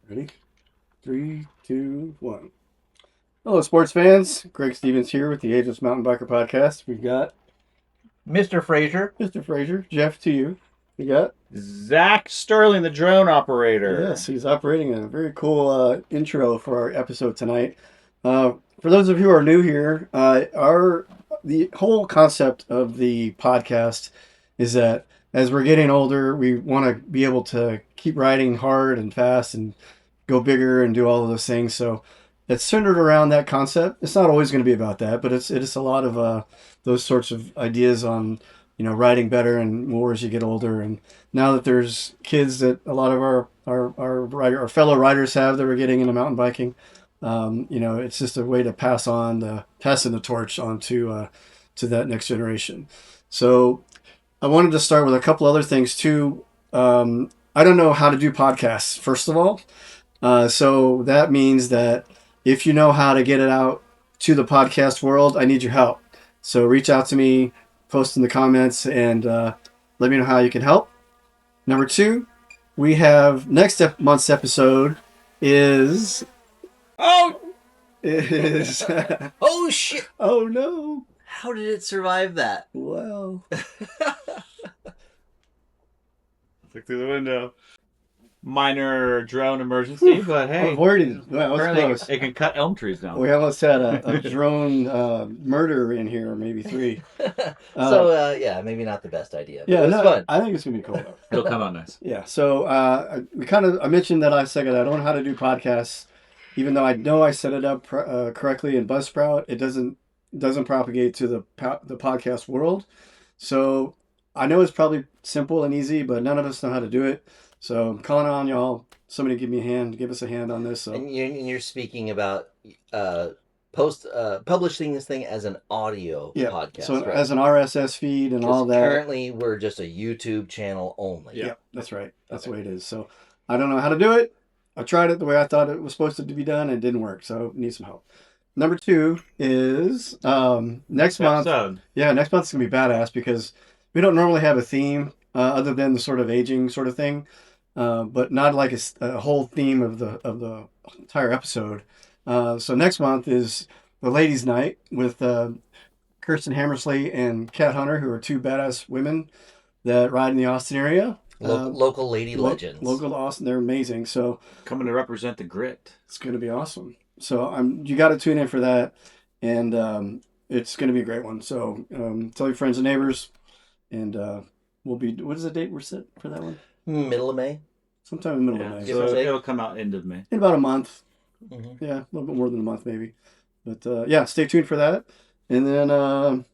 Ready? 3, 2, 1. Hello, sports fans. Greg Stevens here with the Ageless Mountain Biker Podcast. We've got Mr. Frazier. Mr. Frazier. Jeff, to you. We got Zach Sterling, the drone operator. Yes, he's operating a very cool intro for our episode tonight. For those of you who are new here, the whole concept of the podcast is that as we're getting older, we want to be able to keep riding hard and fast and go bigger and do all of those things. So it's centered around that concept. It's not always going to be about that, but it's a lot of those sorts of ideas on riding better and more as you get older. And now that there's kids that a lot of our fellow riders have that are getting into mountain biking, it's just a way to passing the torch on to that next generation. So I wanted to start with a couple other things too. I don't know how to do podcasts, first of all. So that means that if you know how to get it out to the podcast world, I need your help. So reach out to me, post in the comments, and let me know how you can help. Number 2, we have next month's episode is... Oh shit! Oh no! How did it survive that? Well... Look through the window. Minor drone emergency, but hey. Apparently it can cut elm trees down. We almost had a drone murder in here, maybe 3. Maybe not the best idea. Yeah, it was fun. I think it's gonna be cool though. It'll come out nice. Yeah. So I mentioned that last second. I don't know how to do podcasts, even though I know I set it up correctly in Buzzsprout. It doesn't propagate to the podcast world. So I know it's probably simple and easy, but none of us know how to do it. So I'm calling on y'all. Somebody give us a hand on this. So. And you're speaking about publishing this thing as an audio podcast. So right? as an RSS feed and all that. Currently, we're just a YouTube channel only. Yeah, that's right. That's the way it is. So I don't know how to do it. I tried it the way I thought it was supposed to be done, and it didn't work. So need some help. Number 2 is next month. Episode. Yeah, next month's gonna be badass because we don't normally have a theme other than the sort of aging sort of thing. But not like a whole theme of the entire episode. So next month is the Ladies' Night with Kirsten Hammersley and Kat Hunter, who are 2 badass women that ride in the Austin area. Local lady legends. Local to Austin, they're amazing. So coming to represent the grit. It's going to be awesome. So you got to tune in for that, and it's going to be a great one. So tell your friends and neighbors, and we'll be. What is the date we're set for that one? Middle of May. Sometime in the middle of May. So it'll come out end of May. In about a month. Mm-hmm. Yeah, a little bit more than a month maybe. But stay tuned for that. And then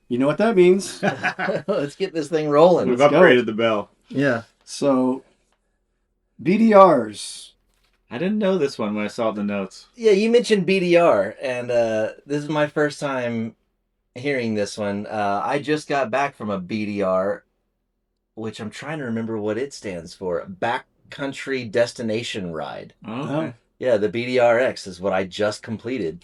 you know what that means. Let's get this thing rolling. We've upgraded the bell. Yeah. So BDRs. I didn't know this one when I saw the notes. Yeah, you mentioned BDR, and this is my first time hearing this one. I just got back from a BDR, which I'm trying to remember what it stands for. Backcountry Destination Ride. Oh, okay. Yeah, the BDRX is what I just completed.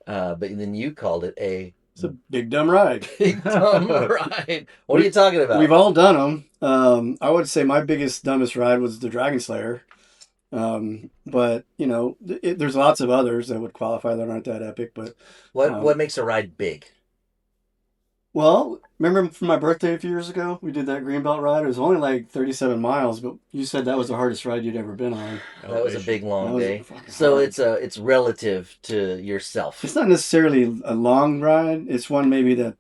But then you called it It's a big dumb ride. Big dumb ride. What are you talking about? We've all done them. I would say my biggest, dumbest ride was the Dragon Slayer. But there's lots of others that would qualify that aren't that epic. But what makes a ride big? Well, remember from my birthday a few years ago, we did that Greenbelt ride. It was only like 37 miles, but you said that was the hardest ride you'd ever been on. That was a big long day. So it's relative to yourself. It's not necessarily a long ride. It's one maybe that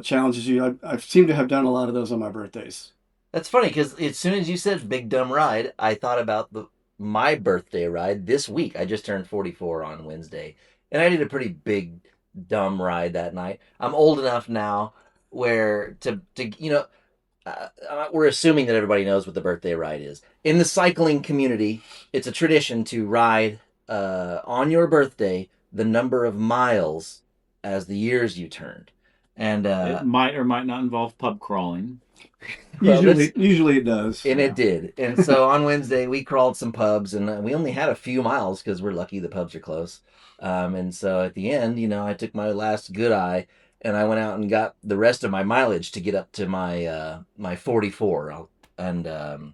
challenges you. I seem to have done a lot of those on my birthdays. That's funny because as soon as you said big dumb ride, I thought about my birthday ride this week. I just turned 44 on Wednesday, and I did a pretty big dumb ride that night. I'm old enough now where we're assuming that everybody knows what the birthday ride is. In the cycling community, it's a tradition to ride on your birthday the number of miles as the years you turned. And it might or might not involve pub crawling. Usually it does. And it did. And so on Wednesday, we crawled some pubs, and we only had a few miles because we're lucky the pubs are close. And so at the end, I took my last good eye, and I went out and got the rest of my mileage to get up to my 44. And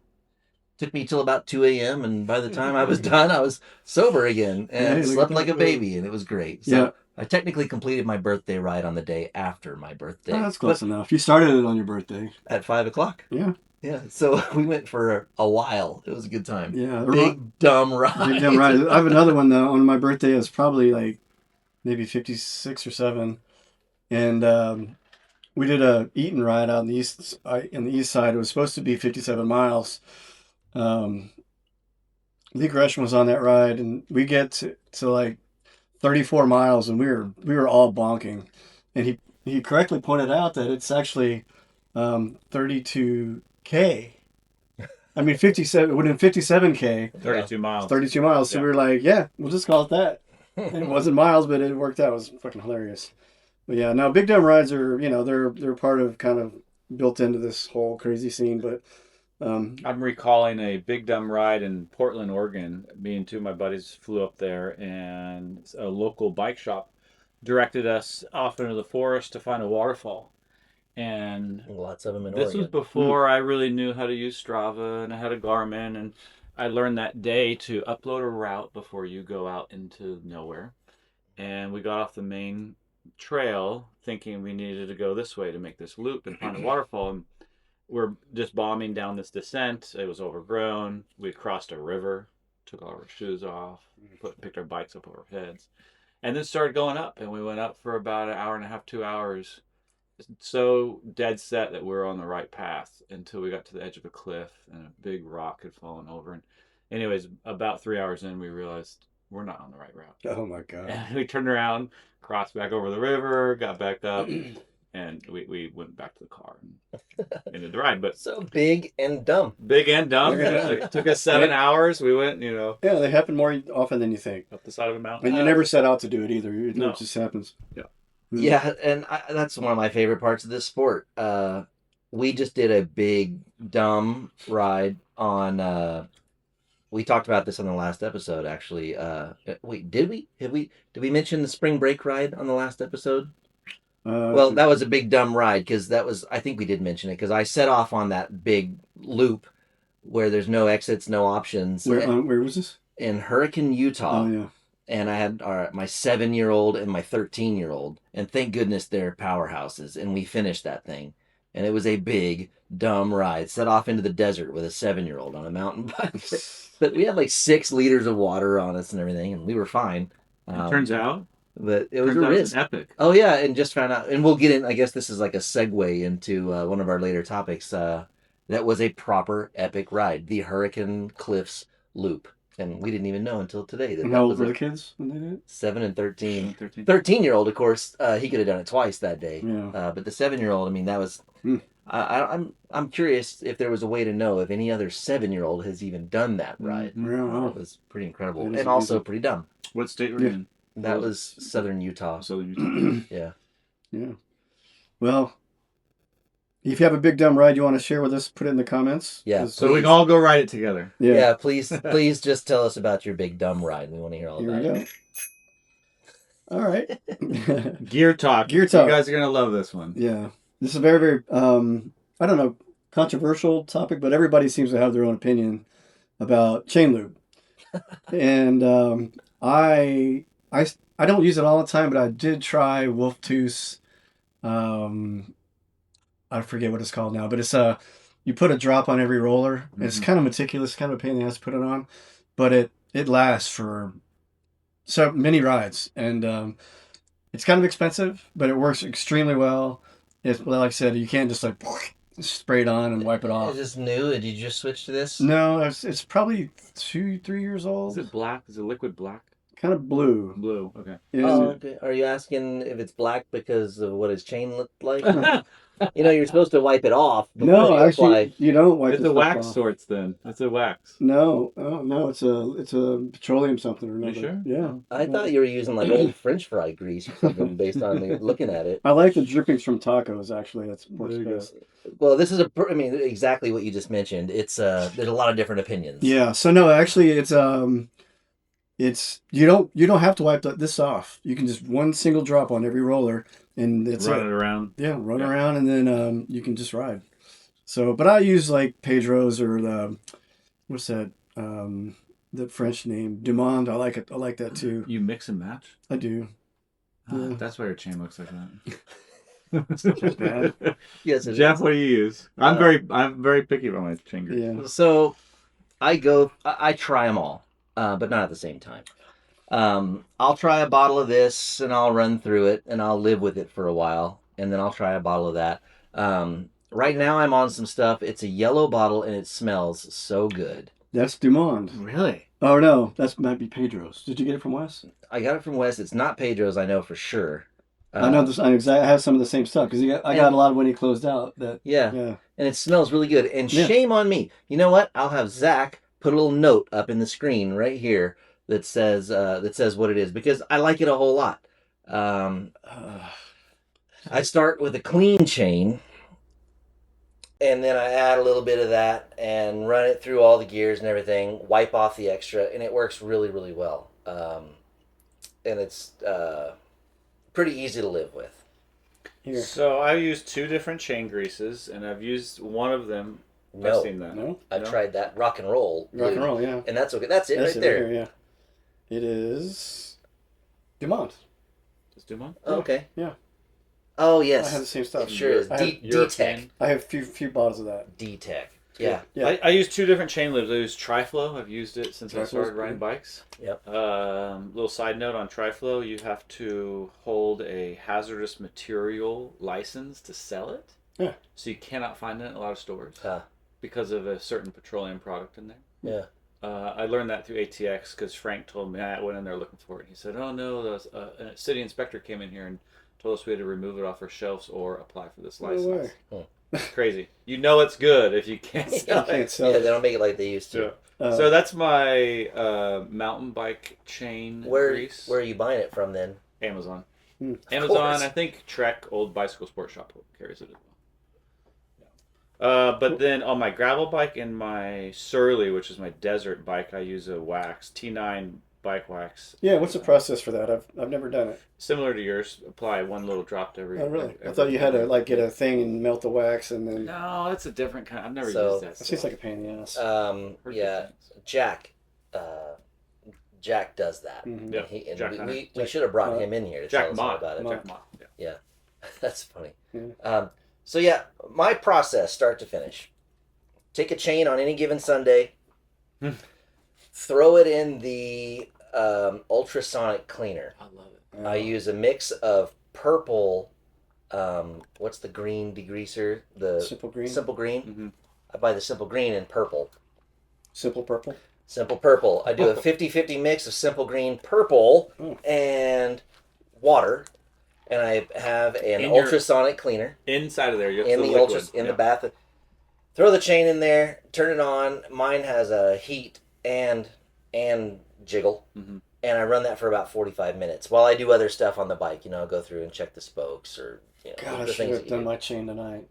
Took me till about 2 a.m. and by the time I was done, I was sober again and Hey, look slept at like that. a baby, and it was great. So Yeah. I technically completed my birthday ride on the day after my birthday. Oh, that's close enough. You started it on your birthday. At 5 o'clock. Yeah. Yeah. So we went for a while. It was a good time. Yeah. Big dumb ride. Big dumb ride. I have another one though. On my birthday, it was probably like maybe 56 or 7, and we did a eating ride out in the east side. It was supposed to be 57 miles. Lee Gresham was on that ride, and we get to like 34 miles, and we were all bonking. And he correctly pointed out that it's actually 32K. I mean 57 within 57K. 32 miles. 32 miles. So Yeah. we were like, yeah, we'll just call it that. And it wasn't miles, but it worked out. It was fucking hilarious. But yeah, now big dumb rides are, they're part of kind of built into this whole crazy scene. But I'm recalling a big dumb ride in Portland, Oregon. Me and two of my buddies flew up there, and a local bike shop directed us off into the forest to find a waterfall. And Lots of them in this Oregon. was before I really knew how to use Strava, and I had a Garmin, and I learned that day to upload a route before you go out into nowhere. And we got off the main trail thinking we needed to go this way to make this loop and find a waterfall. And we're just bombing down this descent. It was overgrown. We crossed a river, took all our shoes off, picked our bikes up over our heads, and then started going up. And we went up for about an hour and a half, 2 hours. So dead set that we were on the right path until we got to the edge of a cliff and a big rock had fallen over. And anyways, about 3 hours in, we realized we're not on the right route. oh my God. And we turned around, crossed back over the river, got back up, and we went back to the car and ended the ride. But So big and dumb. big and dumb. It took us 7 hours. We went, Yeah, they happen more often than you think. up the side of a mountain. And you never set out to do it either. No. It just happens. Yeah, and that's one of my favorite parts of this sport. We just did a big dumb ride on. We talked about this on the last episode, actually. Wait, did we? Did we mention the spring break ride on the last episode? Well, that was a big dumb ride because I think we did mention it because I set off on that big loop where there's no exits, no options. Where was this? In Hurricane, Utah. Oh, yeah. And I had my 7-year-old and my 13-year-old, and thank goodness they're powerhouses, and we finished that thing. And it was a big, dumb ride. Set off into the desert with a 7-year-old on a mountain bike. But we had like 6 liters of water on us and everything, and we were fine. It turns out, but it was turns a out it's risk. an epic. Oh yeah, and just found out, and we'll get in. I guess this is like a segue into one of our later topics. That was a proper epic ride, the Hurricane Cliffs Loop. And we didn't even know until today that And that how old was were a the kids when they did it? 7 and 13. 13. 13-year-old, of course, he could have done it twice that day. Yeah. But the 7-year-old, I mean, that was. Hmm. I'm curious if there was a way to know if any other 7-year-old has even done that ride. Yeah. It was pretty incredible It is and also amazing. pretty dumb. What state were you in? That was southern Utah. Southern Utah. Yeah. Yeah. Well, if you have a big dumb ride you want to share with us, put it in the comments. Yeah. 'Cause- So we can all go ride it together. Yeah, please just tell us about your big dumb ride. We want to hear all Here about we it. go. All right. Gear talk. Gear talk. You guys are going to love this one. Yeah. This is a very, very, I don't know, controversial topic, but everybody seems to have their own opinion about chain lube. And I don't use it all the time, but I did try Wolf Tooth's, I forget what it's called now, but it's you put a drop on every roller. And it's kind of meticulous, kind of a pain in the ass to put it on, but it lasts for so many rides, and it's kind of expensive, but it works extremely well. It's like I said, you can't just like spray it on and wipe it off. Is this new? Did you just switch to this? No, it's probably 2-3 years old. Is it black? Is it liquid black? Kind of blue. Blue. Okay. Yeah. Oh, okay. Are you asking if it's black because of what his chain looked like? You're supposed to wipe it off. before No, you actually, apply. you don't wipe It's the a stuff wax off. sorts then. It's a wax. No, oh, no, it's a petroleum something or another. sure? Yeah. I thought you were using like old French fry grease or something based on me looking at it. I like the drippings from tacos. Actually, that's works There you go. best. Well, this is exactly what you just mentioned. It's there's a lot of different opinions. Yeah. So no, actually, it's you don't have to wipe this off. You can just one single drop on every roller, and it's Run it around. Yeah, run around, and then you can just ride. So, but I use like Pedro's or what's that? The French name Dumond. I like it. I like that too. You mix and match? I do. Ah, Yeah. that's why your chain looks like that. It's not that bad. Yes, it Jeff, is. what do you use? I'm very picky about my chain grease. Yeah. So I try them all, but not at the same time. I'll try a bottle of this and I'll run through it and I'll live with it for a while, and then I'll try a bottle of that. Right now I'm on some stuff. It's a yellow bottle and it smells so good. That's Dumond. Really? Oh no, that might be Pedro's. Did you get it from Wes? I got it from Wes. It's not Pedro's, I know for sure. I know this. I have some of the same stuff because I got a lot when he closed out. Yeah. Yeah. And it smells really good. And Yeah. shame on me. You know what? I'll have Zach put a little note up in the screen right here that says what it is, because I like it a whole lot. I start with a clean chain, and then I add a little bit of that and run it through all the gears and everything, wipe off the extra, and it works really, really well. And it's pretty easy to live with. Here. So I've used 2 different chain greases, and I've used one of them. No. I've seen that. No. I've No? tried that rock and roll. Rock and lube, roll. Yeah. And that's okay. That's it That's right it there. here, yeah. It is Dumont. Just do one. Oh, okay. Yeah. Oh, I yes. have the same stuff. It sure is. I have DTEK. European. I have few bottles of that. DTEK. Yeah. Yeah. I use 2 different chain lubes. I use Triflow. I've used it since I Triflow's started riding good. bikes. Yep. Little side note on Triflow: you have to hold a hazardous material license to sell it. Yeah. So you cannot find it in a lot of stores Huh. because of a certain petroleum product in there. Yeah. I learned that through ATX because Frank told me. I went in there looking for it. He said, "Oh no, a city inspector came in here and told us we had to remove it off our shelves or apply for this No license." way. Crazy. You know it's good if you can't sell I can't it. sell Yeah, it. they don't make it like they used to. Yeah. So that's my mountain bike chain Where grease. are you buying it from then? Amazon. Hmm. Amazon. course. I think Trek Old Bicycle Sport Shop carries it as well. But then on my gravel bike and my Surly, which is my desert bike, I use a wax T9 bike wax. Yeah. What's the process for that? I've never done it. Similar to yours. Apply one little drop to every. Oh really? I every- thought you had to like get a thing and melt the wax and then. No, that's a different kind. I've never So- used that. That seems like a pain in the ass. Heard good Yeah. things. Jack does that. Mhm. Yeah. And Jack we Hunter. we should have brought Mott. him in here to Jack tell us all Mott. about it. Mott. Jack Mott. Yeah. That's funny. Yeah. So yeah, my process, start to finish. Take a chain on any given Sunday, throw it in the ultrasonic cleaner. I love it. I use a mix of purple. What's the green degreaser? The Simple green. Simple green. Mm-hmm. I buy the simple green and purple. Simple purple. Simple purple. I do a 50-50 mix of simple green, purple, Oh. and water. And I have an In your- ultrasonic cleaner Inside of there, you have in the the liquid. the bath. Throw the chain in there, turn it on. Mine has a heat and jiggle. Mhm. And I run that for about 45 minutes while I do other stuff on the bike. I'll go through and check the spokes or God, I the should things have that you done do. my chain tonight.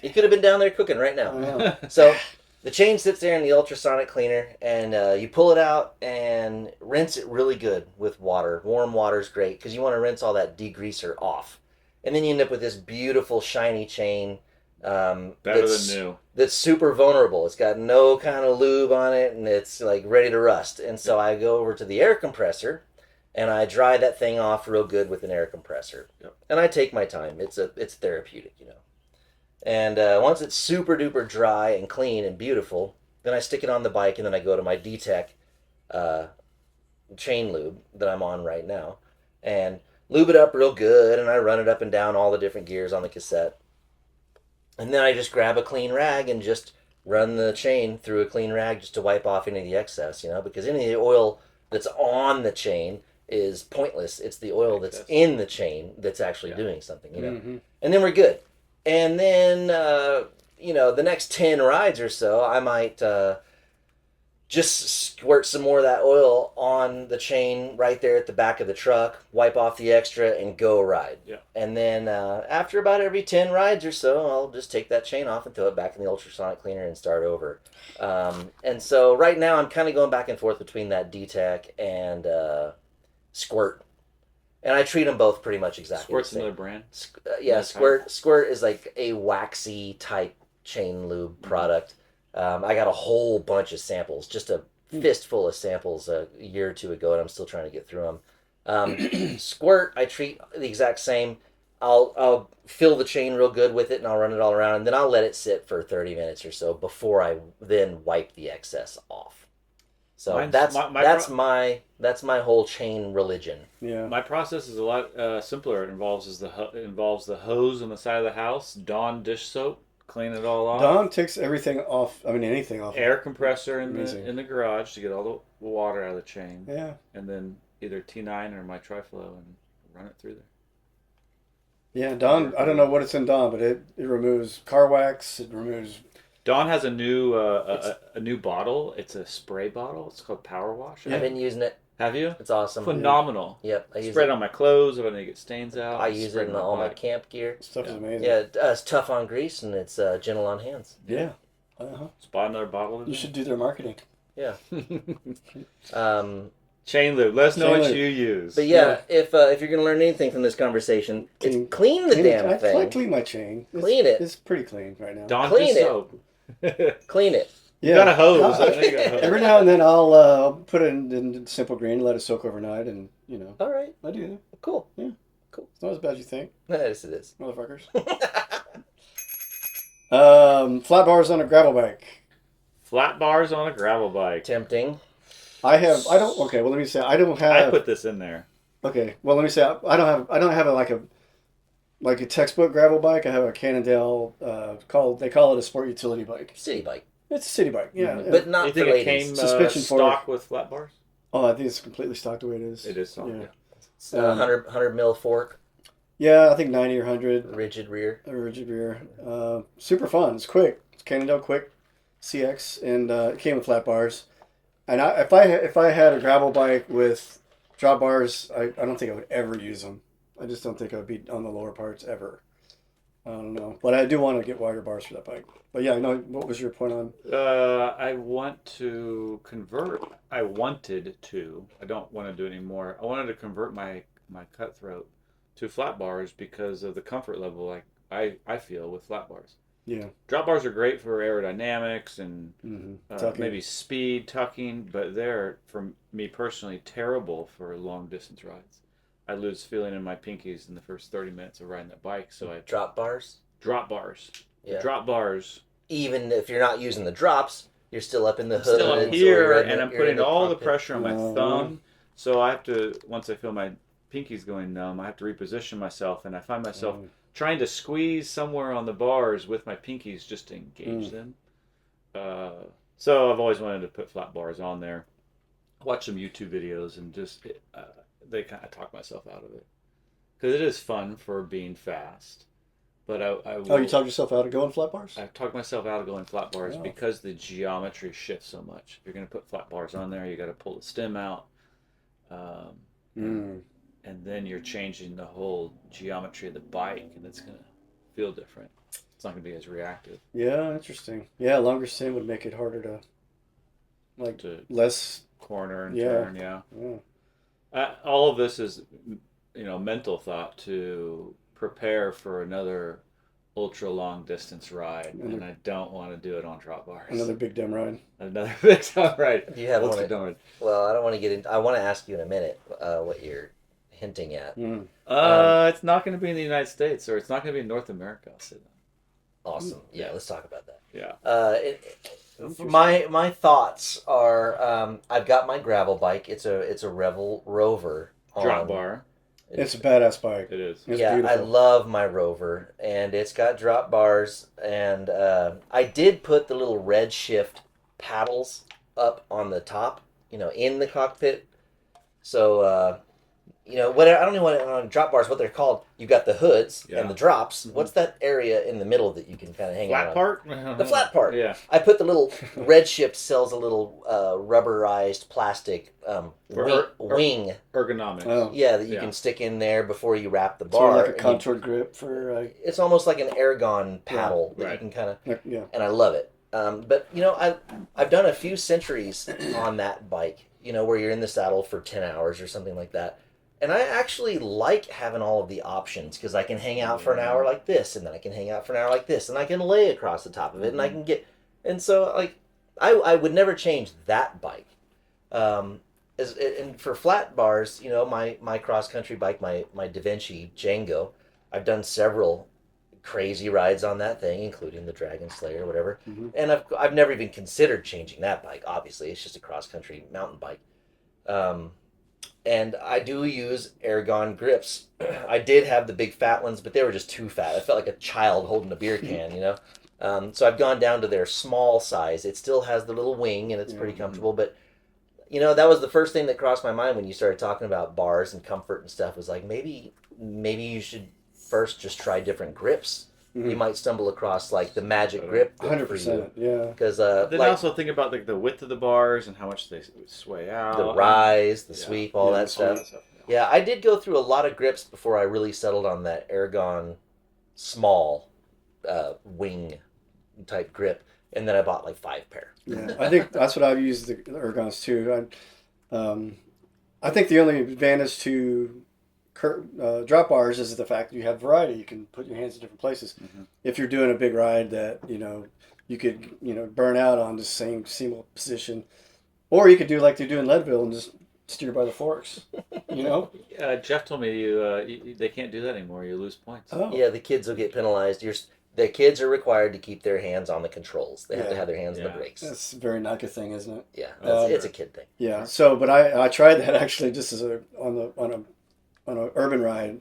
You could have been down there cooking right I now. know. So the chain sits there in the ultrasonic cleaner, and you pull it out and rinse it really good with water. Warm water is great because you want to rinse all that degreaser off. And then you end up with this beautiful shiny chain. Better that's, than new. That's super vulnerable. It's got no kind of lube on it, and it's like ready to rust. And so I go over to the air compressor, and I dry that thing off real good with an air compressor. Yep. And I take my time. It's therapeutic, And once it's super duper dry and clean and beautiful, then I stick it on the bike, and then I go to my DTEK chain lube that I'm on right now, and lube it up real good, and I run it up and down all the different gears on the cassette. And then I just grab a clean rag and just run the chain through a clean rag just to wipe off any of the excess, because any of the oil that's on the chain is pointless. It's the oil that's in the chain that's actually doing something, Mhm. And then we're good. And then, the next 10 rides or so, I might just squirt some more of that oil on the chain right there at the back of the truck, wipe off the extra, and go ride. Yeah. And then after about every 10 rides or so, I'll just take that chain off and throw it back in the ultrasonic cleaner and start over. And so right now I'm kind of going back and forth between that DTEK and Squirt. And I treat them both pretty much exactly Squirt's the same. another brand. Yeah, Nice Squirt is like a waxy type chain lube product. I got a whole bunch of samples, just a fistful of samples a year or two ago, and I'm still trying to get through them. Squirt, I treat the exact same. I'll fill the chain real good with it, and I'll run it all around, and then I'll let it sit for 30 minutes or so before I then wipe the excess off. So that's my whole chain religion. Yeah. My process is a lot simpler. It involves the hose on the side of the house, Dawn dish soap, clean it all off. Dawn takes everything off. I mean, anything off. Air compressor Amazing. in the garage to get all the water out of the chain. Yeah. And then either T9 or my Triflow and run it through there. Yeah, Dawn. I don't know what it's in Dawn, but it removes car wax. It removes. Dawn has a new bottle. It's a spray bottle. It's called Power Wash. I've been using it. Have you? It's awesome. Phenomenal. Yep, I use Spread it on my clothes if I need to get stains out. I use it in all my camp gear. Stuff is amazing. Yeah, it's tough on grease and it's gentle on hands. Yeah. Just buy another bottle of You it. should do their marketing. Yeah. Chain lube. Let us know Chain what lube. you use. But yeah, if you're gonna learn anything from this conversation, it's clean the damn I thing. clean my chain. Clean it. It's pretty clean right now. Dawn Clean dish it. soap. Clean it. Yeah. You got a hose. I know you got a hose. Every now and then I'll put it in simple green, let it soak overnight, and All right. I do that. Cool. Yeah. Cool. It's not as bad as you think, Yes, it is. motherfuckers. Flat bars on a gravel bike. Flat bars on a gravel bike. Tempting. Okay, well let me say I don't have. I put this in there. Okay, well let me say I don't have like a textbook gravel bike. I have a Cannondale they call it a sport utility bike. City bike. It's a city bike, yeah. But not You for think it ladies. came Suspension stock fork. with flat bars? Oh, I think it's completely stock the way it is. It is stock. Yeah. It's 100 mil fork, Yeah, I think 90 or 100. rigid rear. A rigid rear. Super fun. It's quick. It's Cannondale Quick CX, and it came with flat bars. And if I had a gravel bike with drop bars, I don't think I would ever use them. I just don't think I would be on the lower parts ever. I don't know, but I do want to get wider bars for that bike. But yeah, no. What was your point on? I want to convert. I wanted to. I don't want to do it anymore. I wanted to convert my cutthroat to flat bars because of the comfort level I feel with flat bars. Yeah. Drop bars are great for aerodynamics and Tucking. maybe speed, tucking, but they're, for me personally, terrible for long distance rides. I lose feeling in my pinkies in the first 30 minutes of riding that bike, so I Drop bars. drop bars. Yeah. Drop bars. Even if you're not using the drops, you're still up in the hood. Still up here, and I'm putting all the pressure on my thumb. So I have to, once I feel my pinkies going numb, I have to reposition myself, and I find myself trying to squeeze somewhere on the bars with my pinkies just to engage them. So I've always wanted to put flat bars on there. Watch some YouTube videos and just they kind of talk myself out of it because it is fun for being fast. But I will, you talked yourself out of going flat bars? I talked myself out of going flat bars because the geometry shifts so much. If you're going to put flat bars on there, you got to pull the stem out. And then you're changing the whole geometry of the bike, and it's going to feel different. It's not going to be as reactive. Yeah, interesting. Yeah, longer stem would make it harder to less corner and Yeah. turn. Yeah. All of this is, mental thought to prepare for another ultra long distance ride, and I don't want to do it on drop bars. Another big dumb ride. Another big dumb ride. You have Ultra one. dumb ride. Well, I don't want to get into. I want to ask you in a minute what you're hinting at. It's not going to be in the United States, or it's not going to be in North America. I'll say that. Awesome. Yeah, let's talk about that. Yeah. My thoughts are I've got my gravel bike. It's a Rover Drop bar. It's a badass bike. It is. It's yeah, beautiful. I love my Rover, and it's got drop bars. And I did put the little red shift paddles up on the top, in the cockpit. So, what I don't know what on drop bars what they're called. You got the hoods and the drops. What's that area in the middle that you can kind of hang out on? Flat part? The flat part. Yeah. I put the little Redshift sells a little rubberized plastic wing. Ergonomics. Oh. Yeah, that you can stick in there before you wrap the Sort bar. of like a contoured grip for It's almost like an Ergon paddle that you can kind of. yeah. And I love it. But I've done a few centuries on that bike. Where you're in the saddle for 10 hours or something like that. And I actually like having all of the options because I can hang out for an hour like this, and then I can hang out for an hour like this, and I can lay across the top of it, and I can get And so, like, I would never change that bike. And for flat bars, you know, my cross country bike, my DaVinci Django, I've done several crazy rides on that thing, including the Dragon Slayer or whatever. Mm-hmm. And I've never even considered changing that bike. Obviously, it's just a cross country mountain bike. And I do use Ergon grips. I did have the big fat ones, but they were just too fat. I felt like a child holding a beer can, you know. So I've gone down to their small size. It still has the little wing, and it's pretty comfortable. But you know, that was the first thing that crossed my mind when you started talking about bars and comfort and stuff. Was like maybe you should first just try different grips. Mm-hmm. You might stumble across like the magic grip. 100%, yeah. Because then like, also think about like the width of the bars and how much they sway out. The rise, the sweep, all that stuff. Yeah, I did go through a lot of grips before I really settled on that Ergon small wing type grip, and then I bought like 5 pair. Yeah, I think that's what I've used the Ergons too. I think the only advantage to drop bars is the fact that you have variety. You can put your hands in different places. Mm-hmm. If you're doing a big ride that, you know, you could, you know, burn out on the same single position, or you could do like they do in Leadville and just steer by the forks, you know? Jeff told me they can't do that anymore. You lose points. Oh. Yeah, the kids will get penalized. The kids are required to keep their hands on the controls. They have to have their hands on the brakes. That's a very Naka thing, isn't it? Yeah, it's a kid thing. Yeah. So, but I tried that actually just as on an urban ride,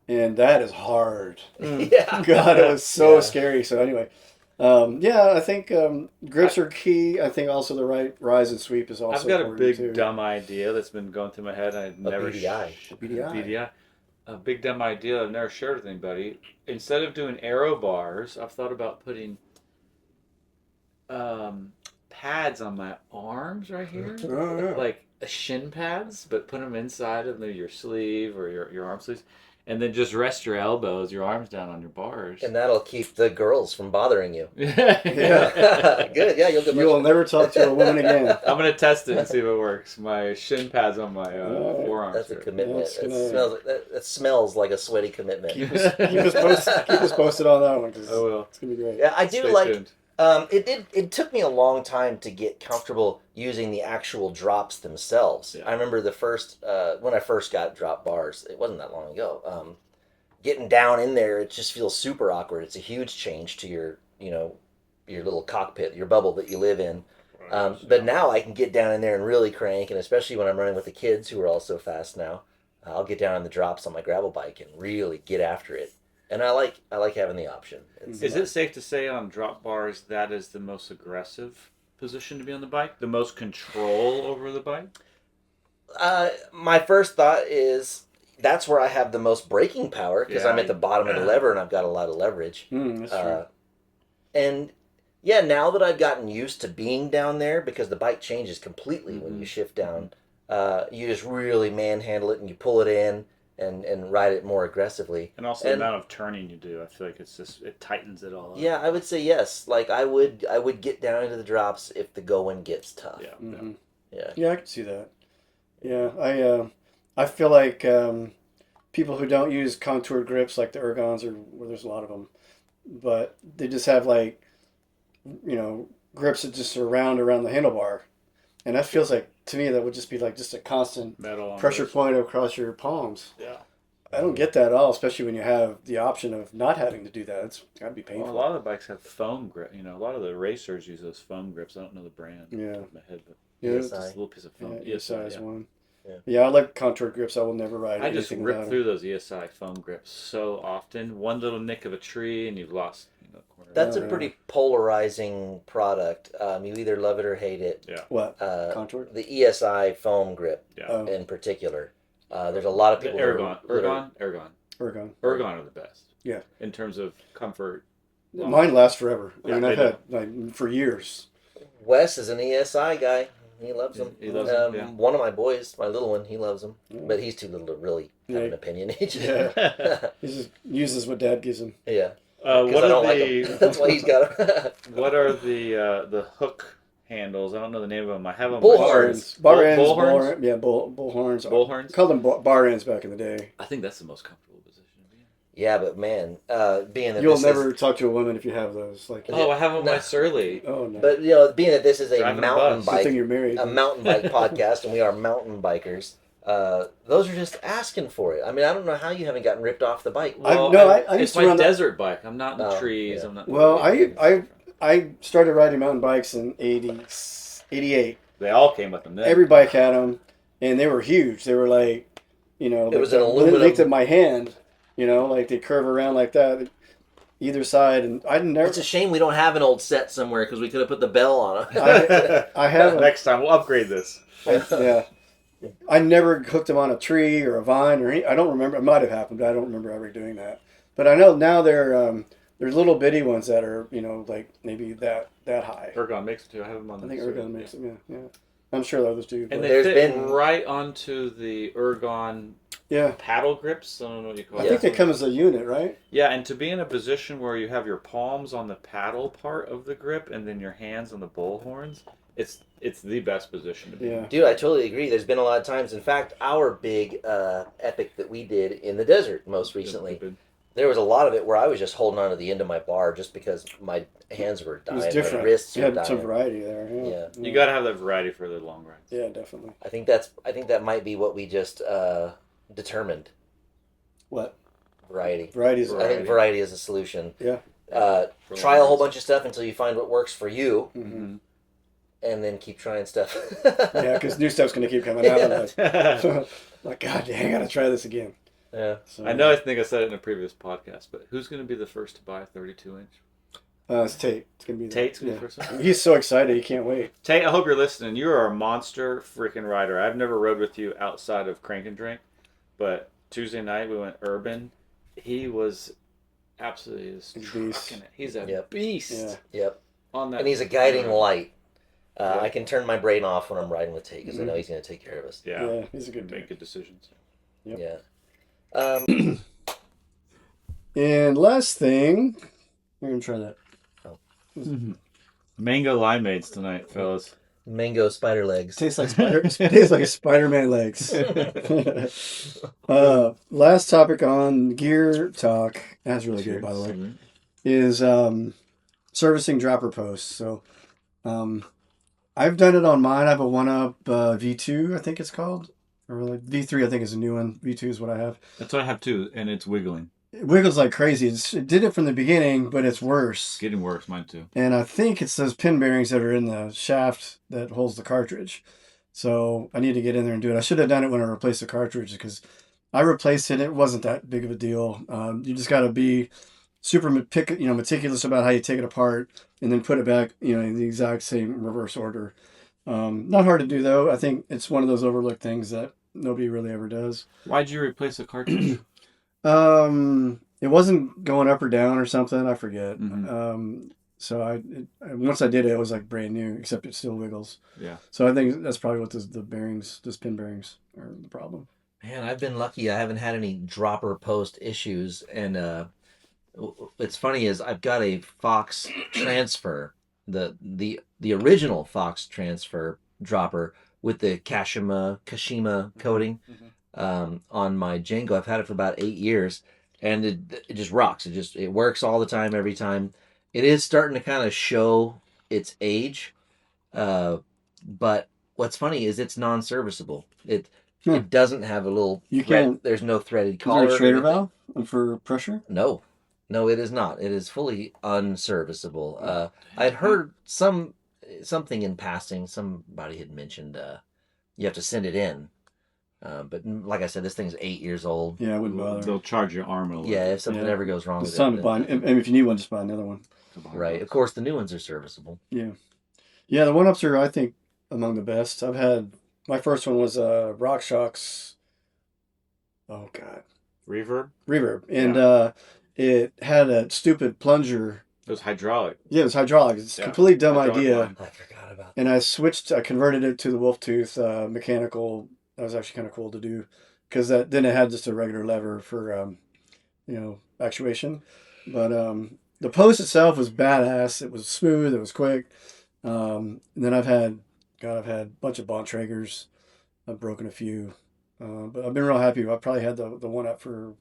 and that is hard. Yeah. God, it was so scary. So anyway, I think grips are key. I think also the right rise and sweep is also. I've got a big too. dumb idea that's been going through my head. BDI. A big dumb idea I've never shared with anybody. Instead of doing aero bars, I've thought about putting pads on my arms right here, like shin pads, but put them inside of your sleeve or your arm sleeves, and then just rest your elbows, your arms down on your bars. And that'll keep the girls from bothering you. Yeah. Good. Yeah, you'll never talk to a woman again. I'm gonna test it and see if it works. My shin pads on my forearms. That's a commitment. That smells like a sweaty commitment. Keep us posted on that one. I will. It's gonna be great. Yeah, I do Stay like. tuned. It took me a long time to get comfortable using the actual drops themselves. Yeah. I remember when I first got drop bars, it wasn't that long ago. Getting down in there, it just feels super awkward. It's a huge change to your little cockpit, your bubble that you live in. But now I can get down in there and really crank, and especially when I'm running with the kids who are all so fast now, I'll get down in the drops on my gravel bike and really get after it. And I like having the option. Is it safe to say on drop bars that is the most aggressive position to be on the bike? The most control over the bike? My first thought is that's where I have the most braking power because I'm at the bottom of the lever and I've got a lot of leverage. That's true. And yeah, now that I've gotten used to being down there, because the bike changes completely when you shift down, you just really manhandle it and you pull it in. And ride it more aggressively. And also the amount of turning you do, I feel like it tightens it all up. Yeah, I would say yes. Like I would get down into the drops if the going gets tough. Yeah. Mm-hmm. Yeah, I can see that. Yeah, I feel like people who don't use contoured grips like the Ergons, or where there's a lot of them, but they just have like, you know, grips that just are around the handlebar, and that feels like, to me, that would just be like just a constant pressure point across your palms. Yeah. I don't get that at all, especially when you have the option of not having to do that. It's got to be painful. Well, a lot of the bikes have foam grip. You know, a lot of the racers use those foam grips. I don't know the brand. Yeah. Off my head, but ESI. Just a little piece of foam. ESI is one. Yeah, I like contoured grips. I will never ride I just anything rip through those ESI foam grips so often. One little nick of a tree and you've lost the corner. That's a pretty polarizing product. You either love it or hate it. Yeah. What? Contoured? The ESI foam grip in particular. There's a lot of people. Ergon are the best. Yeah. In terms of comfort. Mine lasts forever. Yeah, I mean, I've had for years. Wes is an ESI guy. He loves them. He loves them, yeah. One of my boys, my little one, he loves them. But he's too little to really have an opinion. He just uses what Dad gives him. Yeah. What I are don't like him. That's why he's got them. What are the hook handles? I don't know the name of them. I have them. Bull horns. Bar ends. Bull horns? Bull horns. Bull horns? Called them bar ends back in the day. I think that's the most comfortable position to be in. Yeah, but man, being that You'll this never is, talk to a woman if you have those. Like, Oh, I have on my No. Surly. oh no. but being that this is a Driving a mountain bus. Good bike, thing you're married. a mountain bike podcast, and we are mountain bikers. Those are just asking for it. I mean, I don't know how you haven't gotten ripped off the bike. Well, I used it's to my run that. desert bike. I'm not in Oh, trees. yeah. I'm not. Well, I started riding mountain bikes in 88. They all came with them. Then. Every bike had them, and they were huge. They were like, It was an aluminum- length of my hand. Like they curve around like that, either side. And I never. It's a shame we don't have an old set somewhere because we could have put the bell on it. I have. Next time we'll upgrade this. Yeah. I never hooked them on a tree or a vine or any. I don't remember. It might have happened, but I don't remember ever doing that. But I know now there's little bitty ones that are like maybe that high. Ergon makes it too. I have them on. I think the Ergon makes them. Yeah. I'm sure the others do. And but- they There's fit been- right onto the Ergon yeah. paddle grips. I don't know what you call I it. think they come as a unit, right? Yeah, and to be in a position where you have your palms on the paddle part of the grip and then your hands on the bull horns, it's the best position to be Yeah. in. Dude, I totally agree. There's been a lot of times. In fact, our big epic that we did in the desert most recently, there was a lot of it where I was just holding on to the end of my bar just because my hands were It dying, was my different. wrists You were had some dying. variety there. Yeah. You got to have that variety for the long rides. Yeah, definitely. I think that might be what we just determined. What? Variety. Varieties. I think variety is a solution. Yeah. For Try a long whole rides. bunch of stuff until you find what works for you, Mm-hmm. and then keep trying stuff. Yeah, because new stuff's going to keep coming out. Yeah. Like, God, dang, I got to try this again. Yeah. So, I know I think I said it in a previous podcast, but who's going to be the first to buy a 32-inch? It's Tate. It's going to be Tate's going to be the first one? He's so excited. He can't wait. Tate, I hope you're listening. You are a monster freaking rider. I've never rode with you outside of Crank and Drink, but Tuesday night we went urban. He was absolutely just He's a beast. trucking it. He's a Yep. beast Yeah. Yep. on that. And he's a guiding light. Yeah. I can turn my brain off when I'm riding with Tate because I know he's going to take care of us. Yeah, Yeah, he's a good make dude. good decisions. Yep. Yeah. And last thing, we're going to try that. Mango limeades tonight, fellas. Mango spider legs. Tastes like tastes like a Spider-Man legs. Last topic on gear talk. That's really good, by the way. Is servicing dropper posts. So I've done it on mine. I have a OneUp V2, I think it's called. Or like V3, I think is a new one. V2 is what I have. That's what I have too, and it's wiggling. It wiggles like crazy. It did it from the beginning, but it's worse. Getting worse, mine too. And I think it's those pin bearings that are in the shaft that holds the cartridge. So I need to get in there and do it. I should have done it when I replaced the cartridge because I replaced it. It wasn't that big of a deal. You just got to be super meticulous about how you take it apart and then put it back, in the exact same reverse order. Not hard to do though. I think it's one of those overlooked things that nobody really ever does. Why'd you replace the cartridge? It wasn't going up or down or something. I forget. Mhm. So once I did it, it was like brand new, except it still wiggles. Yeah. So I think that's probably what the bearings, those pin bearings, are the problem. Man, I've been lucky. I haven't had any dropper post issues. And it's funny is I've got a Fox Transfer, the original Fox Transfer dropper with the Kashima coating on my Django. I've had it for about 8 years, and it just rocks. It works all the time, every time. It is starting to kind of show its age, but what's funny is it's non-serviceable. It doesn't have a little. There's no threaded collar. Is there a Schrader valve for pressure? No, it is not. It is fully unserviceable. I'd heard something in passing. Somebody had mentioned you have to send it in. But like I said, this thing's 8 years old. Yeah, I wouldn't bother. They'll charge your arm a little. Yeah, if something Yeah. ever goes wrong It's with time it. to buy. And if you need one, just buy another one. Right. Of course, the new ones are serviceable. Yeah. Yeah, the OneUps are, I think, among the best. I've had, my first one was RockShox. Oh, God. Reverb? And it had a stupid plunger. It was hydraulic. Yeah, it was hydraulic. It's a Yeah, completely dumb hydraulic idea. line. I forgot about And I converted it to the Wolf Tooth mechanical. That was actually kind of cool to do because then it had just a regular lever for, actuation. But the post itself was badass. It was smooth. It was quick. And then I've had a bunch of Bontraegers. I've broken a few. But I've been real happy. I probably had the OneUp for,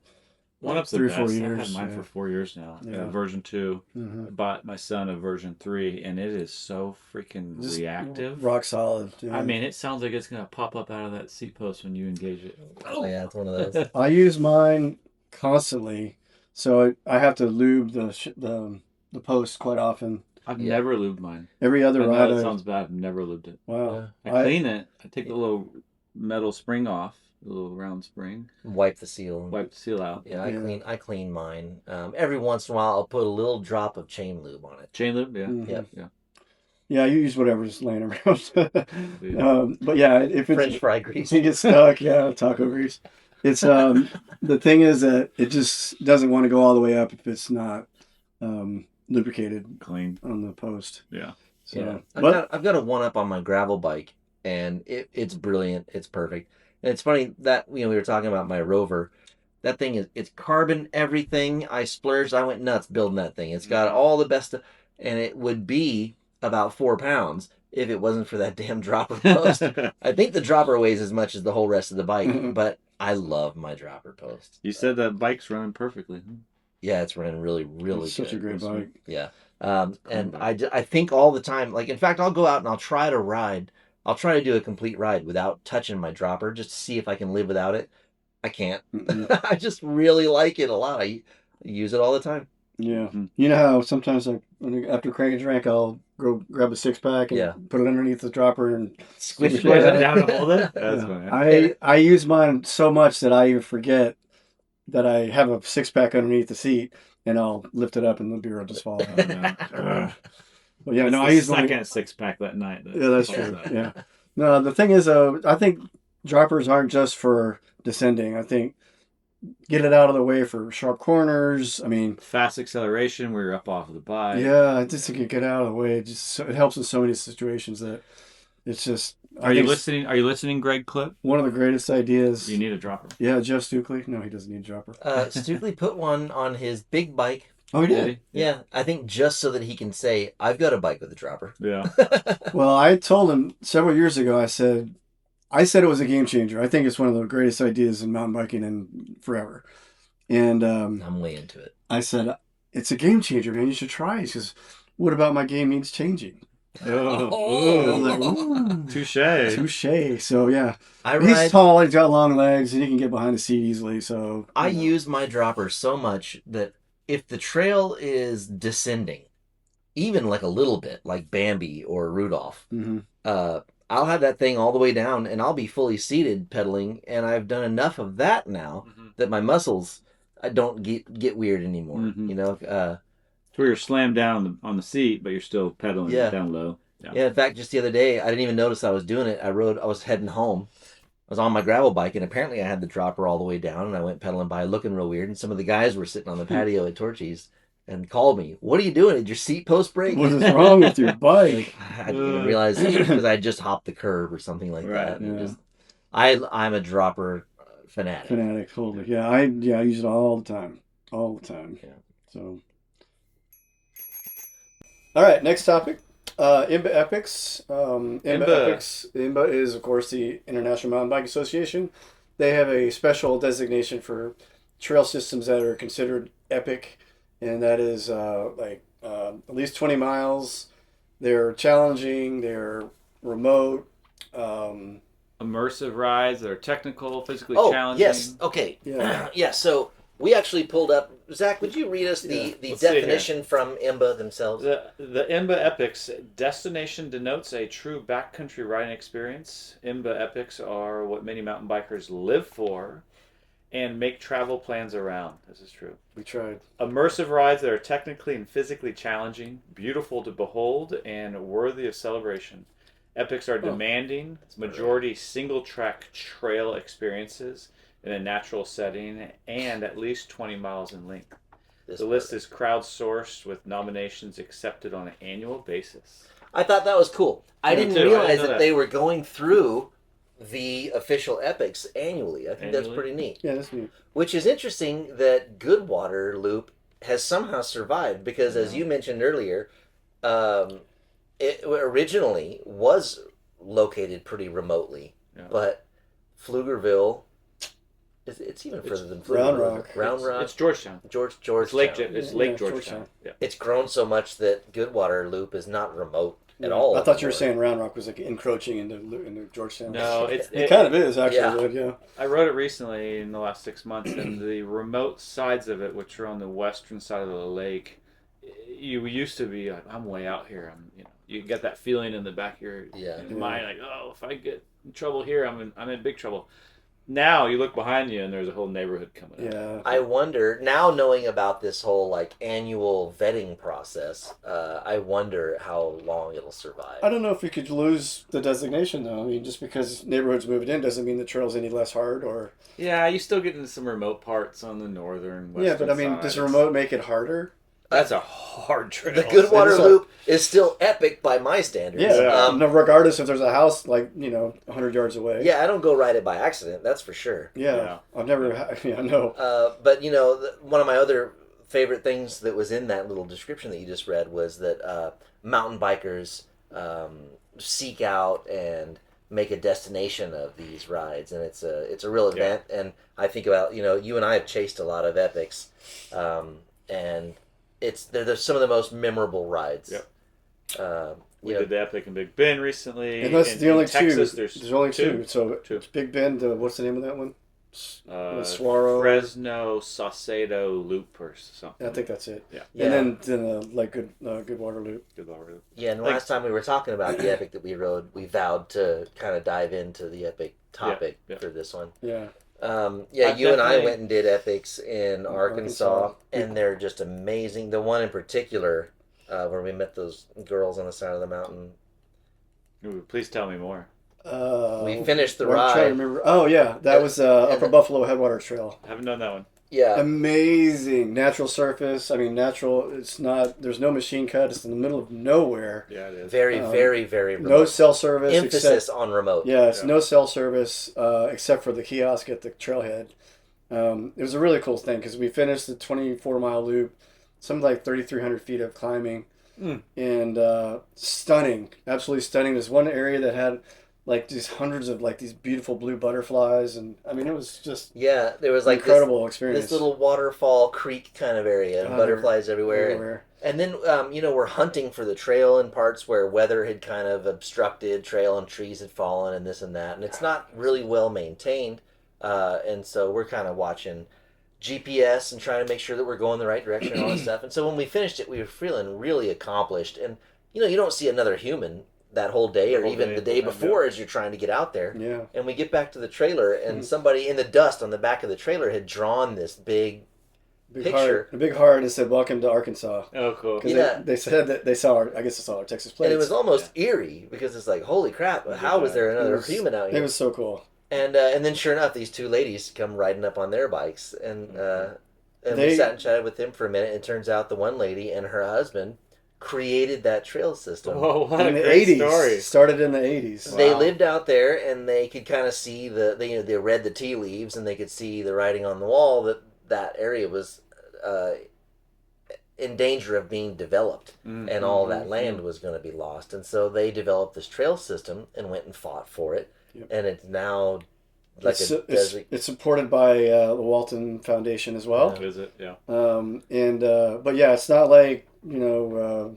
OneUp's the 3 or best. 4 I've years. had mine yeah. for 4 years now. Yeah. Version 2. Mhm. I bought my son a version 3, and it is so freaking Just reactive. rock solid. Yeah. I mean, it sounds like it's going to pop up out of that seat post when you engage it. Oh yeah, it's one of those. I use mine constantly, so I have to lube the post quite often. I've Yeah. never lubed mine. Every other I know ride, that sounds bad. I've never lubed it. wow. I clean it. I take the little metal spring off, the little round spring, Wipe the seal. wipe the seal out. Yeah, Yeah. I clean mine. Every once in a while, I'll put a little drop of chain lube on it. Chain lube, yeah. Mhm. Yep. Yeah. Yeah, you use whatever's laying around. But yeah, if it's French fry grease. you get stuck, yeah, taco grease. It's the thing is that it just doesn't want to go all the way up if it's not lubricated Clean. on the post. Yeah. So, Yeah, but I've got a OneUp on my gravel bike, and it's brilliant. It's perfect. And it's funny that we were talking about my Rover. That thing it's carbon everything. I splurged. I went nuts building that thing. It's got all the best, and it would be about 4 pounds if it wasn't for that damn dropper post. I think the dropper weighs as much as the whole rest of the bike, but I love my dropper post. You said that bike's running perfectly. Yeah, it's running really, really it's good. such a great bike. Yeah. And I think all the time, like, in fact, I'll go out and I'll try to ride. I'll try to do a complete ride without touching my dropper just to see if I can live without it. I can't. I just really like it a lot. I use it all the time. Yeah. Mhm. You know how sometimes after crank and drink, I'll go grab a 6-pack and put it underneath the dropper and Squish Squish it it. down to hold it? That's Yeah. funny. I use mine so much that I even forget that I have a 6-pack underneath the seat, and I'll lift it up and the beer will just fall out. But yeah, It's no, the I use second mine. 6-pack that night. Yeah, that's true. Yeah. No, the thing is, I think droppers aren't just for descending. I think get it out of the way for sharp corners. I mean, Fast acceleration where you're up off of the bike. yeah, I just think you get out of the way. It helps in so many situations that it's just. Are you listening? Are you listening, Greg Clip? One of the greatest ideas. You need a dropper. Yeah, Jeff Stukely. No, he doesn't need a dropper. Stukely put one on his big bike. Oh, he did? Did Yeah, I think just so that he can say, I've got a bike with a dropper. Yeah. Well, I told him several years ago, I said it was a game changer. I think it's one of the greatest ideas in mountain biking and forever. And I'm way into it. I said, it's a game changer, man. You should try it. He says, what about my game needs changing? Oh. I was like, ooh, Touche. touche. So, yeah. I He's ride. tall, he's got long legs, and he can get behind the seat easily. So I use my dropper so much that if the trail is descending, even like a little bit, like Bambi or Rudolph, Mhm. I'll have that thing all the way down and I'll be fully seated pedaling, and I've done enough of that now that my muscles don't get weird anymore. Mhm. You know, So you're slammed down on the seat, but you're still pedaling down low. yeah. In fact, just the other day, I didn't even notice I was doing it. I was heading home. I was on my gravel bike, and apparently I had the dropper all the way down, and I went pedaling by looking real weird, and some of the guys were sitting on the patio at Torchy's and called me. What are you doing? Did your seat post break? What is wrong with your bike? I didn't even realize because I just hopped the curb or something like that. And yeah. just, I'm a dropper fanatic. Fanatic, totally. Yeah, I use it all the time. All the time. Yeah. So. All right, next topic. IMBA Epics. IMBA Epics. IMBA is, of course, the International Mountain Bike Association. They have a special designation for trail systems that are considered epic, and that is at least 20 miles. They're challenging. They're remote. Immersive rides that are technical, physically Oh, challenging. yes. Okay. Yeah. Yeah, so we actually pulled up. Zach, would you read us the Let's see definition from IMBA themselves? The IMBA Epics destination denotes a true backcountry riding experience. IMBA Epics are what many mountain bikers live for and make travel plans around. This is true. We tried. Immersive rides that are technically and physically challenging, beautiful to behold, and worthy of celebration. Epics are demanding, majority single-track trail experiences in a natural setting and at least 20 miles in length. The list is crowdsourced with nominations accepted on an annual basis. I thought that was cool. I Me didn't too. realize I didn't know that that. they were going through the official epics annually. I think that's Annually? pretty neat. Yeah, that's neat. Which is interesting that Goodwater Loop has somehow survived because, as you mentioned earlier, it originally was located pretty remotely, Yeah. but Pflugerville It's even further than Round Rock. Round Rock. It's Georgetown. Georgetown. It's Lake Yeah, Georgetown. Yeah. It's grown so much that Goodwater Loop is not remote at all. I thought you were anymore. saying Round Rock was like encroaching into Georgetown. No, it kind of is actually. Yeah. Yeah. I rode it recently in the last 6 months, and the remote sides of it, which are on the western side of the lake, you used to be like, I'm way out here. You get that feeling in the back of your mind, like, oh, if I get in trouble here, I'm in big trouble. Now you look behind you, and there's a whole neighborhood coming up. Yeah. I wonder, now knowing about this whole like annual vetting process, I wonder how long it'll survive. I don't know if we could lose the designation though. I mean, just because neighborhoods moved in doesn't mean the trail's any less hard or. Yeah, you still get into some remote parts on the northern. Yeah, but I mean, does remote make it harder? That's a hard trail. The Goodwater Loop is still epic by my standards. Yeah, no, regardless if there's a house like 100 yards away. Yeah, I don't go ride it by accident. That's for sure. Yeah. I've never. Yeah, no. But one of my other favorite things that was in that little description that you just read was that mountain bikers seek out and make a destination of these rides, and it's a real event. And I think about you and I have chased a lot of epics, and they're some of the most memorable rides. Yep. We did the Epic in Big Bend recently. And that's the only Texas, two. There's only two. So two. It's Big Bend. What's the name of that one? Swaro. Fresno Saucedo Loop or something. I think that's it. Yeah. And then like Goodwater Loop. Goodwater Loop. Yeah, and last time we were talking about the Epic that we rode, we vowed to kind of dive into the Epic topic for this one. Yeah. You and I went and did Epics in Arkansas, and they're just amazing. The one in particular, where we met those girls on the side of the mountain. Ooh, please tell me more. We finished the I'm trying to ride. remember. Oh yeah, that was Upper Buffalo Headwater Trail. Haven't done that one. Yeah. Amazing natural surface. I mean, natural. It's not. There's no machine cut. It's in the middle of nowhere. Yeah, it is. Very, very, very remote. No cell service. Emphasis on remote. Yeah, it's no cell service except for the kiosk at the trailhead. It was a really cool thing because we finished the 24-mile loop, something like 3,300 feet of climbing, and stunning, absolutely stunning. There's one area that had like these hundreds of like these beautiful blue butterflies, and I mean it was just there was like incredible experience. This little waterfall creek kind of area, and butterflies everywhere. And then we're hunting for the trail in parts where weather had kind of obstructed trail and trees had fallen and this and that, and it's not really well maintained, and so we're kind of watching GPS and trying to make sure that we're going the right direction and all that stuff. And so when we finished it, we were feeling really accomplished, and you don't see another human that whole day or even the day before as you're trying to get out there. Yeah. And we get back to the trailer, and somebody in the dust on the back of the trailer had drawn this big picture. A big heart, and it said "Welcome to Arkansas." Oh, cool. They said that they saw I guess they saw our Texas plates. And it was almost eerie because it's like, holy crap! How was there another human out here? It was so cool. And then sure enough, these two ladies come riding up on their bikes, and we sat and chatted with them for a minute. And it turns out the one lady and her husband created that trail system. Whoa, what in a the great 80s. story. Started in the 80s. Wow. They lived out there, and they could kind of see they read the tea leaves, and they could see the writing on the wall that area was in danger of being developed, and all that land was going to be lost. And so they developed this trail system and went and fought for it, and it's now like it's supported by the Walton Foundation as well. Is it? Yeah. But yeah, it's not like the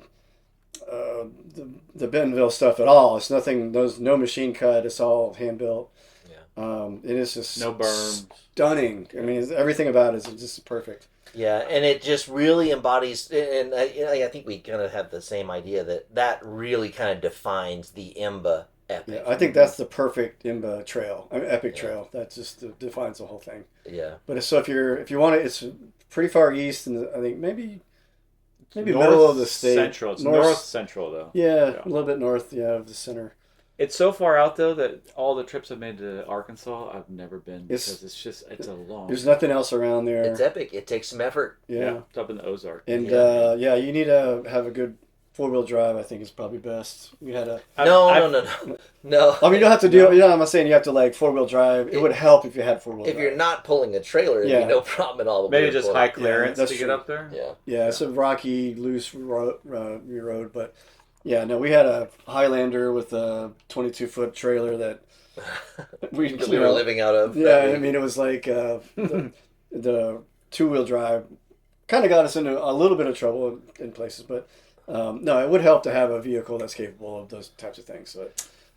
Bentonville stuff at all. It's nothing. There's no machine cut. It's all hand built. Yeah. It is just no berms. Stunning. I mean, everything about it is just perfect. Yeah, and it just really embodies, and I think we kind of have the same idea that really kind of defines the IMBA Epic. Yeah, I think that's the perfect IMBA trail, Epic trail. That just defines the whole thing. Yeah. But so if you want it, it's pretty far east, and I think maybe North middle of the state. Central. It's north central though. Yeah, a little bit north. Yeah, of the center. It's so far out though that all the trips I've made to Arkansas, I've never been because it's a long. There's nothing else around there. It's epic. It takes some effort. Yeah, it's up in the Ozarks. And you need to have a good 4-wheel drive. I think is probably best. We had a no. I mean, you don't have to do. I'm not saying you have to like 4-wheel drive. It would help if you had 4-wheel drive. If you're not pulling a trailer, it'd be no problem at all. Maybe just high clearance to get up there. Yeah, it's a rocky, loose road, but. Yeah, no, we had a Highlander with a 22-foot trailer that we That we were living out of. Yeah, I mean, it was like the two-wheel drive kind of got us into a little bit of trouble in places, but no, it would help to have a vehicle that's capable of those types of things. So,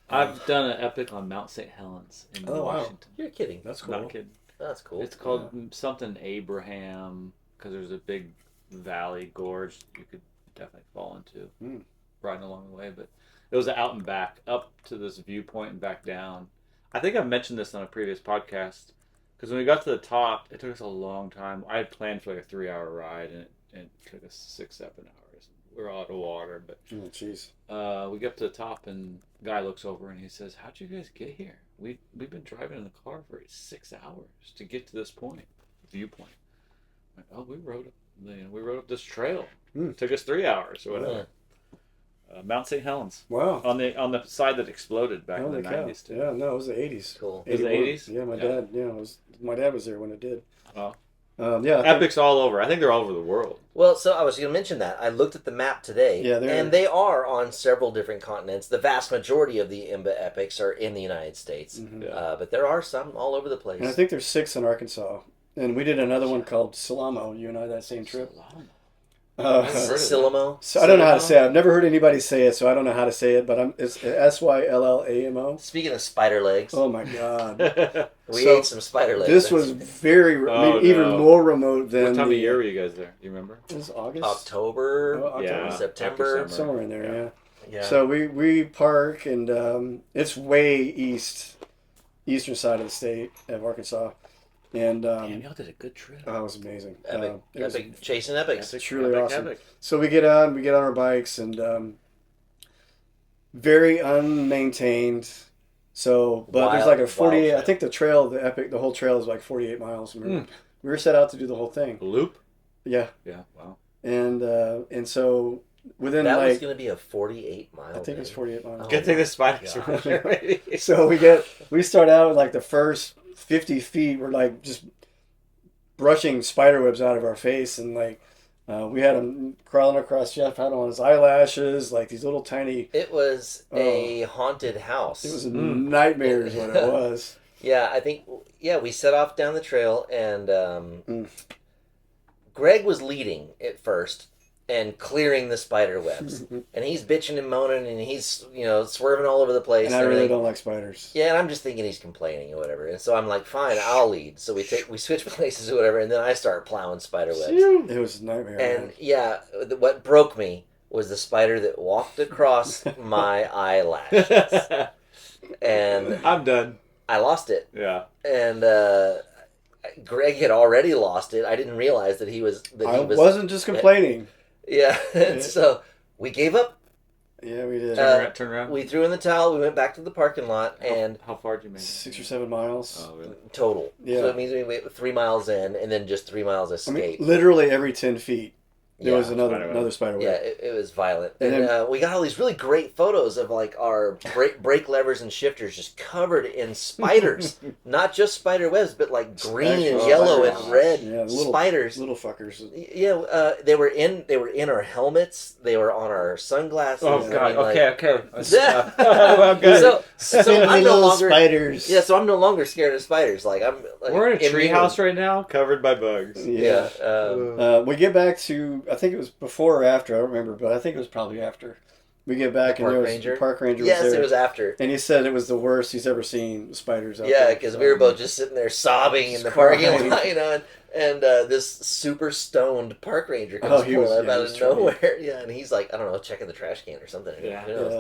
I've done an epic on Mount St. Helens in Oh, wow. Washington. You're kidding. that's cool. Not kidding. That's cool. It's called something Abraham because there's a big valley gorge you could definitely fall into riding along the way. But it was out and back, up to this viewpoint and back down. I think I've mentioned this on a previous podcast because when we got to the top, it took us a long time. I had planned for like a 3-hour ride, and it took us 6-7 hours. We were out of water, but Oh, jeez. we get up to the top, and the guy looks over and he says, "How'd you guys get here? We've been driving in the car for 6 hours to get to this point, viewpoint." I'm like, "Oh, we rode up this trail. It took us 3 hours or whatever." Mount St. Helens Wow. on the side that exploded back in the Holy cow. 90s too. Yeah, no, it was the 80s. Cool. It was the 81. 80s? Yeah, my Yeah. dad. Yeah, my dad was there when it did. Oh. Yeah. I think- Epics all over. I think they're all over the world. Well, so I was going to mention that. I looked at the map today, Yeah, and they are on several different continents. The vast majority of the IMBA Epics are in the United States, Yeah. but there are some all over the place. And I think there's 6 in Arkansas. And we did another one called Sylamo, you and I, that same trip. Sylamo. Sylamo. So I don't know how to say it. I've never heard anybody say it, so I don't know how to say it, but it's Syllamo. Speaking of spider legs, Oh my God. we so ate some spider legs. This was very, even no. more remote than What time of year were you guys there? Do you remember? It was August? October, Oh, October. Yeah. September. After Somewhere in there, yeah. Yeah. So we park, and it's way eastern side of the state of Arkansas. And Damn, y'all did a good trip. oh, it was amazing. Epic, It was epic, chasing epics. truly awesome. Epic. So we get on our bikes, and very unmaintained. So, but there's like a 48. I think the whole trail is like 48 miles. We were set out to do the whole thing. Loop? Yeah, Yeah, wow. and so within That was like going to be a 48-mile. I think it's 48 miles. Oh. Good thing the spiders God. were there, maybe. So we start out with like the first 50 feet. We're like just brushing spider webs out of our face, and like we had them crawling across. Jeff had on his eyelashes, like these little tiny. It was a haunted house. It was a nightmare, is what it was. Yeah, I think. Yeah, we set off down the trail, and Greg was leading at first and clearing the spider webs, and he's bitching and moaning, and he's swerving all over the place. And I really don't like spiders. Yeah, and I'm just thinking he's complaining or whatever, and so I'm like, fine, I'll lead. So we switch places or whatever, and then I start plowing spider webs. It was a nightmare. And man. yeah, what broke me was the spider that walked across my eyelashes, and I'm done. I lost it. Yeah. And Greg had already lost it. I didn't realize that he was. I wasn't just complaining. Yeah. And so we gave up. Yeah, we did. Turn around. We threw in the towel. We went back to the parking lot, and How far did you make it? 6 or 7 miles. Oh, really? total. Yeah. So it means we went 3 miles in, and then just 3 miles I mean, escape. literally every 10 feet, there Yeah. was another spider web. Yeah, it was violent. And And then- we got all these really great photos of like our brake levers and shifters just covered in spiders. Not just spider webs, but like green and Actual yellow spiders. and red Yeah, little spiders. Little fuckers. Yeah, they were in our helmets. They were on our sunglasses. Oh, I God. mean, like- Okay. Yeah. I'm good. So I'm no longer spiders. Yeah, so I'm no longer scared of spiders. Like I'm. Like, We're in a immune. treehouse right now, covered by bugs. Yeah. We get back to, I think it was before or after, I don't remember, but I think it was probably after. We get back The and there park was ranger? park ranger Yes, was there. it was after. And he said it was the worst he's ever seen spiders out Yeah, there. because we were both just sitting there sobbing in the parking lot, and this super stoned park ranger comes he was- pulling up yeah, out he of was trying. nowhere. Yeah, and he's like, I don't know, checking the trash can or something. Yeah. Who knows?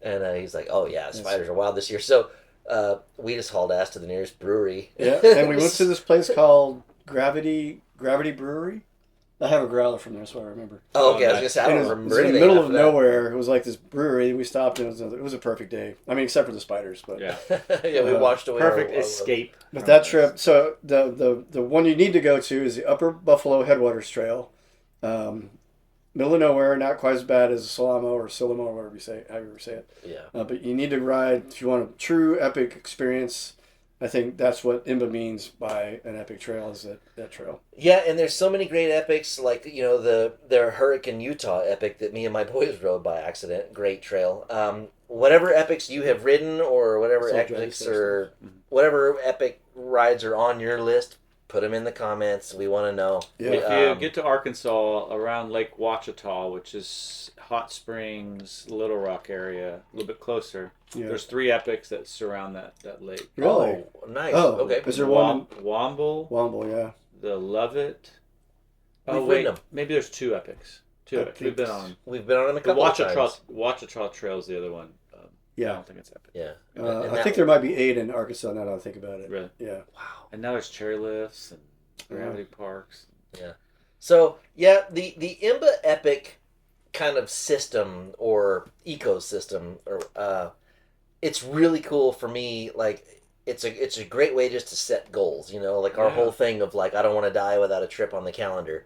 Yeah. And he's like, oh yeah, spiders are wild this year. So we just hauled ass to the nearest brewery. Yeah, and we went to this place called Gravity Brewery. I have a growler from there, so I remember. Oh, okay, I was gonna say I And don't it was remember in the anything middle of after that. nowhere. It was like this brewery. We stopped and it was a perfect day. I mean, except for the spiders, but Yeah. Yeah, we washed away. Perfect our- escape. But that trip, so the one you need to go to is the Upper Buffalo Headwaters Trail. Middle of nowhere, not quite as bad as Sylamo or whatever you say, however you say it. Yeah. But you need to ride, if you want a true epic experience, I think that's what IMBA means by an epic trail, is that trail. Yeah, and there's so many great epics, like the Hurricane Utah epic that me and my boys rode by accident. Great trail. whatever epics you have ridden or whatever Soul epics Dragon or stuff. whatever epic rides are on your list, put them in the comments. We want to know. Yeah. If you get to Arkansas, around Lake Ouachita, which is Hot Springs, Little Rock area, a little bit closer, Yeah. there's 3 epics that surround that lake. Really? Oh, nice. Oh, Okay. is there one Womble, Womble, yeah. the Lovett. Oh, We've wait. ridden them. Maybe there's 2 epics. 2 epics. We've been Epics. on. We've been on them a The couple of times. Ouachita Trail is the other one. I Yeah. don't think it's epic. Yeah. I think there might be 8 in Arkansas now that I think about it. Really? Yeah. Wow. And now there's chair lifts and gravity parks. So yeah, the IMBA Epic kind of system or ecosystem, or it's really cool for me. Like it's a great way just to set goals. You know, like our whole thing of like I don't want to die without a trip on the calendar.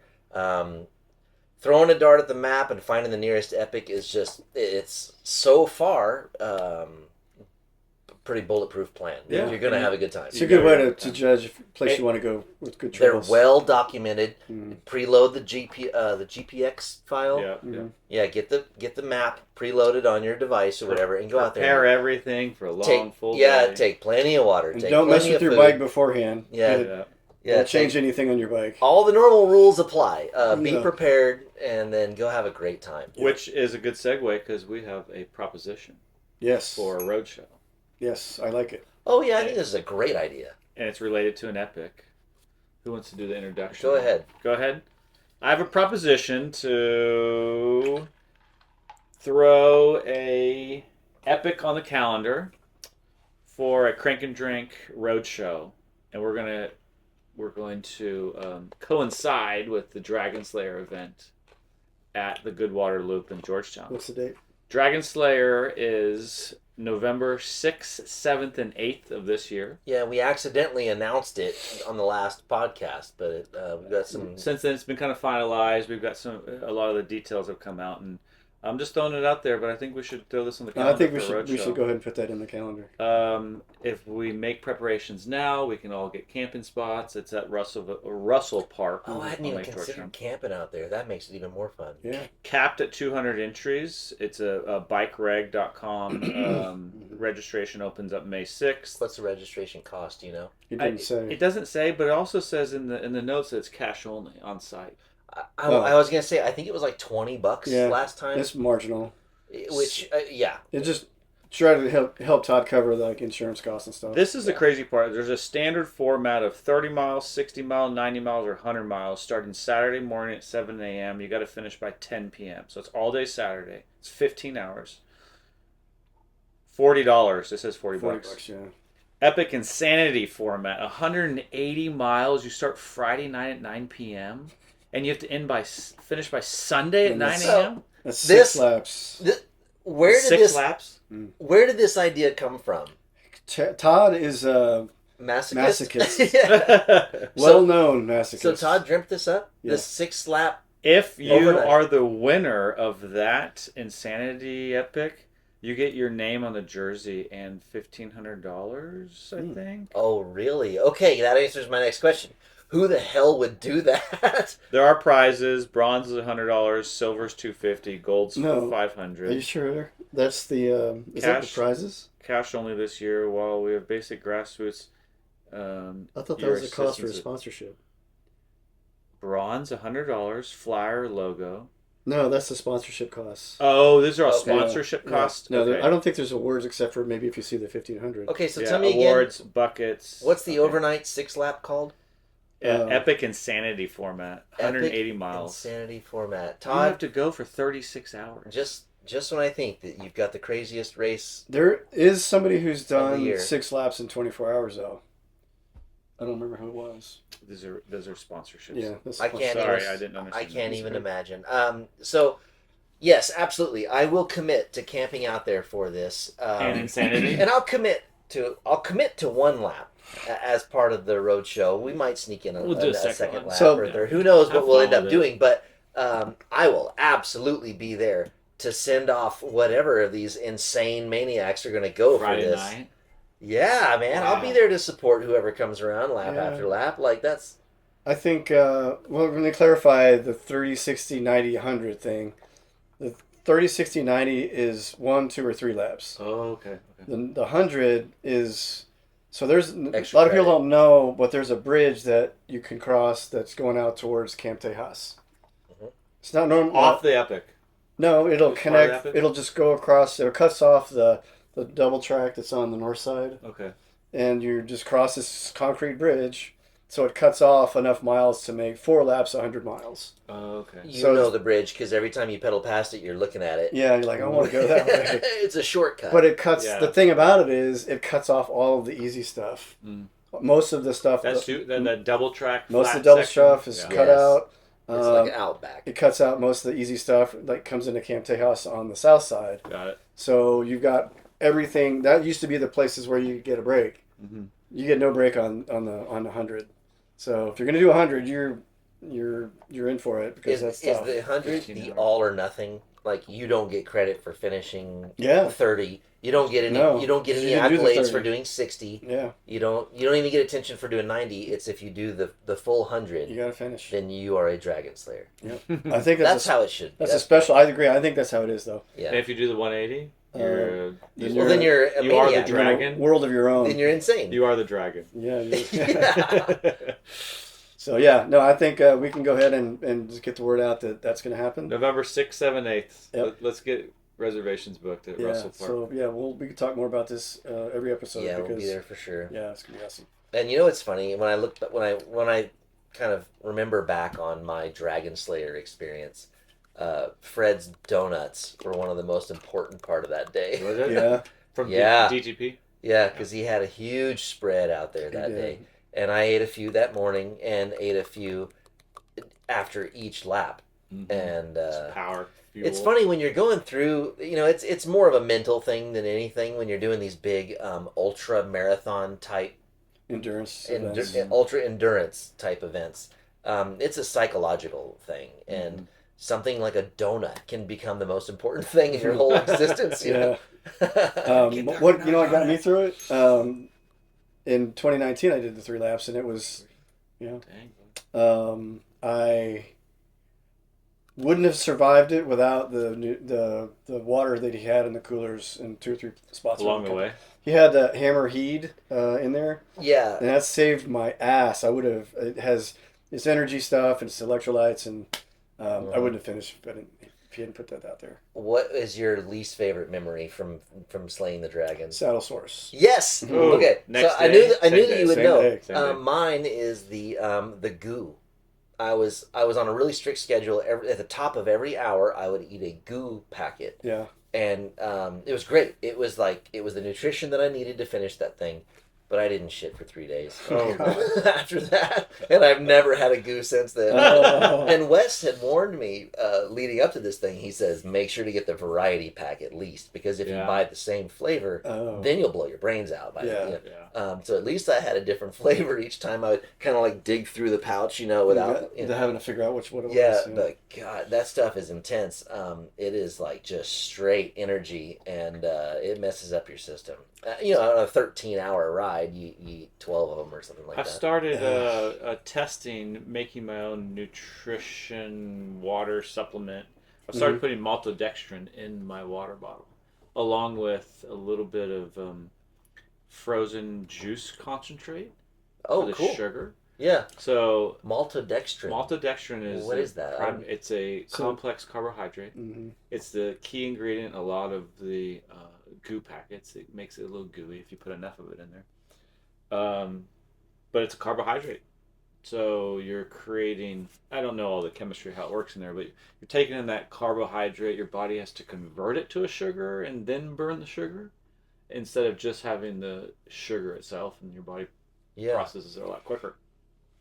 Throwing a dart at the map and finding the nearest epic is just it's so far. Pretty bulletproof plan. Yeah. You're gonna have a good time. It's a good way to judge if place you want to go with good They're trails. well documented. Mm. Preload the GPX file. Yeah. Mhm. Yeah, get the map preloaded on your device or whatever, and go out there. Prepare everything for a long full day. Take plenty of water. And Take don't mess plenty with of your food. bike beforehand. Yeah. Don't change anything on your bike. All the normal rules apply. Be Yeah. prepared, and then go have a great time. Which is a good segue because we have a proposition Yes. for a road show. Yes, I like it. Oh yeah, I think this is a great idea. And it's related to an epic. Who wants to do the introduction? Go ahead. Go ahead. I have a proposition to throw a epic on the calendar for a crank and drink road show, and we're going to coincide with the Dragon Slayer event at the Goodwater Loop in Georgetown. What's the date? Dragon Slayer is November 6th, 7th, and 8th of this year. Yeah, we accidentally announced it on the last podcast, but we've got some. Since then, it's been kind of finalized. We've got a lot of the details have come out, and I'm just throwing it out there. But I think we should throw this on the calendar. I think for a road we show. should go ahead and put that in the calendar. If we make preparations now, we can all get camping spots. It's at Russell Park. Oh, I hadn't on even Lake considered Georgetown. camping out there. That makes it even more fun. Yeah. Capped at 200 entries. It's a bikereg.com. Registration opens up May 6th. What's the registration cost? Do you know? It didn't say. It doesn't say, but it also says in the notes that it's cash only on site. I was gonna say I think it was like $20 Yeah, last time. It's marginal. Which yeah. It just try to help Todd cover like insurance costs and stuff. This is the crazy part. There's a standard format of 30 miles, 60 miles, 90 miles, or 100 miles starting Saturday morning at 7 a.m. You got to finish by 10 p.m. So it's all day Saturday. It's 15 hours. $40. It says $40. $40, yeah. Epic Insanity format. 180 miles. You start Friday night at 9 p.m. And you have to finish by Sunday at And 9 so- a.m. That's This- 6 laps. Where did 6 this laps? Where did this idea come from? Todd is a Masochist. Masochist. Yeah. well-known masochist. So Todd dreamt this up. Yeah. This 6 lap. If you Overnight. are the winner of that Insanity Epic, you get your name on the jersey and $1,500, I think. Oh really? Okay, that answers my next question. Who the hell would do that? There are prizes. Bronze is $100, silver's $250, gold's No. $500. Are you sure? That's the is that the Cash. prizes? Cash only this year, while we have basic grassroots. I thought that your was the cost for a assistance- sponsorship. Bronze $100, flyer logo. No, that's the sponsorship costs. Oh, these are all Okay. sponsorship Yeah. costs. No, Okay. I don't think there's awards except for maybe if you see the 1,500. Okay, so Yeah, tell me awards, again. buckets. What's the Okay. overnight 6 lap called? Epic Insanity format, 180 Epic miles. Insanity format. You have Todd, to go for 36 hours. just when I think that you've got the craziest race. There is somebody who's the done year. 6 laps in 24 hours though. I don't remember who it was. These are sponsorships. Yeah, that's I can't Sorry, even, I didn't understand. I can't that. even imagine. So, yes, absolutely. I will commit to camping out there for this. And Insanity. And I'll commit to 1 lap as part of the road show. We might sneak in We'll do a a second second one. lap So- or a third. Who knows what Have we'll fun end up with it. doing? But I will absolutely be there to send off whatever of these insane maniacs are going to go Friday for this. night. Yeah, man, I'll be Wow. there to support whoever comes around lap Yeah. after lap. Like that's I think well, we're going to clarify the 30, 60, 90, 100 thing. The 30, 60, 90 is 1, 2, or 3 laps. Oh, okay. The 100 is, so there's Extra a lot of people credit. don't know, but there's a bridge that you can cross that's going out towards Camp Tejas. Mhm. It's not normal. Off the Epic. No, it'll It's part of the connect. Epic? It'll just go across. It cuts off the double track that's on the north side, Okay. and you just cross this concrete bridge. So it cuts off enough miles to make 4 laps, 100 miles. Oh, okay. You So know it's- the bridge because every time you pedal past it, you're looking at it. Yeah, you're like, I want to go that way. It's a shortcut. But it cuts. Yeah. The thing about it is, it cuts off all of the easy stuff. Mm. Most of the stuff. That's that double track. Most flat of the double section? stuff is Yeah. cut Yes. out. It's like an outback. It cuts out most of the easy stuff that comes into Camp Tejas on the south side. Got it. So you've got everything that used to be the places where you get a break. Mm-hmm. You get no break on the 100. So if you're gonna do 100, you're in for it because that's Is tough. the 100 15 the hours. all or nothing? Like you don't get credit for finishing Yeah. 30. You don't get any. No. You don't get any You didn't do the accolades 30. for doing 60. Yeah, You don't even get attention for doing 90. It's if you do the full 100, you gotta finish. then you are a dragon slayer. I think That's how it should. that's a special. I agree. I think that's how it is though. Yeah. And if you do the 180, you're Well, then you're a you are the maniac. dragon. World of your own. Then you're insane. you are the dragon. Yeah. Yeah. So yeah, no, I think we can go ahead and just get the word out that that's going to happen. November 6th, 7th, 8th. Yep. Let's get reservations booked at Yeah. Russell Park. So yeah, we can talk more about this every episode. Yeah, because, we'll be there for sure. Yeah, it's gonna be awesome. And you know what's funny? When I kind of remember back on my Dragon Slayer experience, Fred's donuts were one of the most important part of that day. Was it? Yeah, From Yeah. DTP? Yeah, because he had a huge spread out there that did. day, and I ate a few that morning and ate a few after each lap. Mhm. And It's power. Fuel. it's funny when you're going through. You know, it's more of a mental thing than anything when you're doing these big ultra marathon type endurance. events. ultra endurance type events. It's a psychological thing, and something like a donut can become the most important thing in your whole existence. You know? What got me through it? In 2019, I did the 3 laps, and it was, Dang. I wouldn't have survived it without the water that he had in the coolers in 2 or 3 spots Along the way. He had hammer heed in there, Yeah, and that saved my ass. I would have. It has its energy stuff and its electrolytes, and I wouldn't have finished if he hadn't put that out there. What is your least favorite memory from slaying the dragon? Saddle source. Yes. Ooh, Okay. next So I day, knew that same you would day, know. same day. Mine is the goo. I was on a really strict schedule. At the top of every hour, I would eat a goo packet, Yeah. and it was great. It was the nutrition that I needed to finish that thing. But I didn't shit for 3 days Oh, after that, and I've never had a goo since then. Oh. And Wes had warned me leading up to this thing. He says, make sure to get the variety pack at least, because if you Yeah. buy the same flavor, Oh. then you'll blow your brains out. Yeah. Yeah. So at least I had a different flavor each time. I would kind of like dig through the pouch, without having to figure out what it yeah, was. but God, that stuff is intense. It is like just straight energy, and it messes up your system. On a 13-hour ride, you eat 12 of them or something like I've that. started testing, making my own nutrition water supplement. I've started putting maltodextrin in my water bottle, along with a little bit of frozen juice concentrate Oh, for the cool. sugar. Yeah, So maltodextrin. maltodextrin is What is that? It's a complex carbohydrate. Mm-hmm. It's the key ingredient in a lot of the goo packets. It makes it a little gooey if you put enough of it in there. But it's a carbohydrate. So you're creating, I don't know all the chemistry, how it works in there, but you're taking in that carbohydrate, your body has to convert it to a sugar and then burn the sugar instead of just having the sugar itself, and your body Yeah, processes it a lot quicker.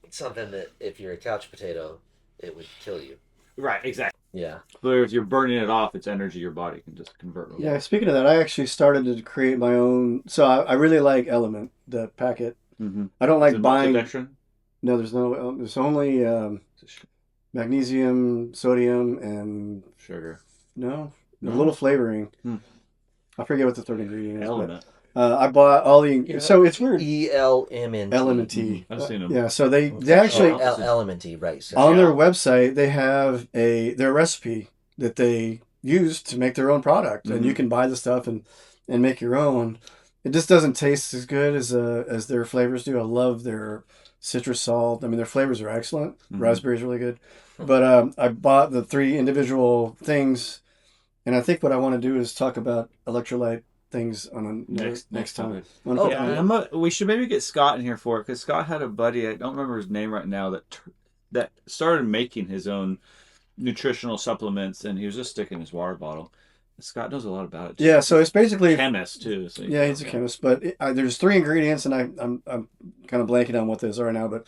it's something that if you're a couch potato, it would kill you. Right, exactly. Yeah. But if you're burning it off, it's energy your body can just convert. Real Yeah, speaking of that, I actually started to create my own. So I really like Element, the packet. Mm-hmm. I don't like buying. Maltodextrin? No, there's only magnesium, sodium, and Sugar. a No? little flavoring. Hmm. I forget what the third ingredient is. Element. But, I bought all the. Yeah. So it's weird. ELMNT. Elementy. I've seen them. Yeah, so they actually Oh, Elementy, right? So on their Yeah. website they have their recipe that they use to make their own product, and you can buy the stuff and make your own. It just doesn't taste as good as their flavors do. I love their citrus salt. I mean, their flavors are excellent. Raspberry is really good. But I bought the 3 individual things, and I think what I want to do is talk about electrolyte things on next time. We should maybe get Scott in here for it, because Scott had a buddy, I don't remember his name right now, that started making his own nutritional supplements, and he was just sticking his water bottle. Scott knows a lot about it too. Yeah, so it's basically chemist too. So yeah, he's a chemist, but there's 3 ingredients, and I'm kind of blanking on what those are now, but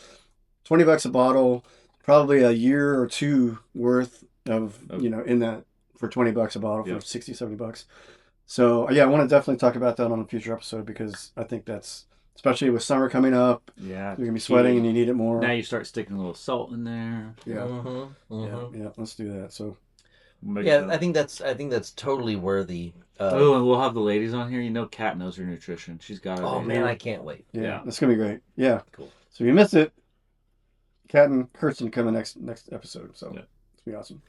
$20 a bottle, probably a year or 2 worth of in that for $20 a bottle for 60, $70. So yeah, I want to definitely talk about that on a future episode, because I think that's, especially with summer coming up, you're gonna be sweating and you need it more. Now you start sticking a little salt in there. Yeah, let's do that. So I think that's totally worthy. And we'll have the ladies on here. Kat knows her nutrition. She's got it. Oh man, I can't wait. Yeah, it's gonna be great. Yeah, cool. So if you missed it, Kat and Kirsten come in next episode. So it's gonna be awesome.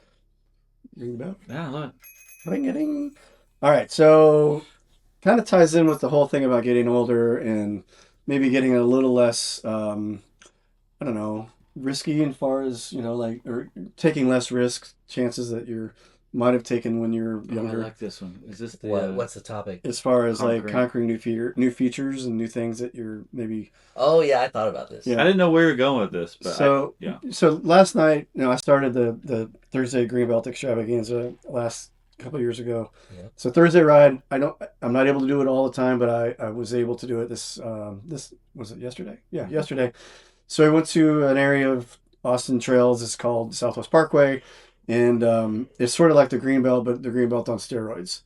Ring the bell. Yeah, look. Ring-a-ding. All right, so kind of ties in with the whole thing about getting older and maybe getting a little less, I don't know, risky as far as, or taking less risks, chances that you might have taken when you're younger. I like this one. Is this what's the topic? As far as conquering new features and new things that you're maybe. Oh yeah, I thought about this. Yeah. I didn't know where you were going with this, but so last night, I started the Thursday Greenbelt extravaganza last couple of years ago. Yeah. So Thursday ride, I'm not able to do it all the time, but I was able to do it this was it yesterday? Yeah, yesterday. So I went to an area of Austin trails. It's called Southwest Parkway, and it's sort of like the Greenbelt, but the Greenbelt on steroids.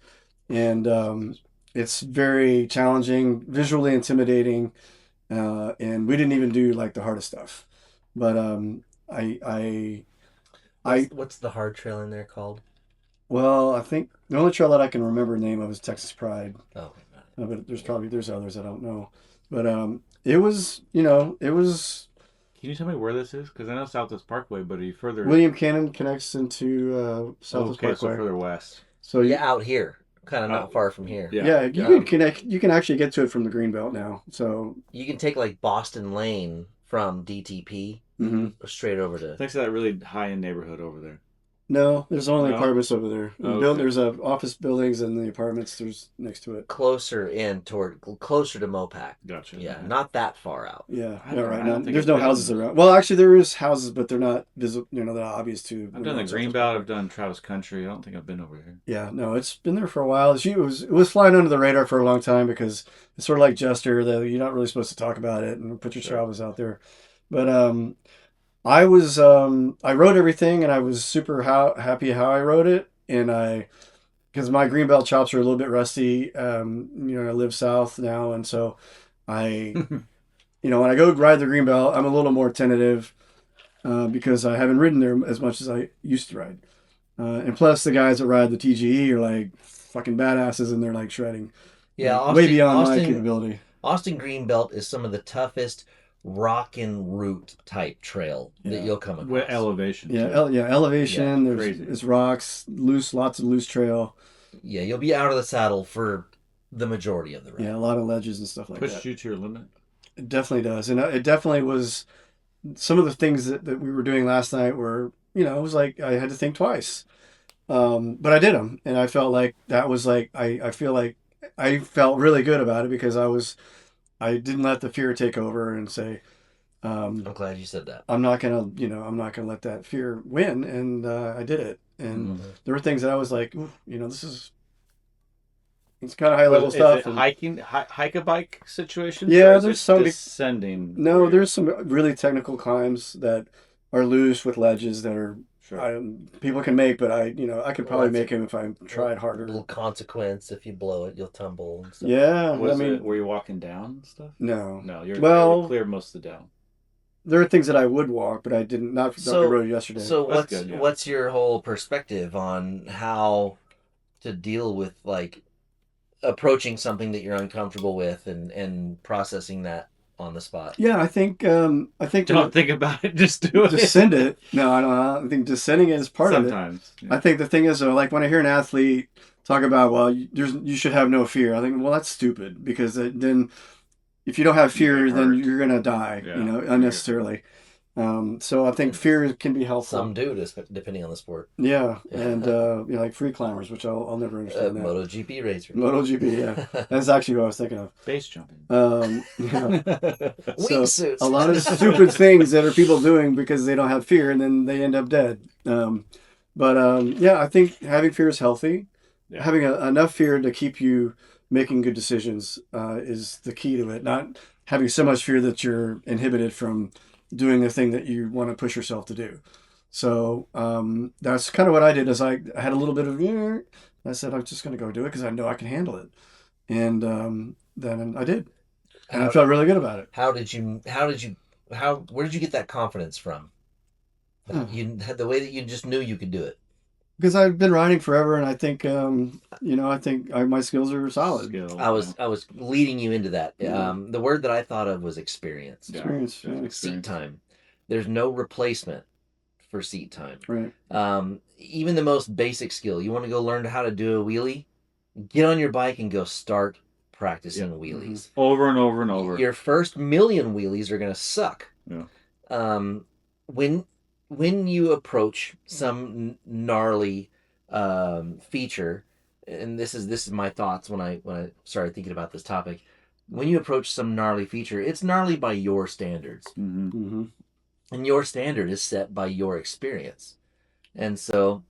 And it's very challenging, visually intimidating, and we didn't even do like the hardest stuff. But what's the hard trail in there called? Well, I think the only trail that I can remember the name of is Texas Pride. Oh, but there's others I don't know. But it was. Can you tell me where this is? Because I know Southwest Parkway, but are you further? William Cannon connects into Southwest Parkway. So further west. So out here, kind of not far from here. Yeah, you can connect. You can actually get to it from the Greenbelt now. So you can take like Boston Lane from DTP straight over to. Thanks to that really high-end neighborhood over there. No, there's only apartments over there. There's office buildings and the apartments there's next to it. Closer to Mopac. Gotcha. Yeah, not that far out. Yeah, right now there's no houses around. Well, actually there is houses, but they're not visible. They're not obvious to. I've done the Greenbelt. I've done Travis Country. I don't think I've been over here. Yeah, no, it's been there for a while. It was flying under the radar for a long time because it's sort of like Jester, that you're not really supposed to talk about it and put your travels out there, but I wrote everything, and I was super happy how I wrote it, and because my Greenbelt chops are a little bit rusty. I live south now, and so when I go ride the Greenbelt, I'm a little more tentative because I haven't ridden there as much as I used to ride, and plus the guys that ride the TGE are like fucking badasses, and they're like shredding, way beyond my capability. Austin Greenbelt is some of the toughest rock and root type trail that you'll come across. With elevation. Yeah, elevation. There's rocks, lots of loose trail. Yeah, you'll be out of the saddle for the majority of the ride. Yeah, a lot of ledges and stuff like that. Pushed you to your limit. It definitely does, and it definitely was. Some of the things that we were doing last night were, it was like I had to think twice, but I did them, and I felt like that was like I feel like I felt really good about it because I didn't let the fear take over and say, I'm glad you said that. I'm not gonna let that fear win, and I did it. And there were things that I was like, it's kind of high level stuff. Is it hike a bike situation? Yeah, there's some descending. No, there's some really technical climbs that are loose with ledges that are. Sure. People can make, but I could probably make them if I tried harder. A little consequence: if you blow it, you'll tumble. And stuff. Yeah, were you walking down and stuff? No, you're clear most of the down. There are things that I would walk, but I didn't. Not the road yesterday. So what's your whole perspective on how to deal with approaching something that you're uncomfortable with and processing that on the spot? Yeah, I think Don't think about it. Just do it. just send it. No, I don't. I think just sending it is part of it. Sometimes. I think the thing is, like when I hear an athlete talk about, well, you should have no fear. I think, well, that's stupid because then if you don't have fear, then you're gonna die, unnecessarily. So I think fear can be helpful. Some do, depending on the sport. Yeah, and like free climbers, which I'll never understand that. MotoGP racers. MotoGP, yeah, that's actually what I was thinking of. Base jumping. Yeah. So Wingsuits. a lot of stupid things that are people doing because they don't have fear, and then they end up dead. Yeah, I think having fear is healthy. Yeah. Having enough fear to keep you making good decisions is the key to it. Not having so much fear that you're inhibited from doing the thing that you want to push yourself to do. So that's kind of what I did. Is I had a little bit of I said I'm just going to go do it because I know I can handle it, and then I did, and I felt really good about it. Where did you get that confidence from? You had the way that you just knew you could do it. Because I've been riding forever, and I think my skills are solid. I was leading you into that. Yeah. The word that I thought of was experience. Experience. Seat time. There's no replacement for seat time. Right. Even the most basic skill. You want to go learn how to do a wheelie? Get on your bike and go start practicing wheelies. Over and over and over. Your first million wheelies are going to suck. Yeah. When you approach some gnarly feature, and this is my thoughts when I started thinking about this topic. When you approach some gnarly feature, it's gnarly by your standards, and your standard is set by your experience. And so,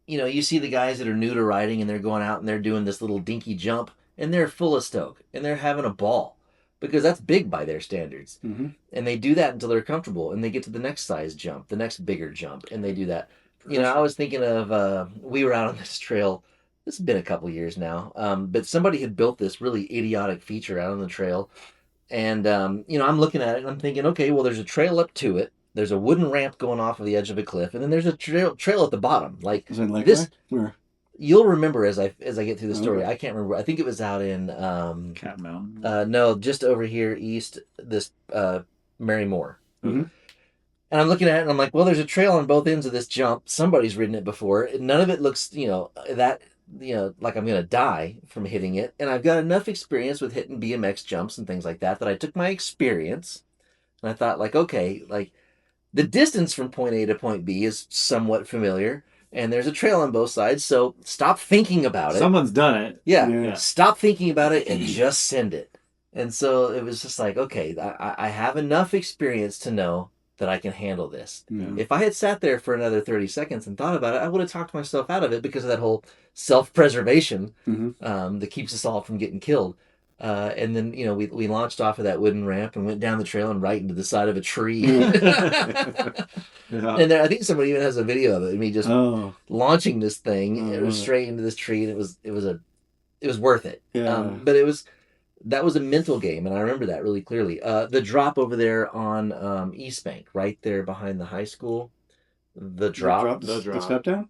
you see the guys that are new to riding, and they're going out and they're doing this little dinky jump, and they're full of stoke, and they're having a ball. Because that's big by their standards. And they do that until they're comfortable. And they get to the next size jump, the next bigger jump. And they do that. I was thinking of, we were out on this trail. This has been a couple years now. But somebody had built this really idiotic feature out on the trail. And, I'm looking at it and I'm thinking, okay, well, there's a trail up to it. There's a wooden ramp going off of the edge of a cliff. And then there's a trail at the bottom. Like, is it like this? Where? You'll remember as I get through the story. Okay. I can't remember. I think it was out in Cat Mountain. No, just over here east. This Mary Moore. Mm-hmm. And I'm looking at it and I'm like, well, there's a trail on both ends of this jump. Somebody's ridden it before. None of it looks, like I'm gonna die from hitting it. And I've got enough experience with hitting BMX jumps and things like that I took my experience and I thought, like, okay, like the distance from point A to point B is somewhat familiar. And there's a trail on both sides, so stop thinking about it. Someone's done it. Yeah. Stop thinking about it and just send it. And so it was just like, okay, I have enough experience to know that I can handle this. Yeah. If I had sat there for another 30 seconds and thought about it, I would have talked myself out of it because of that whole self-preservation that keeps us all from getting killed. And then, we launched off of that wooden ramp and went down the trail and right into the side of a tree. And I think somebody even has a video of it, me just launching this thing. It was straight into this tree, and it was worth it. Yeah. But that was a mental game, and I remember that really clearly. The drop over there on East Bank, right there behind the high school. The drop. The step down?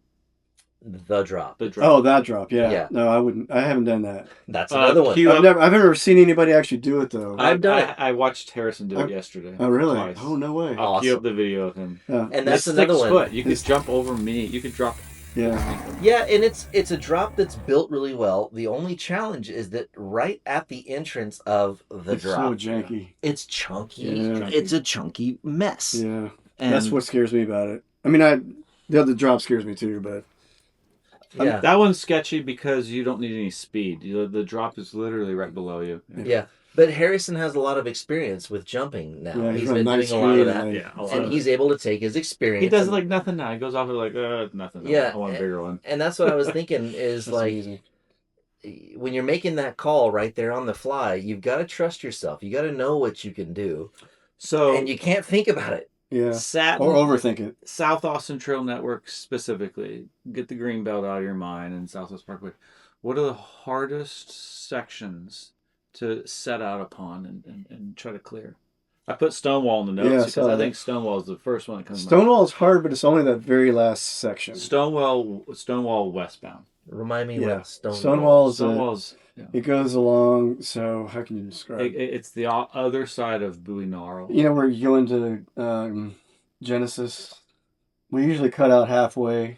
The drop. Oh, that drop. Yeah. Yeah. No, I wouldn't. I haven't done that. That's another one. I've never seen anybody actually do it though. I've done it. I watched Harrison do it yesterday. Oh, really? Twice. Oh, no way. I'll queue up the video of him. Yeah. And that's it's another 6 one. foot. You could jump over me. You could drop. Yeah. Yeah, and it's a drop that's built really well. The only challenge is that right at the entrance of the It's drop, so janky. it's chunky. Yeah. It's a chunky mess. Yeah. And That's what scares me about it. I mean, the other drop scares me too, but yeah. That one's sketchy because you don't need any speed. The drop is literally right below you. Yeah. But Harrison has a lot of experience with jumping now. Yeah, he's got been nice doing a lot of speed that. and, And he's able to take his experience. He does it like nothing now. He goes off like nothing. Yeah. I want a bigger one. And that's what I was thinking is That's like amazing. when you're making that call right there on the fly, you've got to trust yourself. You got to know what you can do. So And you can't think about it. Yeah. Satin, Or overthink it. South Austin Trail Network specifically, get the Greenbelt out of your mind and Southwest Parkway. What are the hardest sections to set out upon and try to clear? I put Stonewall in the notes because I think Stonewall is the first one that comes. Stonewall is hard, but it's only that very last section. Stonewall westbound. Remind me what Stonewall's Yeah. It goes along. So how can you describe? It's the other side of Buoy Gnarl. You know where you go into Genesis. We usually cut out halfway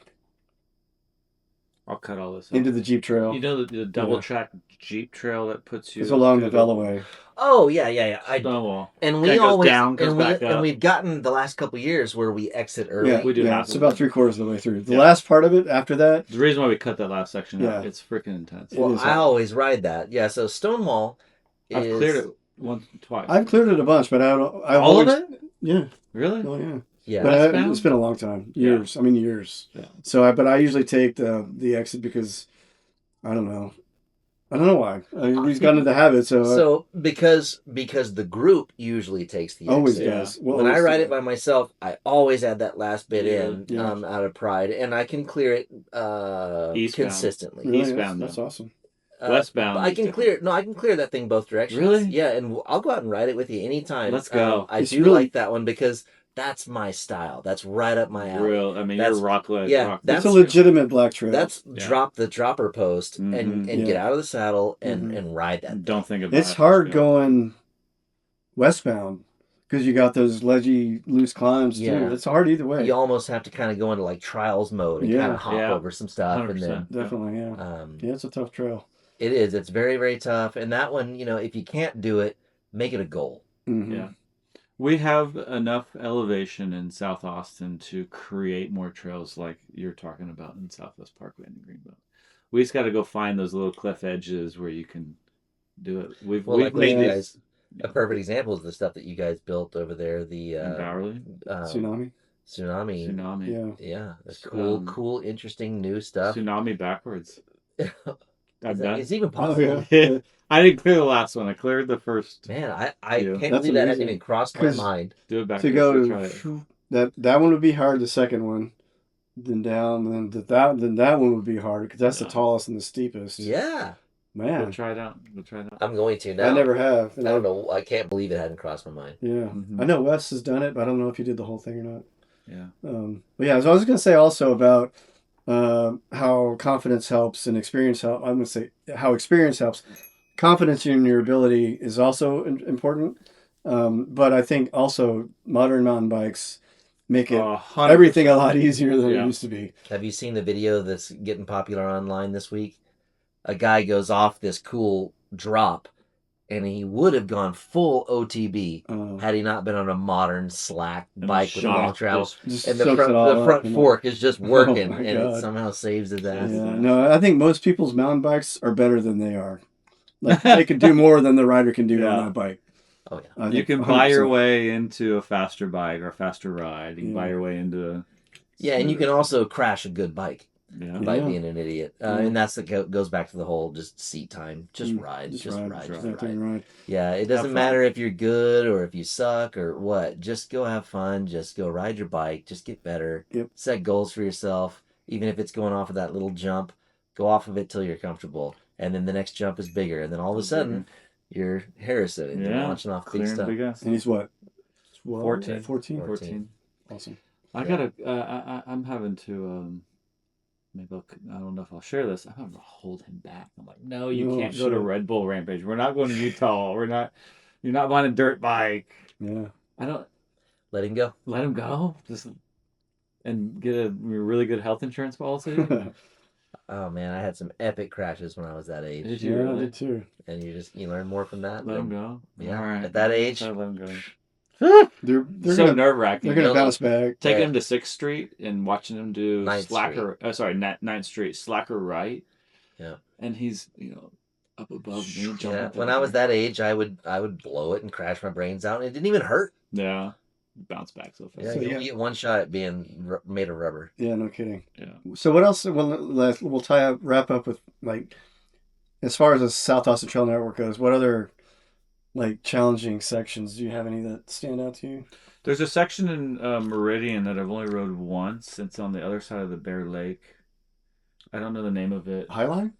I'll cut all this out. into the Jeep Trail. You know the double track Jeep trail that puts you It's along the to Velaway. Oh yeah. Stonewall. And we Kinda goes always down, goes back up. and we've gotten the last couple years where we exit early. Yeah, We do half It's of about it. 3/4 of the way through. The Yeah. last part of it after that. The reason why we cut that last section out, Yeah. it's freaking intense. Well, is I hard. always ride that. Yeah. So Stonewall I've is cleared it once, twice. I've cleared it a bunch, but I all always, of it? Yeah. Really? Oh yeah. Yeah. But Westbound? it's been a long time. Years. I mean years. Yeah. So I usually take the exit because I don't know. I don't know why. We've gotten into the habit. So because the group usually takes the always exit. does. Well, When I always ride do it by myself, I always add that last bit in Yeah. out of pride, and I can clear it Eastbound. consistently. Really? Eastbound, That's awesome. Westbound I is can different. clear. No, I can clear that thing both directions. Really? Yeah, and I'll go out and ride it with you anytime. Let's go. I It's do really- like that one because that's my style. That's right up my alley. Real. I mean, That's- you're rock ledge. yeah, rock that's- It's a legitimate black trail. That's Yeah. drop the dropper post and Mhm. get Yeah. out of the saddle and Mhm. ride that. Don't think about it. It's hard Just go. going westbound because you got those ledgy loose climbs too. Yeah. It's hard either way. You almost have to kind of go into like trials mode and Yeah. kind of hop Yeah. over some stuff, and then 100%. Definitely, yeah. Yeah, it's a tough trail. it is. It's very, very tough. And that one, if you can't do it, make it a goal. Mhm. Yeah. We have enough elevation in South Austin to create more trails like you're talking about in Southwest Parkway and Greenbelt. We just got to go find those little cliff edges where you can do it. We've Like what made you these guys, a perfect example is the stuff that you guys built over there. The in Bowerly. Tsunami. tsunami. Tsunami. Yeah. Yeah, that's cool, cool, interesting new stuff. Tsunami backwards. I've done. It's even Oh possible. yeah. I didn't clear the last one. I cleared the first. Man, I Yeah. can't That's believe that hadn't amazing. even crossed my 'Cause- mind. Do it backwards. To go Let's try it. that one would be hard. The second one, then down, then that one would be hard because that's Yeah. the tallest and the steepest. Yeah, We'll Man, try it out. We'll try it out. I'm going to now. I never have. I don't know. I can't believe it hadn't crossed my mind. Yeah, Mhm. I know Wes has done it, but I don't know if he did the whole thing or not. Yeah. But yeah, so I was going to say also about how confidence helps and experience help. I'm going to say how experience helps. Confidence in your ability is also important, but I think also modern mountain bikes make it 100%. everything a lot easier than Yeah. it used to be. Have you seen the video that's getting popular online this week? A guy goes off this cool drop, and he would have gone full OTB had he not been on a modern slack And bike with a long shock travel. Just And the soaks front, it all the up, front you know. fork is just working, my and it God. somehow saves his ass. Yeah, no, I think most people's mountain bikes are better than they are. Like they can do more than the rider can do Yeah. on that bike. Oh yeah. I You think can buy your 100%. way into a faster bike or a faster ride. You can buy Yeah. your way into. Yeah, and you can also crash a good bike Yeah. by Yeah. being an idiot. Yeah. And that's goes back to the whole just seat time. Just ride. Just ride. just Just ride. Exactly ride. right. Yeah, it Have doesn't fun. matter if you're good or if you suck or what. Just go have fun. Just go ride your bike. Just get better. Yep. Set goals for yourself. Even if it's going off of that little jump, go off of it till you're comfortable. And then the next jump is bigger. And then all of a sudden, you're Harrison and you're Yeah. launching off big Clearing stuff. big ass. And he's what? 14. 14? 14. Awesome. I gotta. I'm having to. Maybe I don't know if I'll share this. I'm having to hold him back. I'm like, no, you Oh, can't go to shit. Red Bull Rampage. We're not going to Utah. We're not. You're not buying a dirt bike. Yeah. I don't Let him go. let him go. Just and get a really good health insurance policy. Oh man, I had some epic crashes when I was that age. Did you Yeah, I really? did too. And you learn more from that. Let him go. Yeah, All right. at that age. Let him go. They're So gonna nerve wracking. they're gonna bounce back. Taking Yeah. him to 6th Street and watching him do 9th slacker. Sorry, 9th Street, slacker right. Yeah. And he's up above me. jumping Yeah, up when there. I was that age, I would blow it and crash my brains out, and it didn't even hurt. Yeah. Bounce back so fast. Yeah, So, you yeah. only get one shot at being made of rubber. Yeah, no kidding. Yeah. So what else? We'll wrap up with like, as far as the South Austin Trail Network goes. What other like challenging sections do you have any that stand out to you? There's a section in Meridian that I've only rode once. It's on the other side of the Bear Lake. I don't know the name of it. Highline?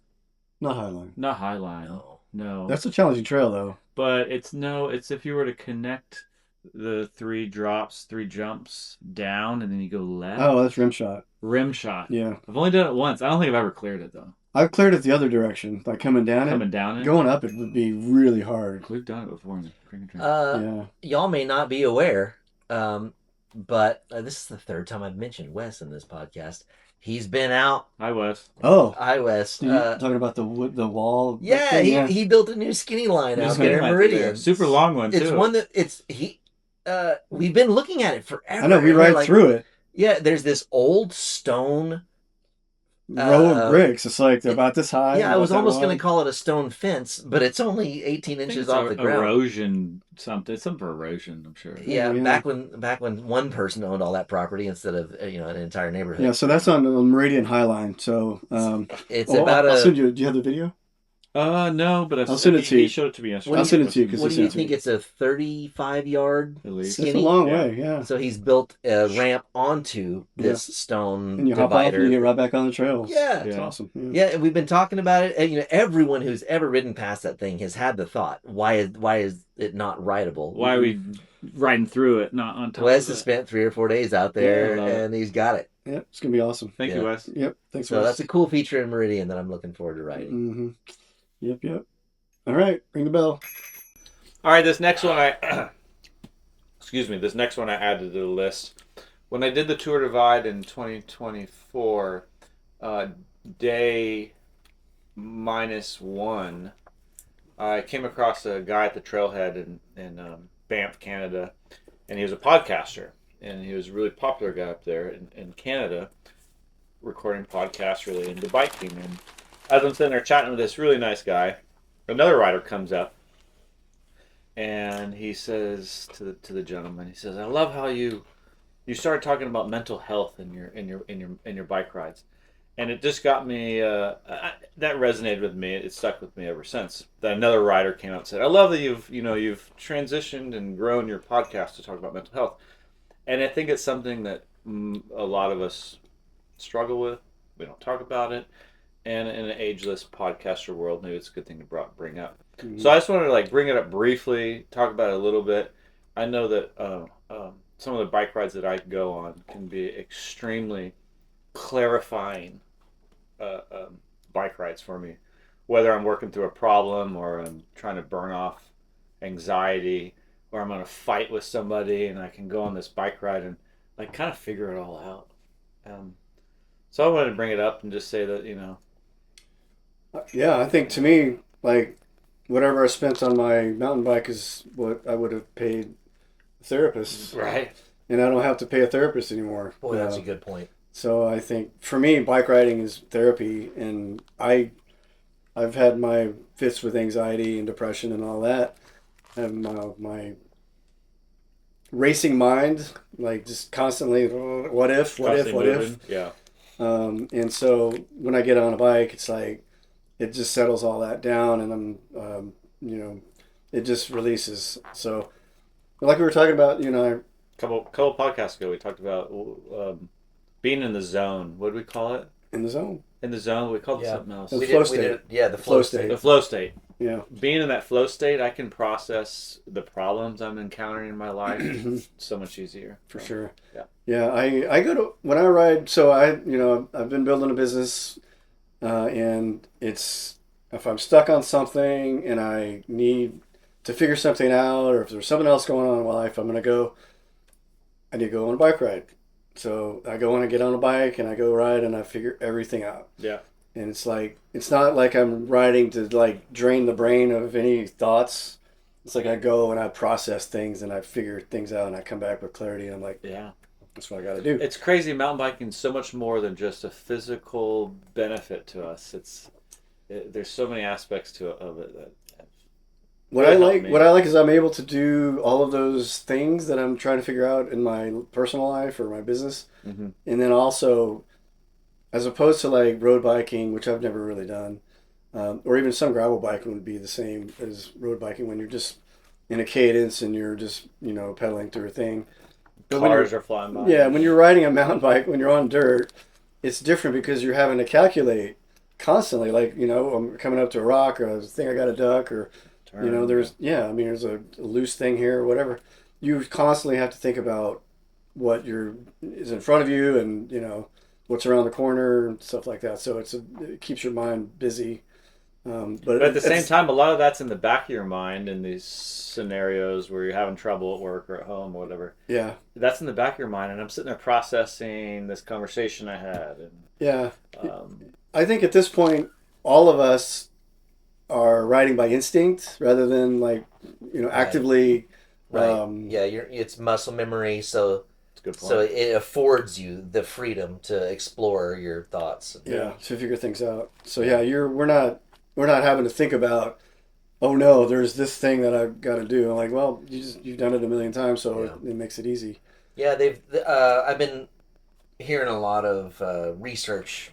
Not Highline. Not Highline. No. No. That's a challenging trail though. But it's if you were to connect the 3 drops, 3 jumps down, and then you go left. Oh, that's rim shot. Rim shot. Yeah. I've only done it once. I don't think I've ever cleared it though. I've cleared it the other direction, like coming down Coming it. down it. Going up it would be really hard. We've done it before in the Green Trail. Yeah. Y'all may not be aware, but this is the third time I've mentioned Wes in this podcast. He's been out. Hi, Wes. Oh, Hi, Wes. so you're talking about the wall? Yeah, thing? he built a new skinny line New out skinny there in line Meridian. Super long one, too. It's one that we've been looking at it forever. I know, we and we're ride like, through it. Yeah, there's this old stone Row of bricks. It's like they're about this high. Yeah, I was about that almost going wide. to call it a stone fence, but it's only 18 I think inches it's off the ground. erosion, something. It's some erosion, I'm sure. Yeah, Yeah. back when one person owned all that property instead of an entire neighborhood. Yeah, so that's on the Meridian High Line. So It's about I'll a. send you. Do you have the video? No, but I'll send it to he you. showed it to me yesterday. I'll send it to you because What do you think? It's a 35-yard At least. it's a skinny. long Yeah. way. Yeah, So he's built a ramp onto this stone and you hop off and divider. you get right back on the trails. Yeah. It's Yeah. awesome. Yeah. Yeah, and we've been talking about it. And, everyone who's ever ridden past that thing has had the thought, why is it not rideable? Why are we riding through it, not on top Wes of has it? spent 3 or 4 days out there, Yeah, I love and he's got it. Yep, it's gonna be awesome. Thank you, Yeah. Wes. Yep, thanks. So Wes. that's a cool feature in Meridian that I'm looking forward to riding. Mm-hmm. Yep. All right, ring the bell. All right, this next one this next one I added to the list. When I did the Tour Divide in 2024, day -1, I came across a guy at the trailhead in Banff, Canada, and he was a podcaster, and he was a really popular guy up there in Canada, recording podcasts relating to biking. And as I'm sitting there chatting with this really nice guy, another rider comes up, and he says to the gentleman, he says, "I love how you started talking about mental health in your bike rides," and it just got me. That resonated with me. It stuck with me ever since. Then another rider came out and said, "I love that you've transitioned and grown your podcast to talk about mental health," and I think it's something that a lot of us struggle with. We don't talk about it. And in an ageless podcaster world, maybe it's a good thing to bring up. Mm-hmm. So I just wanted to bring it up briefly, talk about it a little bit. I know that some of the bike rides that I go on can be extremely clarifying bike rides for me. Whether I'm working through a problem or I'm trying to burn off anxiety or I'm on a fight with somebody and I can go on this bike ride and kind of figure it all out. So I wanted to bring it up and just say that, Yeah, I think to me, whatever I spent on my mountain bike is what I would have paid a therapist. Right. And I don't have to pay a therapist anymore. Boy, that's a good point. So I think for me, bike riding is therapy, and I've had my fits with anxiety and depression and all that. I have my racing mind, just constantly, what if? Yeah. And so when I get on a bike, it's it just settles all that down, and I'm, it just releases. So, like we were talking about, a couple podcasts ago, we talked about being in the zone. What did we call it? In the zone. In the zone. We called it something else. The flow state. The flow state. The flow state. Yeah. Being in that flow state, I can process the problems I'm encountering in my life so much easier. For sure. Yeah. Yeah. I go to, when I ride, so I've been building a business, and it's, if I'm stuck on something and I need to figure something out, or if there's something else going on in my life, I need to go on a bike ride. So I go and I get on a bike and I go ride and I figure everything out. Yeah. And it's not like I'm riding to drain the brain of any thoughts. It's I go and I process things and I figure things out and I come back with clarity and I'm yeah, that's what I got to do. It's crazy. Mountain biking is so much more than just a physical benefit to us. There's so many aspects of it that. What I like is I'm able to do all of those things that I'm trying to figure out in my personal life or my business, mm-hmm. and then also, as opposed to road biking, which I've never really done, or even some gravel biking would be the same as road biking when you're just in a cadence and you're just pedaling through a thing. But Cars are flying by. Yeah, when you're riding a mountain bike, when you're on dirt, it's different because you're having to calculate constantly. I'm coming up to a rock or a thing I got to duck or. There's a loose thing here or whatever. You constantly have to think about what is in front of you and, what's around the corner and stuff like that. So it keeps your mind busy. But at the same time, a lot of that's in the back of your mind in these scenarios where you're having trouble at work or at home or whatever. Yeah. That's in the back of your mind, and I'm sitting there processing this conversation I had. And, yeah. I think at this point, all of us are riding by instinct rather than like, actively. Right. It's muscle memory, so it affords you the freedom to explore your thoughts. Yeah, to figure things out. So yeah, we're not having to think about, oh no, there's this thing that I've got to do. I'm like, well, you've done it a million times, so it makes it easy. Yeah, I've been hearing a lot of research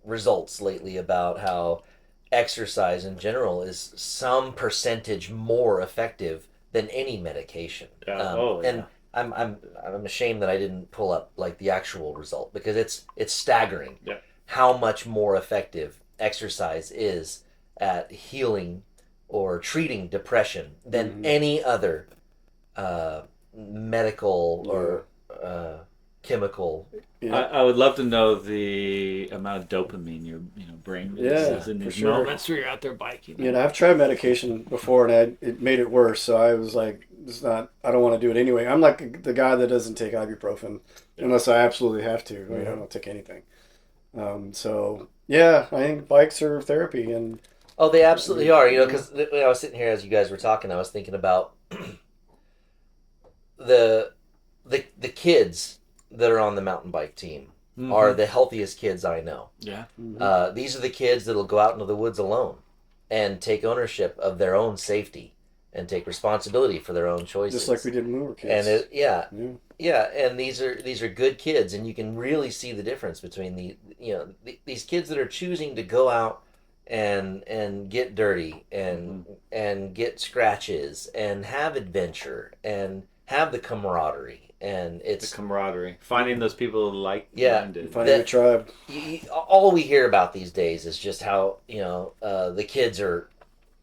results lately about how exercise in general is some percentage more effective than any medication. And I'm ashamed that I didn't pull up like the actual result, because it's staggering how much more effective exercise is at healing or treating depression than any other medical or chemical. I would love to know the amount of dopamine your brain releases in these moments where you're out there biking. I've tried medication before and it made it worse. So I was like, I don't want to do it anyway. I'm like the guy that doesn't take ibuprofen unless I absolutely have to. I don't take anything. So yeah, I think bikes are therapy, and they absolutely are. Because when I was sitting here as you guys were talking, I was thinking about the kids that are on the mountain bike team are the healthiest kids I know. Yeah. These are the kids that'll go out into the woods alone and take ownership of their own safety and take responsibility for their own choices. Just like we did when we were kids. And and these are good kids, and you can really see the difference between these kids that are choosing to go out and get dirty and get scratches and have adventure and have the camaraderie. And it's the camaraderie, finding those people finding a tribe. All we hear about these days is just how the kids are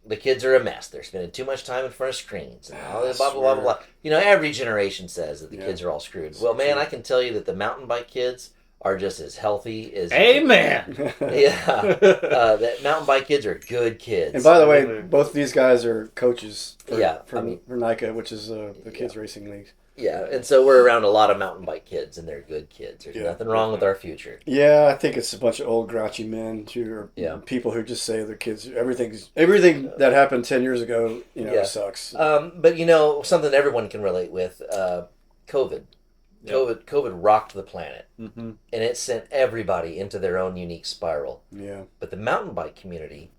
a mess. They're spending too much time in front of screens and all this blah blah blah blah. Every generation says that the kids are all screwed. Well, man, I can tell you that the mountain bike kids are just as healthy as. Amen. That mountain bike kids are good kids. And by the way, both of these guys are coaches for NICA, which is the kids racing league. Yeah, and so we're around a lot of mountain bike kids, and they're good kids. There's nothing wrong with our future. Yeah, I think it's a bunch of old grouchy men people who just say their kids everything that happened 10 years ago, sucks. But something everyone can relate with, COVID. COVID rocked the planet, and it sent everybody into their own unique spiral. Yeah. But the mountain bike community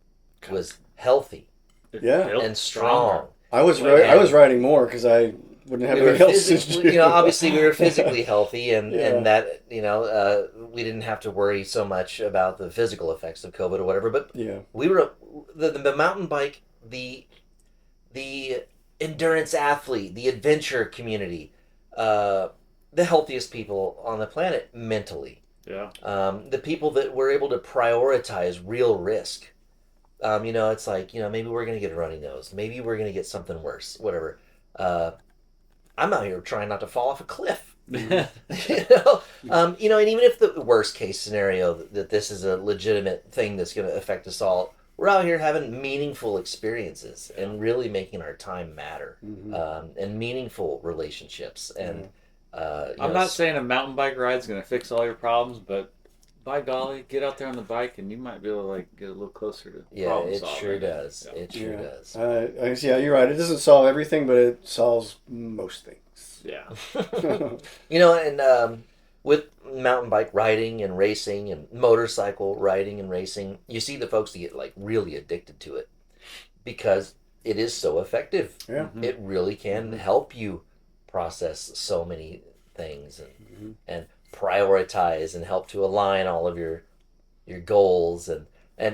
was healthy, and strong. I was riding more because I wouldn't have anything else to do. Obviously we were physically healthy, and that we didn't have to worry so much about the physical effects of COVID or whatever. But we were the mountain bike, the endurance athlete, the adventure community, the healthiest people on the planet mentally. Yeah. The people that were able to prioritize real risk. It's like, maybe we're going to get a runny nose. Maybe we're going to get something worse, whatever. I'm out here trying not to fall off a cliff. And even if the worst case scenario that this is a legitimate thing that's going to affect us all, we're out here having meaningful experiences and really making our time matter, and meaningful relationships. And I'm not saying a mountain bike ride is going to fix all your problems, but by golly, get out there on the bike and you might be able to get a little closer to problem solving. Sure does. Yeah. It sure does. You're right. It doesn't solve everything, but it solves most things. Yeah. And with mountain bike riding and racing and motorcycle riding and racing, you see the folks that get really addicted to it because it is so effective. Yeah. It really can help you process so many things and prioritize and help to align all of your goals and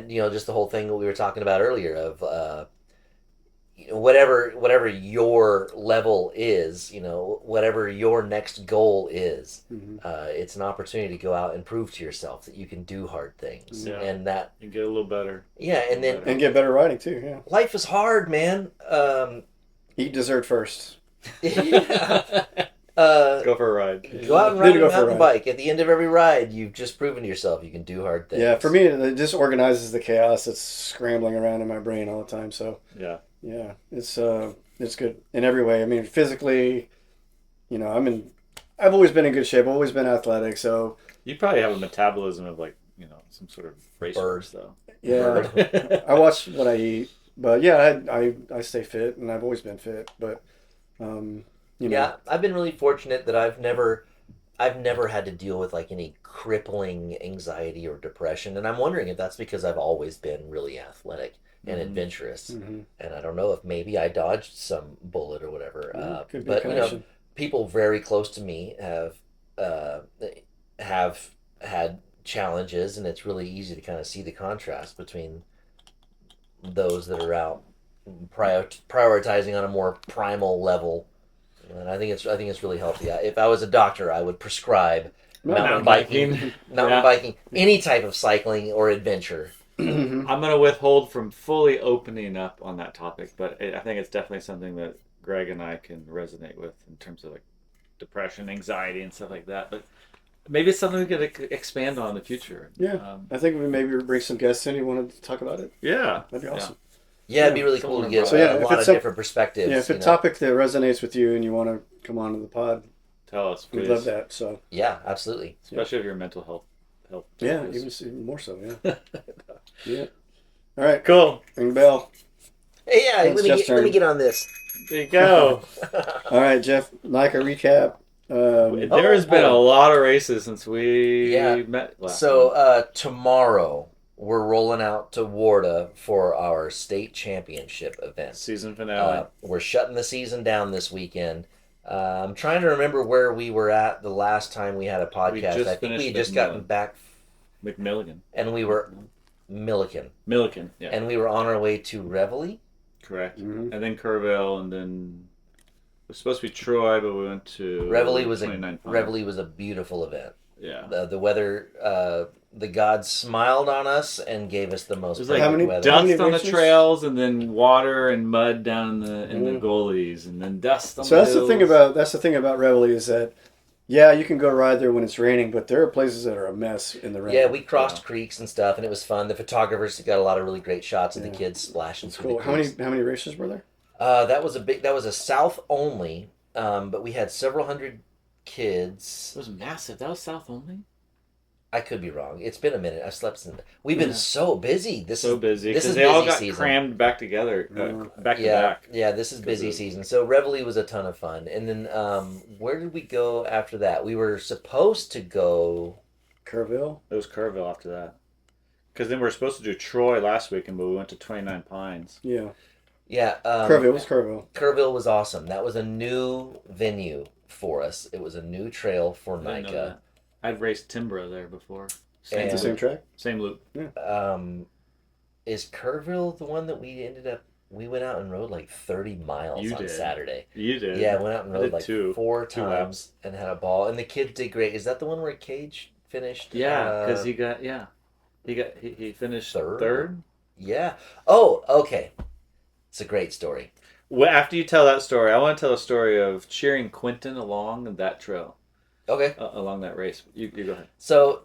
just the whole thing that we were talking about earlier of whatever your level is, whatever your next goal is, it's an opportunity to go out and prove to yourself that you can do hard things, and that you get a little better. Yeah, and then and get better riding too. Yeah, life is hard, man. Eat dessert first. Go for a ride. Go out and Need ride to a go for a mountain ride. bike. At the end of every ride, you've just proven to yourself you can do hard things. Yeah, for me, it just organizes the chaos that's scrambling around in my brain all the time. So Yeah. yeah, it's good in every way. I mean, physically, you know, I've always been in good shape. I've always been athletic. So You probably have a metabolism of like, some sort of racehorse though. yeah, I watch what I eat. But yeah, I stay fit, and I've always been fit. But you know, Yeah, I've been really fortunate that I've never had to deal with like any crippling anxiety or depression, and I'm wondering if that's because I've always been really athletic and adventurous, and I don't know if maybe I dodged some bullet or whatever. could be a But connection. people very close to me have had challenges, and it's really easy to kind of see the contrast between those that are out prioritizing on a more primal level. And I think it's really healthy. If I was a doctor, I would prescribe mountain biking, any type of cycling or adventure. I'm going to withhold from fully opening up on that topic, but I think it's definitely something that Greg and I can resonate with in terms of like depression, anxiety, and stuff like that. But maybe it's something we could expand on in the future. Yeah, I think we maybe bring some guests in. You want to talk about it? Yeah, That'd be awesome. Yeah, it'd be really cool to get So, a lot of different perspectives. Yeah, if it's a topic that resonates with you and you want to come on to the pod, tell us, please. we'd love that. So yeah, absolutely. Especially if you're mental health. Yeah, even more so. Yeah. Yeah. All right. Cool. Ring the bell. Hey, yeah, let me get on this. There you go. All right, Jeff. Like a recap. There has been a lot of races since we met last So tomorrow we're rolling out to Warda for our state championship event. Season finale. We're shutting the season down this weekend. I'm trying to remember where we were at the last time we had a podcast. I think we had just gotten back. McMilligan. And we were Milliken. Yeah. And we were on our way to Reveille. Correct. And then Kerrville, and then it was supposed to be Troy, but we went to Reveille was a beautiful event. Yeah. The weather, the gods smiled on us and gave us the most perfect weather. Dust on the trails, and then water and mud down in the gullies, and then dust on the hills. That's the thing about Reveille is that you can go ride there when it's raining, but there are places that are a mess in the rain. Yeah, we crossed creeks and stuff, and it was fun. The photographers got a lot of really great shots of the kids splashing through the creeks. How many races were there? That was a south only, but we had several hundred kids. It was massive. That was south only? I could be wrong. It's been a minute. I've slept since. We've been so busy. This is busy because they all got crammed back together, back to back. Yeah, this is busy season. So Reveille was a ton of fun. And then where did we go after that? We were supposed to go Kerrville. It was Kerrville after that. Because then we were supposed to do Troy last weekend, but we went to 29 Pines. Yeah. Yeah. Kerrville was Kerrville. Kerrville was awesome. That was a new venue for us. It was a new trail for NICA. I'd raced Timbra there before. The same track? Same loop. Yeah. Is Kerrville the one that we went out and rode like 30 miles on Saturday? You did. Yeah, I went out and rode like four times laps. and had a ball. And the kids did great. Is that the one where Cage finished? Yeah, because he finished third. Yeah. Oh, okay. It's a great story. Well, after you tell that story, I want to tell a story of cheering Quentin along that trail. Okay. Along that race. You go ahead. So,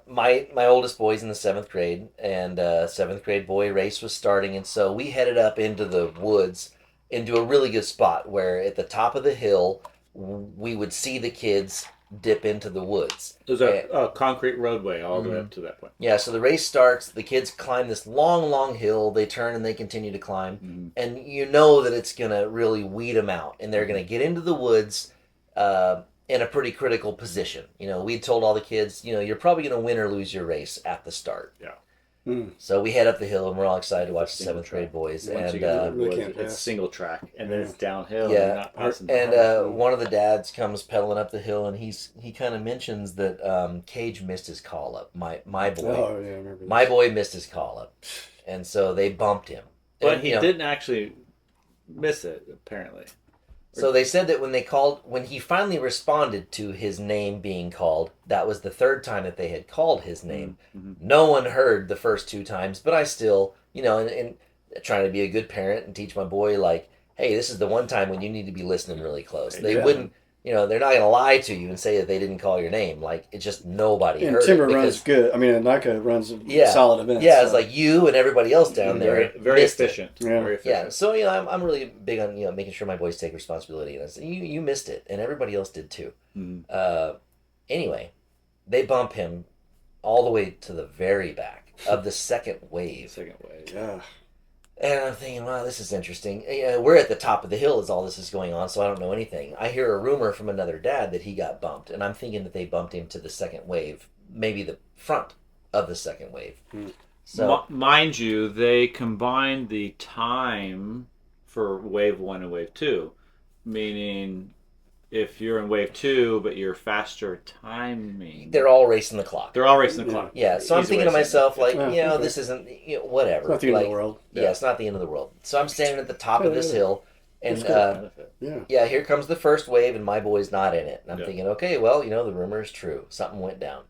my oldest boy's in the 7th grade, and 7th grade boy race was starting, and so we headed up into the woods, into a really good spot where at the top of the hill, we would see the kids dip into the woods. There's a concrete roadway all the way up to that point. Yeah, so the race starts, the kids climb this long, long hill, they turn and they continue to climb, and you know that it's going to really weed them out, and they're going to get into the woods, in a pretty critical position. You know, we told all the kids, you're probably going to win or lose your race at the start. Yeah. So we head up the hill, and we're all excited to watch the 7th grade boys. Once and it's single track, and then it's downhill. Yeah. And one of the dads comes pedaling up the hill, and he kind of mentions that Cage missed his call up. My boy. Oh yeah, I remember. My boy missed his call up, and so they bumped him. But and, he didn't actually miss it, apparently. So they said that when he finally responded to his name being called, that was the third time that they had called his name. No one heard the first 2 times, but I still, and trying to be a good parent and teach my boy, like, hey, this is the one time when you need to be listening really close. They they're not going to lie to you and say that they didn't call your name. Like, it's just nobody And heard Timber it. runs good. I mean, Naka runs Yeah. solid events. Yeah, so. it's like you and everybody else down there. Very missed it. efficient. Yeah. Very efficient. Yeah, so I'm really big on making sure my boys take responsibility, and I said you missed it, and everybody else did too. Mm-hmm. Anyway, they bump him all the way to the very back of the second wave. Yeah. And I'm thinking, wow, this is interesting. We're at the top of the hill as all this is going on, so I don't know anything. I hear a rumor from another dad that he got bumped, and I'm thinking that they bumped him to the second wave, maybe the front of the second wave. So, mind you, they combined the time for wave 1 and wave 2, meaning if you're in wave 2 but you're faster timing, they're all racing the clock. clock. Yeah, so I'm thinking to myself, like, Yeah, okay. this isn't, whatever. It's not the end of the world. Yeah, it's not the end of the world. So I'm standing at the top of this hill, and Yeah. here comes the first wave, and my boy's not in it. And I'm Yeah. thinking, okay, well, the rumor is true. Something went down.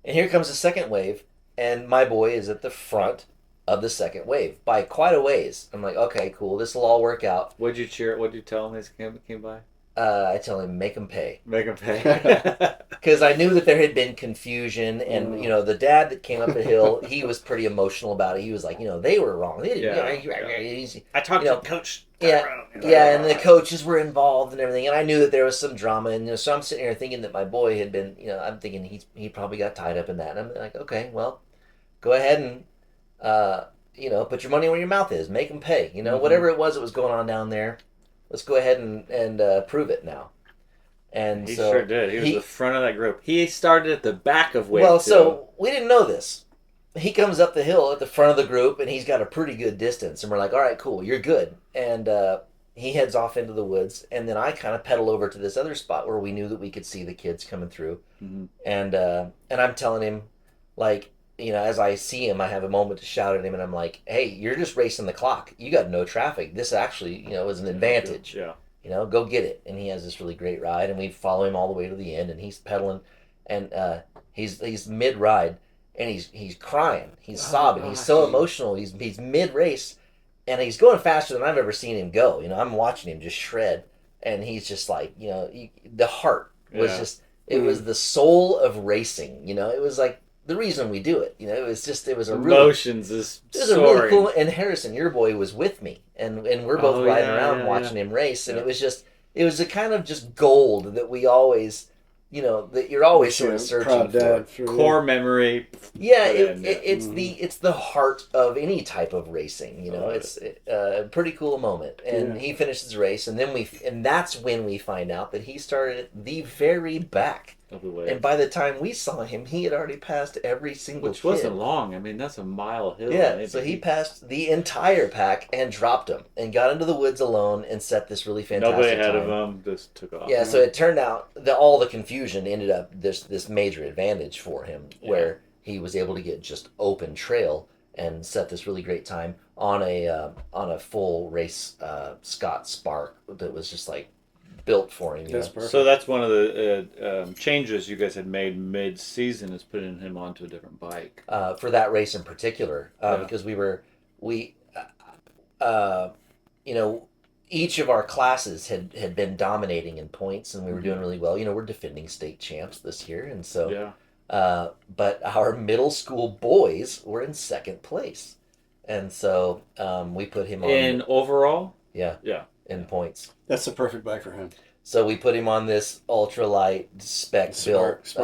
And here comes the second wave, and my boy is at the front of the second wave by quite a ways. I'm like, okay, cool, this will all work out. What'd you cheer? What'd you tell him as he came by? I tell him, make him pay. Make him pay. Because I knew that there had been confusion, and the dad that came up the hill, he was pretty emotional about it. He was like, they were wrong. They didn't. I talked to Coach. Yeah, and the coaches were involved and everything, and I knew that there was some drama, and so I'm sitting here thinking that my boy had been, I'm thinking he probably got tied up in that, and I'm like, okay, well, go ahead and, put your money where your mouth is, make him pay, whatever it was that was going on down there. Let's go ahead and prove it now. And He so sure did. He was the front of that group. He started at the back of wave 2. So we didn't know this. He comes up the hill at the front of the group, and he's got a pretty good distance. And we're like, all right, cool, you're good. And he heads off into the woods. And then I kind of pedal over to this other spot where we knew that we could see the kids coming through. Mm-hmm. And I'm telling him, like, as I see him, I have a moment to shout at him, and I'm like, hey, you're just racing the clock. You got no traffic. This actually, is an advantage. Yeah. Go get it. And he has this really great ride, and we follow him all the way to the end, and he's pedaling, and he's mid-ride, and he's crying. He's sobbing. He's so emotional. He's mid-race, and he's going faster than I've ever seen him go. I'm watching him just shred, and he's just like, the heart was just, it was the soul of racing. It was like, the reason we do it, it was a really, emotions is it was a really cool. And Harrison, your boy, was with me, and we're both riding around watching him race, and it was a kind of just gold that we always, that you're always sort of searching for. Core memory. Yeah, it's the heart of any type of racing. It's a pretty cool moment, and he finished his race, and then that's when we find out that he started at the very back. Of the wave. And by the time we saw him, he had already passed every single Which kid. wasn't long. I mean, that's a mile hill. Yeah, maybe. so he passed the entire pack and dropped him and got into the woods alone and set this really fantastic Nobody ahead time. of him, just took off. Yeah, so it turned out that all the confusion ended up this major advantage for him, where he was able to get just open trail and set this really great time on a full race Scott Spark that was just like built for him. So that's one of the changes you guys had made mid-season, is putting him onto a different bike. For that race in particular, because each of our classes had been dominating in points, and we were doing really well. We're defending state champs this year, and so but our middle school boys were in second place, and so we put him on in overall. Yeah. In points. That's the perfect bike for him. So we put him on this ultralight spec built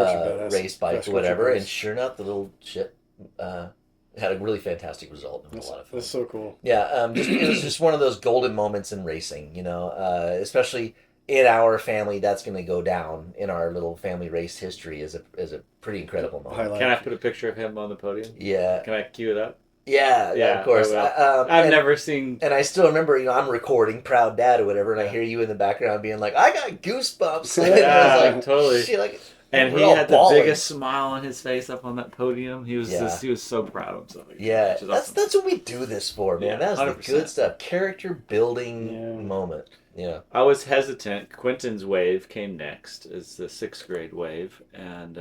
race bike or whatever, and sure enough, the little shit had a really fantastic result. It was a lot of fun. That's so cool. Yeah, it was just one of those golden moments in racing, especially in our family. That's going to go down in our little family race history as a pretty incredible moment. Highlight. Can I put a picture of him on the podium? Yeah. Can I cue it up? Yeah, of course. I've never seen. And I still remember, I'm recording Proud Dad or whatever, and I hear you in the background being like, I got goosebumps. And I was like, totally. Shit, and he had the biggest smile on his face up on that podium. He was he was so proud of himself. Yeah, awesome. That's what we do this for, man. That's 100%. the good stuff. Character building moment. Yeah. I was hesitant. Quentin's wave came next, as the 6th grade wave, and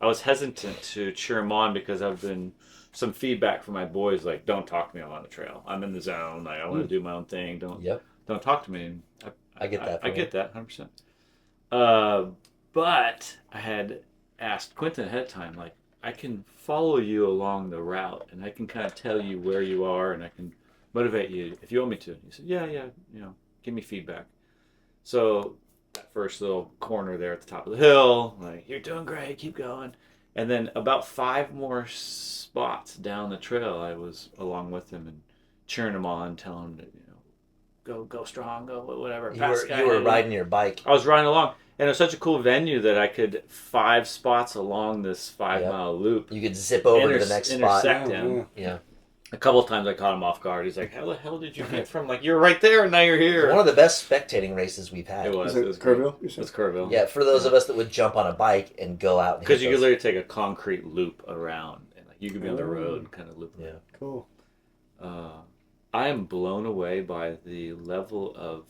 I was hesitant to cheer him on because I've been some feedback from my boys, like, don't talk to me on the trail. I'm in the zone. Like, I want to do my own thing. Don't talk to me. And I get that. I get that 100%. But I had asked Quentin ahead of time, like, I can follow you along the route, and I can kind of tell you where you are, and I can motivate you if you want me to. He said, yeah, give me feedback. So that first little corner there at the top of the hill, like, you're doing great, keep going. And then about 5 more spots down the trail, I was along with him and cheering him on, telling him to, go strong, go whatever. You were riding your bike. I was riding along, and it was such a cool venue that I could 5 spots along this 5-mile loop. You could zip over to the next spot. Intersect him. Yeah. A couple of times I caught him off guard. He's like, "How the hell did you get from you're right there and now you're here?" One of the best spectating races we've had. It was. Is it Kerrville? It was Kerrville. Yeah, for those of us that would jump on a bike and go out. Because you could literally take a concrete loop around, and you could be on the road, kind of loop. Yeah. Cool. I am blown away by the level of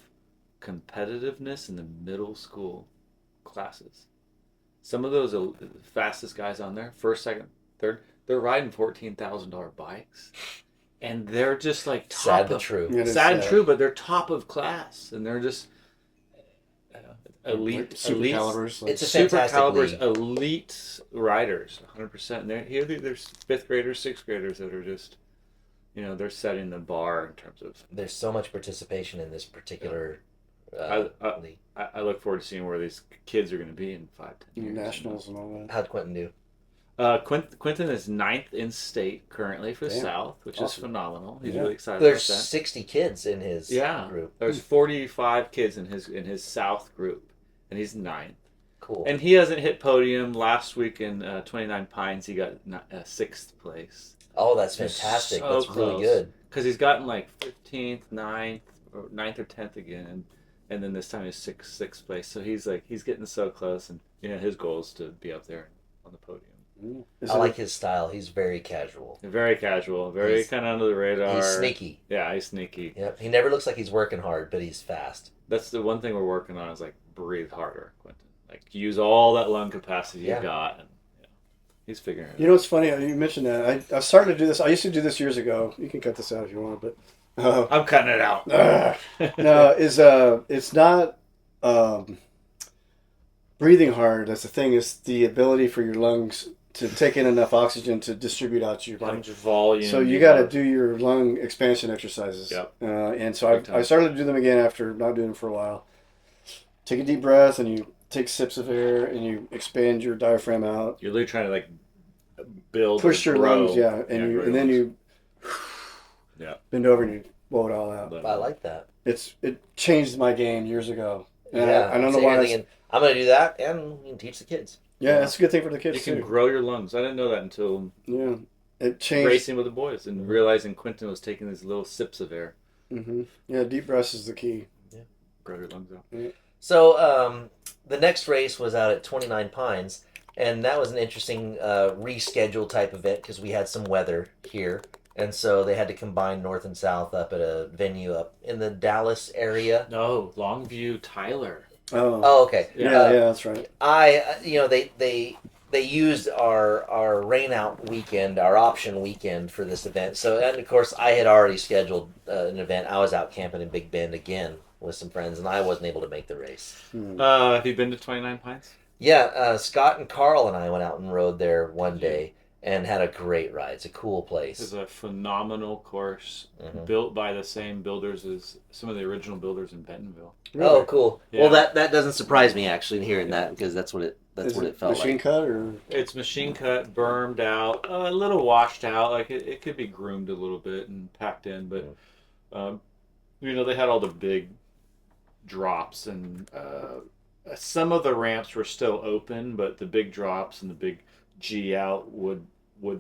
competitiveness in the middle school classes. Some of those are the fastest guys on there, first, second, third, they're riding $14,000 bikes, and they're just like top sad but of, true. Sad and true, but they're top of class, and they're just elite, super calibers. It's a super fantastic calibers, league. Elite riders, 100%. And there's 5th graders, 6th graders that are just, they're setting the bar in terms of. There's so much participation in this particular league. I look forward to seeing where these kids are going to be in 5-10 years. Nationals and all that. How'd Quentin do? Quentin is 9th in state currently for the South, which is phenomenal. He's really excited There's about that. 60 kids in his group. There's 45 kids in his South group, and he's 9th. Cool. And he hasn't hit podium. Last week in 29 Pines, he got 6th place. Oh, that's fantastic. So that's close. really good. Because he's gotten 15th, 9th or 10th again, and then this time he's sixth place. So he's getting so close, and his goal is to be up there on the podium. I like his style. He's very casual. Very casual. Very kind of under the radar. He's sneaky. Yeah, he's sneaky. Yep. He never looks like he's working hard, but he's fast. That's the one thing we're working on is breathe harder, Quentin. Use all that lung capacity you got, and he's figuring it out. You know what's funny? You mentioned that. I started to do this. I used to do this years ago. You can cut this out if you want, but I'm cutting it out. No, it's not breathing hard. That's the thing. It's the ability for your lungs to take in enough oxygen to distribute out to your body. Volume. So you got to do your lung expansion exercises. Yep. And so I started to do them again after not doing them for a while. Take a deep breath and you take sips of air and you expand your diaphragm out. You're literally trying to build, push your grow. lungs, and then you bend over and you blow it all out. I like that. It changed my game years ago. And Yeah, I don't know why. I'm going to do that and you can teach the kids. Yeah, that's a good thing for the kids You can too. grow your lungs. I didn't know that until it changed. racing with the boys and realizing Quentin was taking these little sips of air. Mm-hmm. Yeah, deep breaths is the key. Yeah, grow your lungs out. Yeah. So the next race was out at 29 Pines, and that was an interesting rescheduled type event because we had some weather here, and so they had to combine North and South up at a venue up in the Dallas area. No, Longview, Tyler. Oh, okay. Yeah, that's right. They used our rain out weekend, our option weekend for this event. So, and of course, I had already scheduled an event. I was out camping in Big Bend again with some friends, and I wasn't able to make the race. Have you been to 29 Pines? Yeah, Scott and Carl and I went out and rode there one day and had a great ride. It's a cool place. It's a phenomenal course built by the same builders as some of the original builders in Bentonville. Really? Oh, cool. Yeah. Well, that doesn't surprise me actually hearing that because that's what it felt machine like. cut or It's machine cut, bermed out, a little washed out. It could be groomed a little bit and packed in, but they had all the big drops and some of the ramps were still open, but the big drops and the big G out would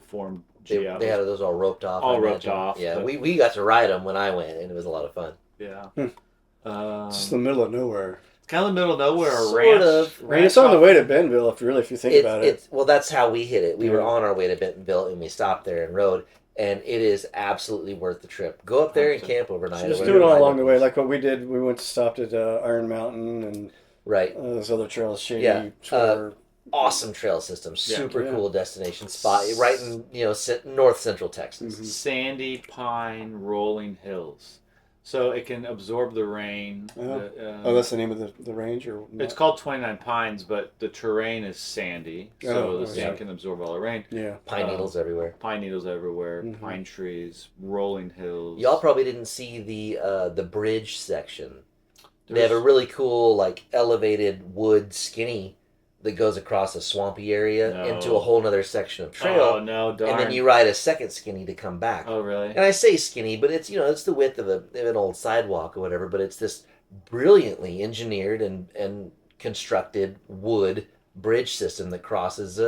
form G out. They had those all roped off. All roped off. Yeah, we got to ride them when I went, and it was a lot of fun. Yeah. it's just the middle of nowhere. It's kind of the middle of nowhere. Sort of. I mean, it's on the way to Bentonville if you think about it. Well, that's how we hit it. We were on our way to Bentonville, and we stopped there and rode. And it is absolutely worth the trip. Go up there and camp overnight. So just do it all along the way, like what we did. We went to stopped at Iron Mountain and those other trails, Shady Tour. Awesome trail system, super cool destination spot, right in north central Texas. Sandy pine rolling hills. so it can absorb the rain. Oh, that's the name of the range, or not? It's called 29 Pines, but the terrain is sandy, so the sand can absorb all the rain. Yeah. Pine needles everywhere. Pine needles everywhere, pine trees, rolling hills. Y'all probably didn't see the bridge section. They have a really cool, like, elevated wood skinny that goes across a swampy area into a whole nother section of trail. Oh, no, darn. And then you ride a second skinny to come back. Oh, really? And I say skinny, but it's, it's the width of an old sidewalk or whatever, but it's this brilliantly engineered and constructed wood bridge system that crosses,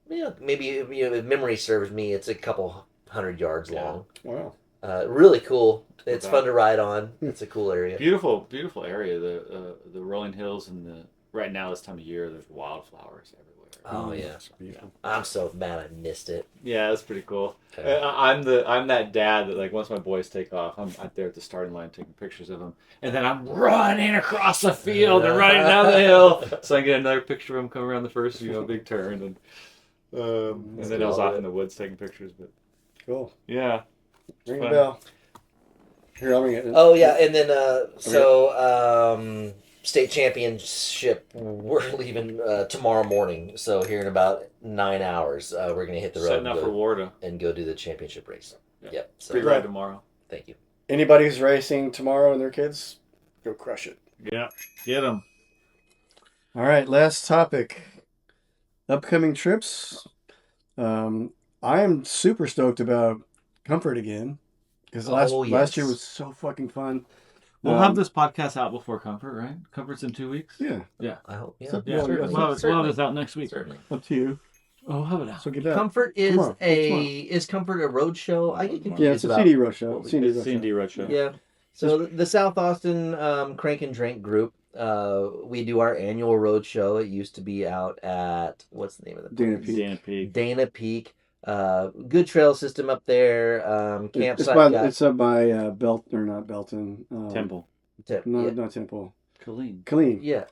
maybe, if memory serves me, it's a couple 100 yards long. Wow. Really cool. It's fun to ride on. It's a cool area. Beautiful, beautiful area. The rolling hills and right now this time of year, there's wildflowers everywhere. Oh yeah, That's beautiful. I'm so mad I missed it. Yeah, that's pretty cool. Okay. I'm that dad that, like, once my boys take off, I'm out there at the starting line taking pictures of them, and then I'm running across the field and running down the hill so I can get another picture of them coming around the first big turn, and then I was off in the woods taking pictures. But Cool. yeah, Ring fun. the bell. Here, I'll ring it. Oh yeah, and then state championship, we're leaving tomorrow morning. So here in about 9 hours, we're gonna hit the road Setting up for Warda. and go do the championship race. Yeah. Yep. So Free ride tomorrow. thank you. Anybody who's racing tomorrow and their kids, go crush it. Yeah, get them. All right, last topic. Upcoming trips. I am super stoked about Comfort again. Because last year was so fucking fun. We'll have this podcast out before Comfort, right? Comfort's in 2 weeks. Yeah. I hope. Yeah. So- Yeah, Certainly. we'll have this out next week. Certainly. Up to you. Oh, how about that? So get that. Comfort is Tomorrow. is Comfort a road show? I get confused Yeah, it's a about- CD road show. what we- CD It's road show. C&D Roadshow. Yeah. So the South Austin Crank and Drink group, we do our annual road show. It used to be out at, what's the name of the Dana place? Peak. Dana Peak. Dana Peak. Good trail system up there. It's, Campsite. it's up by not Belton. Temple. No, yeah. not Temple. Colleen. Killeen. Yeah.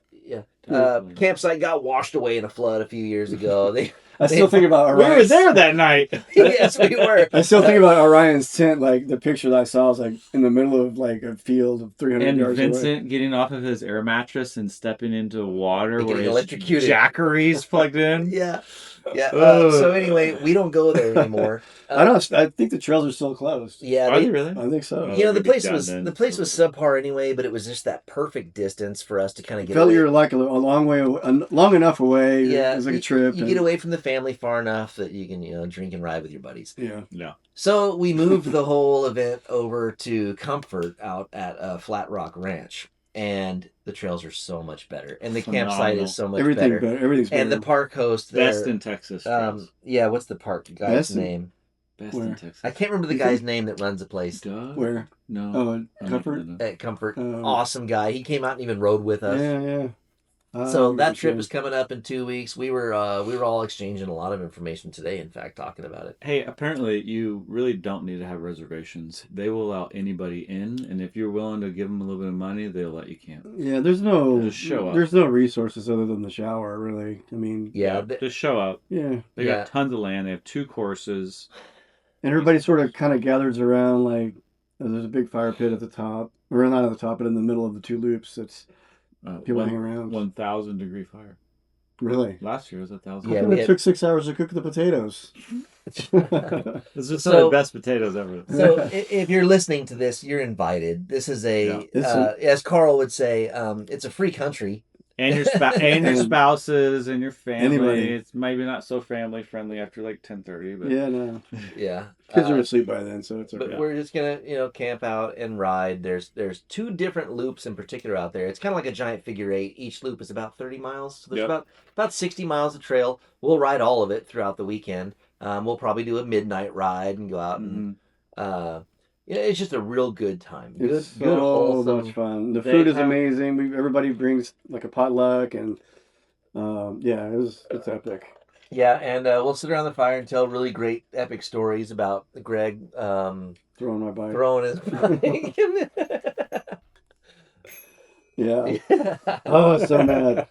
Temple. Campsite got washed away in a flood a few years ago. I still think about We Orion. were there that night. Yes, we were. I still think about Orion's tent. Like the picture that I saw was like in the middle of like a field of 300 And yards away. Vincent getting off of his air mattress and stepping into water And where getting his electrocuted. jackery's plugged in. Yeah. Yeah. Ugh. So anyway, we don't go there anymore. I don't. I think the trails are still closed. Yeah. Are they really? I think so. Oh, You know, the we place get was done then. subpar anyway, but it was just that perfect distance for us to kind of get Felt away. you're like a long way, long enough away. Yeah, it was like a trip. You get away from the family far enough that you can, drink and ride with your buddies. Yeah. No. So we moved the whole event over to Comfort out at Flat Rock Ranch, and the trails are so much better, and the campsite Phenomenal. is so much Everything better. better. Everything's better. And the park host there, Best in Texas. friends. yeah, what's the park guy's Best in- name? Best where? in Texas. I can't remember the guy's name that runs the place Doug? Where? No. Oh, Comfort. No. at Comfort. Oh. Awesome guy. He came out and even rode with us. Yeah. So that trip is coming up in 2 weeks. We were all exchanging a lot of information today. In fact, talking about it. Hey, apparently you really don't need to have reservations. They will allow anybody in, and if you're willing to give them a little bit of money, they'll let you camp. Yeah, there's no. Just show up. There's no resources other than the shower, really. I mean. Yeah, Just show up. Yeah. They Yeah. got tons of land. They have 2 courses. And everybody sort of kind of gathers around, like, there's a big fire pit at the top. Or not at the top, but in the middle of the 2 loops. It's people hang around. 1,000-degree fire. Really? Last year was 1,000. Yeah, How come we it had- took 6 hours to cook the potatoes? This is some So- of the best potatoes ever. So if you're listening to this, you're invited. This is as Carl would say, it's a free country. And your spouses and your family. Anybody. It's maybe not so family friendly after like 10:30, but Yeah, no. Yeah, Kids are asleep by then, so it's but okay. we're just gonna camp out and ride. There's 2 different loops in particular out there. It's kind of like a giant figure 8. Each loop is about 30 miles. So there's about 60 miles of trail. We'll ride all of it throughout the weekend. We'll probably do a midnight ride and go out and it's just a real good time. It's Good, so wholesome. much fun. The They food is have- amazing. Everybody brings like a potluck, and it's epic. Yeah, and we'll sit around the fire and tell really great epic stories about Greg Throwing my bike. throwing his bike. Yeah. Oh, so mad.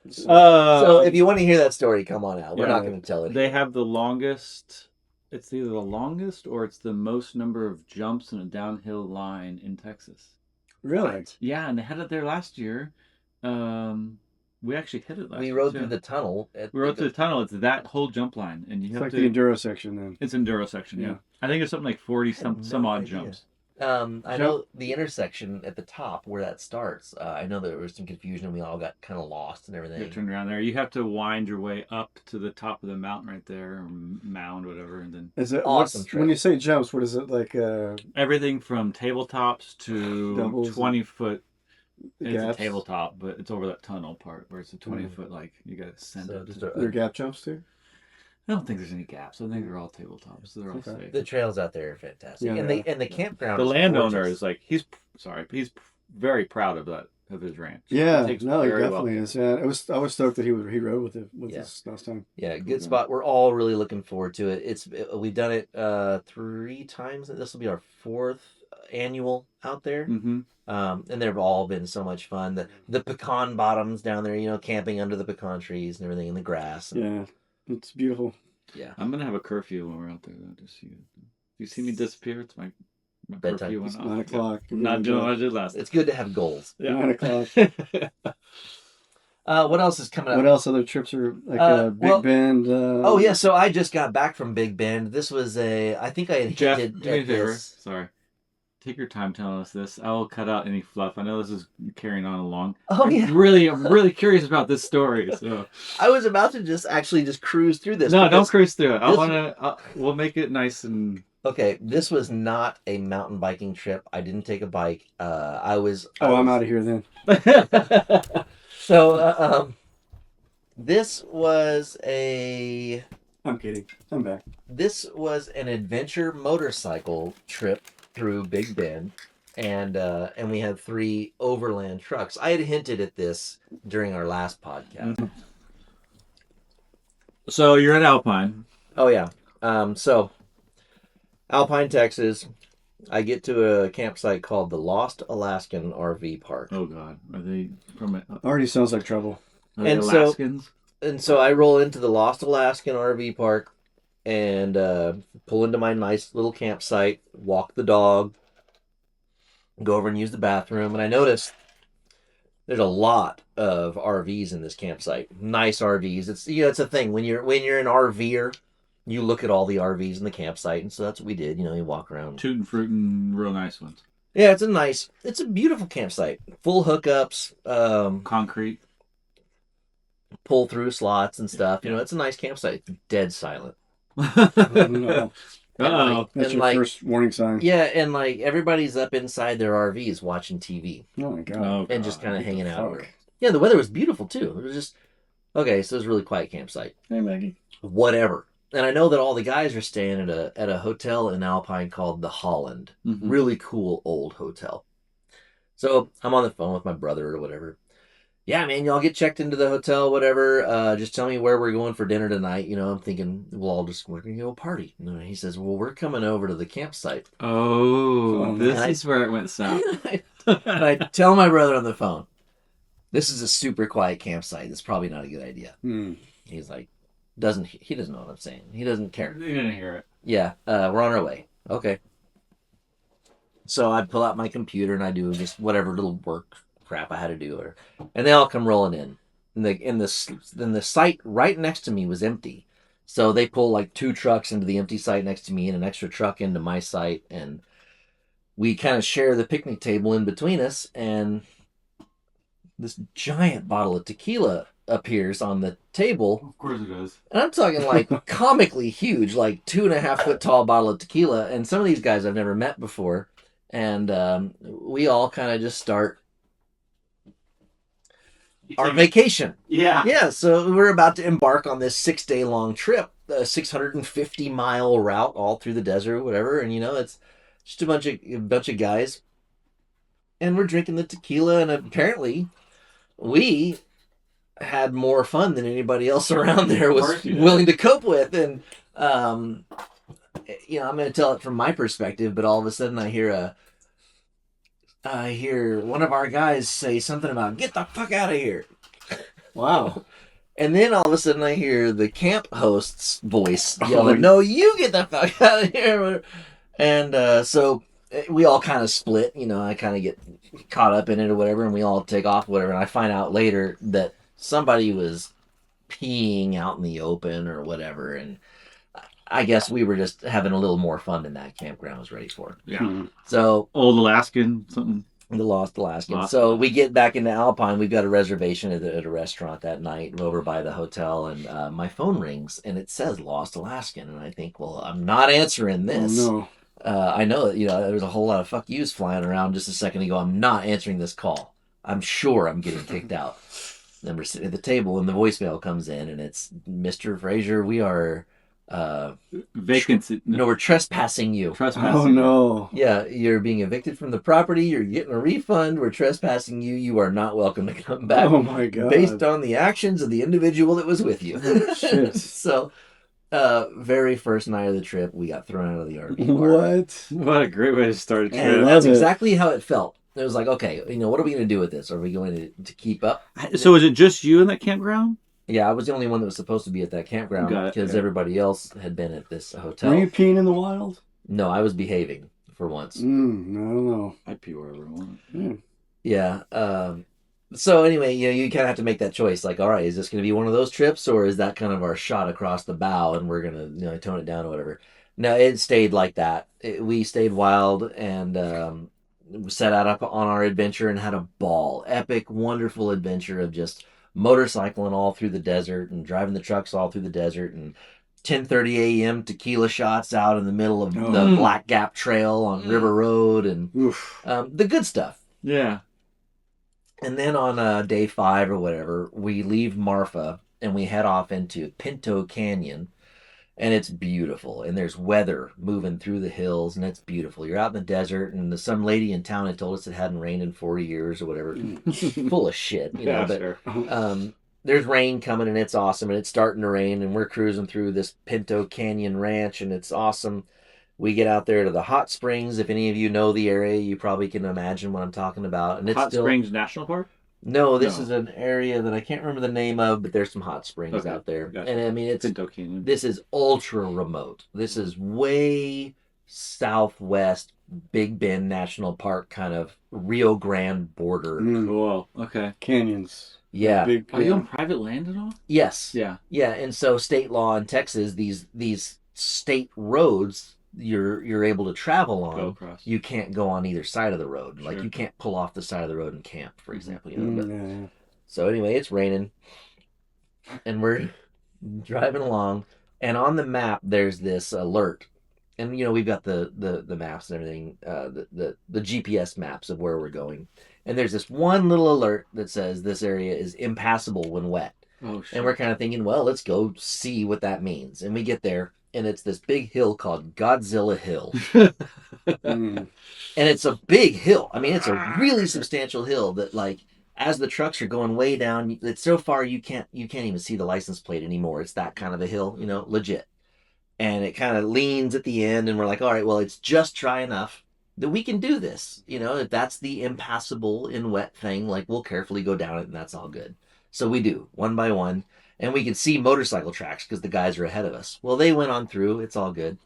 So if you want to hear that story, come on out. We're Yeah. not going to tell it. They have the longest it's either the longest or it's the most number of jumps in a downhill line in Texas. Really? Yeah, and they had it there last year. We actually hit it last We year. rode too. through the tunnel. We rode through the tunnel. It's that whole jump line, and you It's have like to. the enduro section then. It's enduro section. Yeah. Yeah. I think it's something like 40 had some no odd idea. jumps. I know the intersection at the top where that starts. I know there was some confusion. We all got kind of lost and everything. You turn around there. You have to wind your way up to the top of the mountain right there, or mound, whatever, and then Is it Awesome when you say jumps? What is it like? everything from tabletops to Doubles 20-foot. It's Gaps? a tabletop, but it's over that tunnel part where it's a 20-foot. Like you got to send So it. just They're gap jumps too. I don't think there's any gaps. I think they're all tabletops, so they're all Okay. safe. the trails out there are fantastic, Yeah, and the campground. The is landowner gorgeous. is like he's very proud of that of his ranch. Yeah, He takes no, he very well definitely care. is. Yeah, I was stoked that he rode with it Yeah. us last time. Yeah, good spot. We're all really looking forward to it. We've done it 3 times. This will be our 4th annual out there. Mm-hmm. And they've all been so much fun. The pecan bottoms down there, camping under the pecan trees and everything in the grass. Yeah, it's beautiful. Yeah. I'm gonna have a curfew when we're out there though. Just you see me disappear. It's my Bedtime. curfew went It's off. 9 o'clock. I'm not doing what I did last. It's good to have goals. Yeah. 9 o'clock. What else is coming up? What else? Other trips are like Big Bend. Oh yeah, so I just got back from Big Bend. This was I think I had Jeff, hinted do me a at favor. this. Sorry. Take your time telling us this. I will cut out any fluff. I know this is carrying on along. Oh yeah, I'm really curious about this story. So I was about to just cruise through this. no, because- don't cruise through it. I this- want to. We'll make it nice and. Okay, this was not a mountain biking trip. I didn't take a bike. I'm out of here then. So, this was I'm kidding. I'm back. This was an adventure motorcycle trip through Big Bend, and we had 3 overland trucks. I had hinted at this during our last podcast. So you're at Alpine. Oh yeah. So Alpine, Texas. I get to a campsite called the Lost Alaskan RV Park. Oh God, are they from? Already sounds like trouble. Are they And so- Alaskans? And so I roll into the Lost Alaskan RV Park and pull into my nice little campsite, walk the dog, go over and use the bathroom. And I notice there's a lot of RVs in this campsite. Nice RVs. It's a thing. When you're an RVer, you look at all the RVs in the campsite. And so that's what we did. You walk around. Tootin' fruitin', real nice ones. Yeah, it's a beautiful campsite. Full hookups. Concrete. Pull through slots and stuff. It's a nice campsite. Dead silent. Uh-oh. And That's your like, first warning sign. yeah, and like everybody's up inside their RVs watching TV Oh my god. Oh, and just God. kind of What the hanging out. fuck? Yeah, the weather was beautiful too. It was just okay. So it was a really quiet campsite. Hey Maggie. Whatever. And I know that all the guys are staying at a hotel in Alpine called the Holland. Mhm. Really cool old hotel. So I'm on the phone with my brother or whatever. Yeah, man, y'all get checked into the hotel, whatever. Just tell me where we're going for dinner tonight. I'm thinking we're going to go party. And he says, well, we're coming over to the campsite. Oh, this And is where it went south. And I tell my brother on the phone, this is a super quiet campsite. It's probably not a good idea. He's like, he doesn't know what I'm saying. He doesn't care. You didn't hear it. Yeah, we're on our way. Okay. So I pull out my computer and I do just whatever little work crap I had to do, and they all come rolling in. And the site right next to me was empty, so they pull like 2 trucks into the empty site next to me and an extra truck into my site, and we kind of share the picnic table in between us. And this giant bottle of tequila appears on the table. Of course it does. And I'm talking like comically huge, like 2.5 foot tall bottle of tequila. And some of these guys I've never met before. And we all kind of just start our vacation. Yeah. Yeah, so we're about to embark on this 6-day long trip, a 650-mile route all through the desert, whatever. And it's just a bunch of guys, and we're drinking the tequila. And apparently, we had more fun than anybody else around there was willing to cope with. And I'm going to tell it from my perspective, but all of a sudden I hear one of our guys say something about "get the fuck out of here." Wow. And then all of a sudden I hear the camp host's voice yelling, Oh. "No, you get the fuck out of here!" And so we all kind of split. I kind of get caught up in it or whatever, and we all take off, whatever. And I find out later that somebody was peeing out in the open or whatever, and I guess we were just having a little more fun than that campground was ready for. Yeah. So Old Alaskan, something. the Lost Alaskan. Lost So Alaskan. we get back into Alpine. We've got a reservation at a restaurant that night over by the hotel, and my phone rings and it says Lost Alaskan, and I think, well, I'm not answering this. Oh, no. I know that there was a whole lot of fuck yous flying around just a second ago. I'm not answering this call. I'm sure I'm getting kicked out. Then we're sitting at the table and the voicemail comes in and it's, "Mr. Fraser, we are Vacancy. we're trespassing you. Trespassing. Oh, no. Yeah, you're being evicted from the property. You're getting a refund. We're trespassing you. You are not welcome to come back." Oh, my God. Based on the actions of the individual that was with you. Shit. So, very first night of the trip, we got thrown out of the RV park. What? What a great way to start a trip. And love that's it. exactly how it felt. It was like, okay, what are we going to do with this? Are we going to keep up? So is it just you in that campground? Yeah, I was the only one that was supposed to be at that campground Got it, because yeah. everybody else had been at this hotel. Were you peeing in the wild? No, I was behaving for once. I don't know. I pee wherever I want. Yeah. Yeah. So anyway, you kind of have to make that choice. Like, all right, is this going to be one of those trips, or is that kind of our shot across the bow, and we're going to tone it down or whatever? No, it stayed like that. We stayed wild and set out on our adventure and had a ball. Epic, wonderful adventure of just motorcycling all through the desert and driving the trucks all through the desert and 10:30 a.m. tequila shots out in the middle of the Black Gap Trail on River Road and Oof. the good stuff. Yeah. And then on day 5 or whatever, we leave Marfa and we head off into Pinto Canyon. And it's beautiful. And there's weather moving through the hills, and it's beautiful. You're out in the desert, and some lady in town had told us it hadn't rained in 40 years or whatever. Full of shit, Yeah, But sure. there's rain coming, and it's awesome. And it's starting to rain, and we're cruising through this Pinto Canyon Ranch, and it's awesome. We get out there to the hot springs. If any of you know the area, you probably can imagine what I'm talking about. And it's Hot still... Springs National Park? No, this No. is an area that I can't remember the name of, but there's some hot springs Okay, out there. gotcha. And I mean, Pinto Canyon. this is ultra remote. This is way southwest Big Bend National Park, kind of Rio Grande border. Cool. Okay. Canyons. Yeah. Big, Are you on private land at all? Yes. Yeah. Yeah, and so state law in Texas, these state roads you're able to travel on. Go across. You can't go on either side of the road. Like Sure. you can't pull off the side of the road and camp, for example. But, Yeah. so anyway, it's raining, and we're driving along, and on the map there's this alert, and we've got the maps and everything, the GPS maps of where we're going, and there's this one little alert that says this area is impassable when wet, Oh, shit. and we're kind of thinking, well, let's go see what that means, and we get there, and it's this big hill called Godzilla Hill. Mm. And it's a big hill. I mean, it's a really substantial hill that, like, as the trucks are going way down, it's so far you can't even see the license plate anymore. It's that kind of a hill, legit. And it kind of leans at the end, and we're like, all right, well, it's just dry enough that we can do this. If that's the impassable in wet thing, like, we'll carefully go down it, and that's all good. So we do, one by one. And we can see motorcycle tracks because the guys are ahead of us. Well, they went on through. It's all good.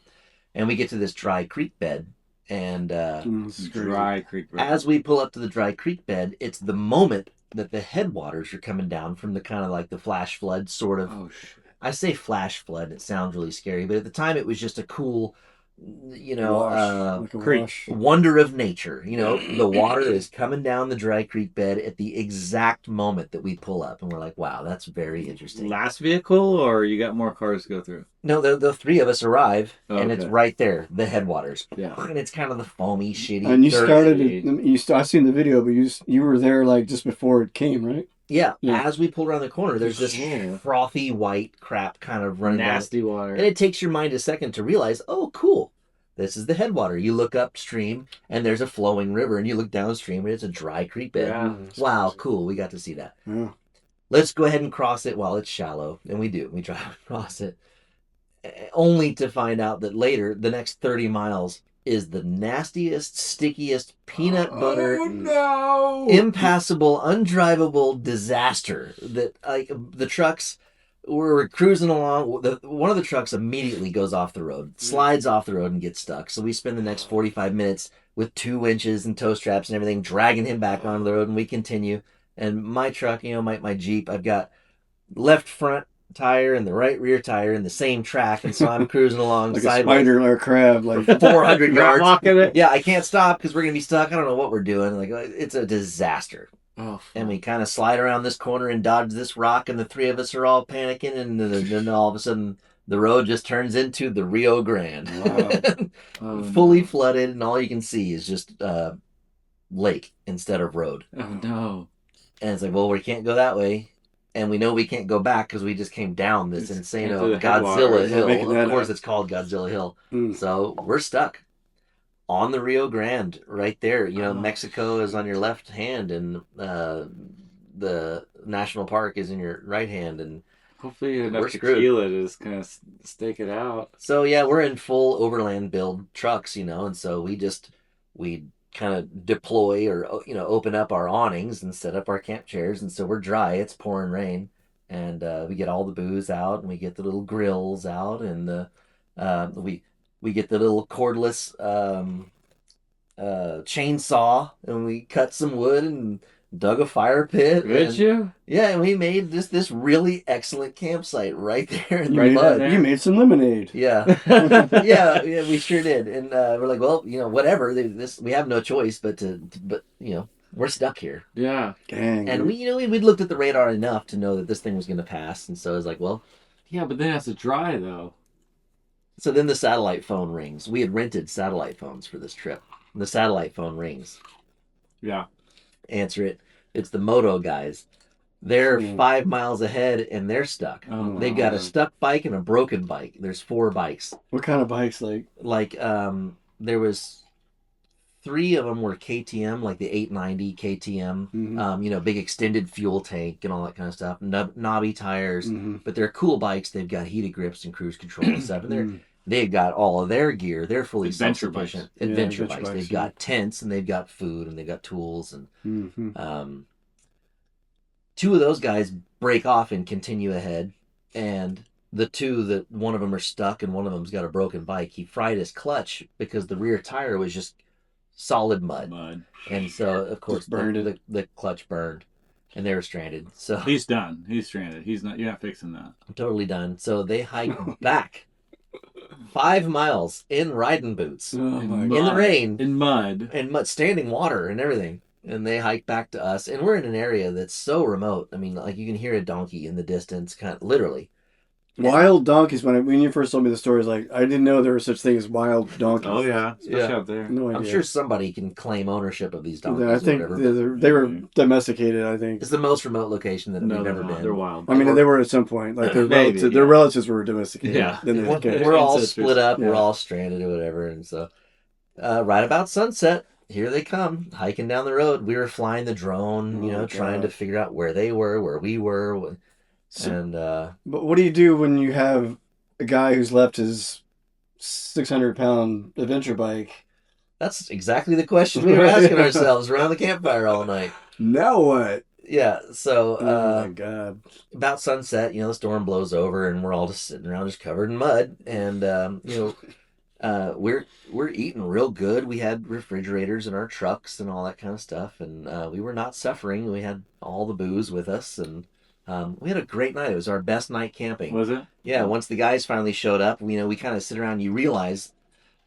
And we get to this dry creek bed. And This is crazy. Dry Creek. Road. as we pull up to the dry creek bed, it's the moment that the headwaters are coming down from the kind of like the flash flood sort of. Oh, shit. I say flash flood. It sounds really scary. But at the time, it was just a cool, Wash, like a creek. wash. wonder of nature. The water is coming down the dry creek bed at the exact moment that we pull up. And we're like, wow, that's very interesting. Last vehicle, or you got more cars to go through? No, the 3 of us arrive, Oh, and it's okay. right there, the headwaters. Yeah. And it's kind of the foamy, shitty. And you dirt. started. I've seen the video, but you were there like just before it came, right? Yeah, Yeah. as we pull around the corner, there's this Yeah. frothy white crap kind of running down. Nasty water. And it takes your mind a second to realize, oh, cool. This is the headwater. You look upstream, and there's a flowing river, and you look downstream, and it's a dry creek bed. Yeah. Wow, cool. We got to see that. Yeah. Let's go ahead and cross it while it's shallow. And we do. We drive across it. Only to find out that later, the next 30 miles, is the nastiest, stickiest peanut butter, no! impassable, undrivable disaster that like the trucks were cruising along. One of the trucks immediately goes off the road, slides off the road and gets stuck. So we spend the next 45 minutes with 2 winches and tow straps and everything, dragging him back onto the road, and we continue. And my truck, my Jeep, I've got left front tire and the right rear tire in the same track, and so I'm cruising along like sideways. a spider or a crab, like 400 yards. It. Yeah, I can't stop because we're gonna be stuck. I don't know what we're doing. Like it's a disaster. Oh, and we kind of slide around this corner and dodge this rock, and the 3 of us are all panicking, and then all of a sudden the road just turns into the Rio Grande. Wow. Fully flooded, and all you can see is just lake instead of road. Oh no. And it's like, well, we can't go that way. And we know we can't go back because we just came down this insane Godzilla hill. Of course, it's called Godzilla Hill. So we're stuck on the Rio Grande right there. Mexico is on your left hand, and the national park is in your right hand. And hopefully you have enough we're screwed. tequila to just kind of stake it out. So yeah, we're in full overland build trucks, and so we kind of deploy or open up our awnings and set up our camp chairs, and so we're dry. It's pouring rain, and we get all the booze out, and we get the little grills out, and we get the little cordless chainsaw, and we cut some wood and dug a fire pit. Did you? Yeah, and we made this really excellent campsite right there in You the mud. You made some lemonade. Yeah. yeah, we sure did. And we're like, well, whatever. We have no choice but we're stuck here. Yeah. Dang. And we'd looked at the radar enough to know that this thing was going to pass, and so I was like, well. Yeah, but then it has to dry though. So then the satellite phone rings. We had rented satellite phones for this trip. The satellite phone rings. Yeah. Answer it. It's the moto guys. They're 5 miles ahead, and they're stuck. Oh, They've got a stuck bike and a broken bike. There's 4 bikes. What kind of bikes? Like there was 3 of them were KTM, like the 890 KTM. Mm-hmm. Big extended fuel tank and all that kind of stuff. Knobby tires, Mm-hmm. but they're cool bikes. They've got heated grips and cruise control and stuff. And they've got all of their gear. They're fully self-sufficient. Adventure bikes. They've got tents, and they've got food, and they've got tools, and 2 of those guys break off and continue ahead, and the 2 that one of them are stuck and one of them's got a broken bike. He fried his clutch because the rear tire was just solid mud. And so of course the clutch burned, and they were stranded. So he's done. He's stranded. He's not. You're not fixing that. Totally done. So they hike back 5 miles in riding boots, in the rain, in mud, standing water and everything. And they hike back to us, and we're in an area that's so remote. I mean, like you can hear a donkey in the distance, kind of literally. Wild donkeys. When you first told me the story, I didn't know there was such thing as wild donkeys. Oh yeah, especially out there. No idea. I'm sure somebody can claim ownership of these donkeys. Yeah, I think they were domesticated. I think it's the most remote location that we've ever been. They're wild. I mean, they were at some point. Like their relatives were domesticated. Yeah, we're all split up. Yeah. We're all stranded or whatever, and so right about sunset, here they come hiking down the road. We were flying the drone, trying to figure out where they were, where we were. But what do you do when you have a guy who's left his 600-pound adventure bike? That's exactly the question we were asking ourselves around the campfire all night. Now what? Yeah, so oh my God. About sunset, the storm blows over, and we're all just sitting around just covered in mud, and we're eating real good. We had refrigerators in our trucks and all that kind of stuff, and we were not suffering. We had all the booze with us, and we had a great night. It was our best night camping. Was it? Yeah. Once the guys finally showed up, we kind of sit around and you realize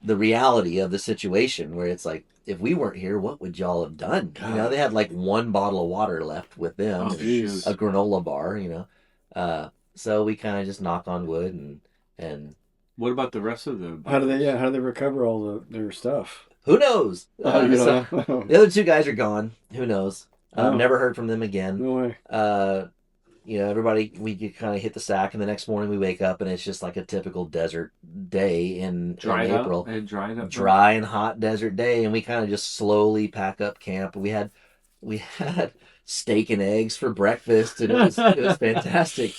the reality of the situation, where it's like, if we weren't here, what would y'all have done? God. They had like 1 bottle of water left with them, and a granola bar, so we kind of just knock on wood and what about the rest of them? How do they recover all their stuff? Who knows? The other 2 guys are gone. Who knows? Never heard from them again. No way. Everybody, we kind of hit the sack, and the next morning we wake up, and it's just like a typical desert day in April. Dry and hot desert day, and we kind of just slowly pack up camp. We had steak and eggs for breakfast, and it was fantastic.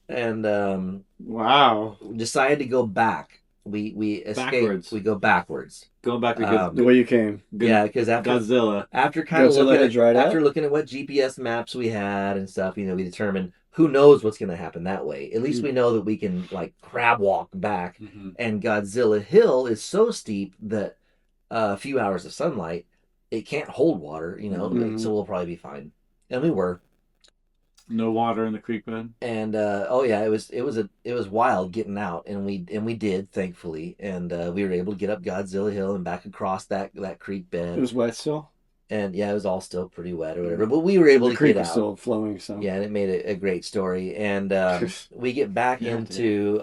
And wow, decided to go back we escape. Backwards. We go backwards. Going back to The way you came. Yeah, because after Godzilla. kind of Godzilla looking had dried out? after looking at what GPS maps we had and stuff, we determined who knows what's going to happen that way. At least we know that we can like crab walk back. Mm-hmm. And Godzilla Hill is so steep that a few hours of sunlight it can't hold water, so we'll probably be fine. And we were. No water in the creek bed. And it was wild getting out, and we did, thankfully, and we were able to get up Godzilla Hill and back across that creek bed. It was wet still? And yeah, it was all still pretty wet or whatever, but we were able The to creek get was out. still flowing, so. Yeah, and it made a great story. And we get back Yeah, into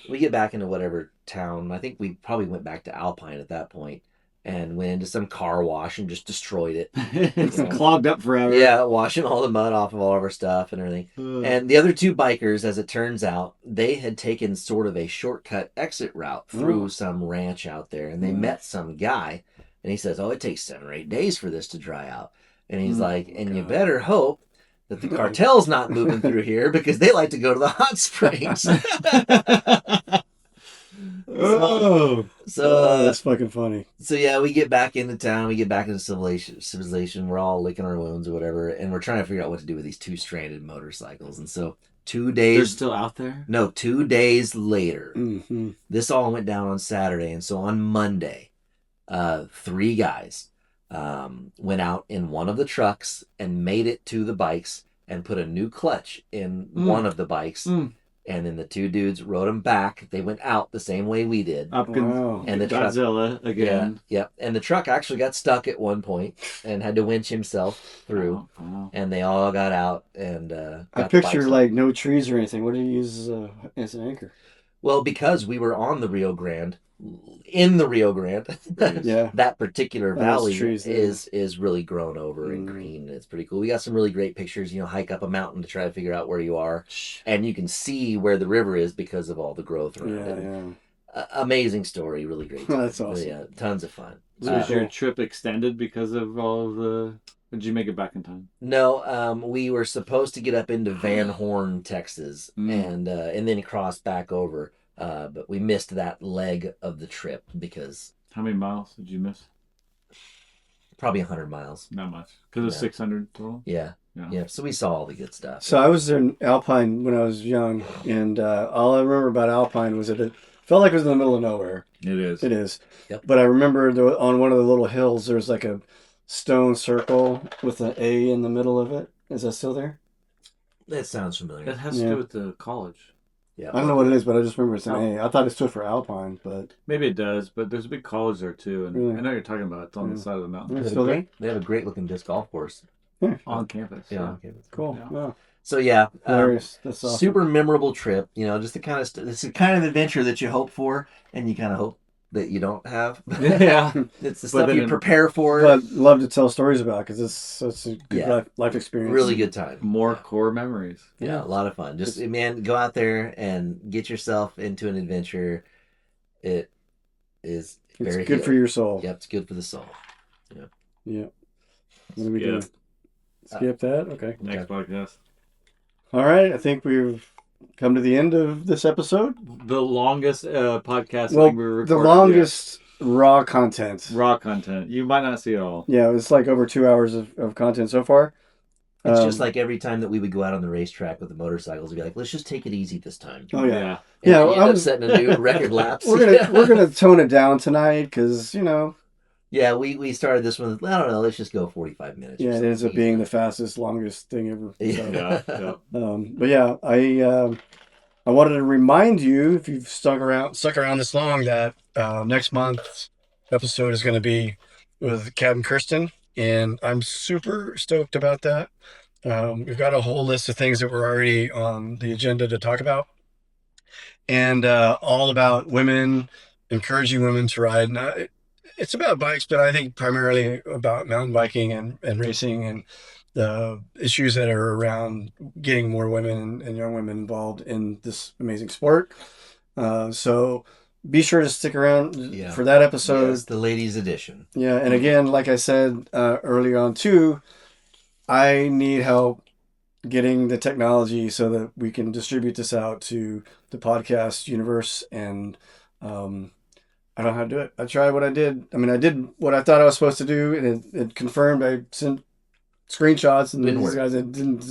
whatever town. I think we probably went back to Alpine at that point, and went into some car wash and just destroyed it. It's clogged up forever. Yeah, washing all the mud off of all of our stuff and everything. And the other two bikers, as it turns out, they had taken sort of a shortcut exit route through some ranch out there, and they met some guy, and he says, "Oh, it takes 7 or 8 days for this to dry out." And he's like, "And you better hope that the cartel's not moving through here because they like to go to the hot springs." So that's fucking funny. So yeah, we get back into town. We get back into civilization. We're all licking our wounds or whatever, and we're trying to figure out what to do with these 2 stranded motorcycles. And so 2 days. They're still out there? No, 2 days later. Mm-hmm. This all went down on Saturday, and so on Monday, 3 guys went out in one of the trucks and made it to the bikes and put a new clutch in one of the bikes. And then the 2 dudes rode them back. They went out the same way we did. Wow. And the Godzilla truck, again. Yeah. And the truck actually got stuck at one point and had to winch himself through. Wow. And they all got out and got I the picture bikes like no trees or anything. What do you use as an anchor? Well, because we were on the Rio Grande, in the Rio Grande, Yeah. that particular Those valley trees there. is really grown over and green. It's pretty cool. We got some really great pictures. Hike up a mountain to try to figure out where you are, and you can see where the river is because of all the growth around it. Yeah. Amazing story, really great. That's awesome. Yeah, tons of fun. So was your trip extended because of all of the... Did you make it back in time? No, we were supposed to get up into Van Horn, Texas, and then cross back over. But we missed that leg of the trip because... How many miles did you miss? Probably 100 miles. Not much. Because of 600 total? Yeah. So we saw all the good stuff. So I was in Alpine when I was young, and all I remember about Alpine was that it felt like it was in the middle of nowhere. It is. It is. Yep. But I remember on one of the little hills, there's like a stone circle with an A in the middle of it. Is that still there? That sounds familiar. It has to do with the college. Yeah. I don't know what it is, but I just remember it's an A. I thought it stood for Alpine, but... Maybe it does, but there's a big college there too. And Really? I know what you're talking about. It's on the side of the mountain. It's still there? They have a great looking disc golf course. Yeah. On campus. Yeah. On campus. Cool. Yeah. Wow. So yeah, Hilarious. That's awesome. super memorable trip. Just the kind of it's the kind of adventure that you hope for, and you kind of hope that you don't have. Yeah. It's the But stuff then you prepare for. But love to tell stories about because it's such a good life experience. Really good time. More core memories. Yeah, a lot of fun. Just man, go out there and get yourself into an adventure. It is very good for your soul. Yep, it's good for the soul. Yeah. What do we do? Skip that? Okay. Next podcast. All right. I think we've come to the end of this episode. The longest podcast Well, we recorded. the longest raw content. Raw content. You might not see it all. Yeah, it's like over 2 hours of content so far. It's just like every time that we would go out on the racetrack with the motorcycles, we'd be like, let's just take it easy this time. Oh yeah. And Yeah, we end up setting a new record lapse. We're gonna tone it down tonight because Yeah, we started this one. I don't know. Let's just go 45 minutes. Yeah, it ends up being the fastest, longest thing ever. Yeah. But yeah, I wanted to remind you, if you've stuck around this long, that next month's episode is going to be with Captain Kirsten, and I'm super stoked about that. We've got a whole list of things that were already on the agenda to talk about, and all about women, encouraging women to ride. It's about bikes, but I think primarily about mountain biking and racing and the issues that are around getting more women and young women involved in this amazing sport. So be sure to stick around for that episode. Yes, the ladies edition. Yeah, and again, like I said early on too, I need help getting the technology so that we can distribute this out to the podcast universe and I don't know how to do it. I tried what I did. I mean, I did what I thought I was supposed to do, and it confirmed. I sent screenshots, and Didn't these work. guys, it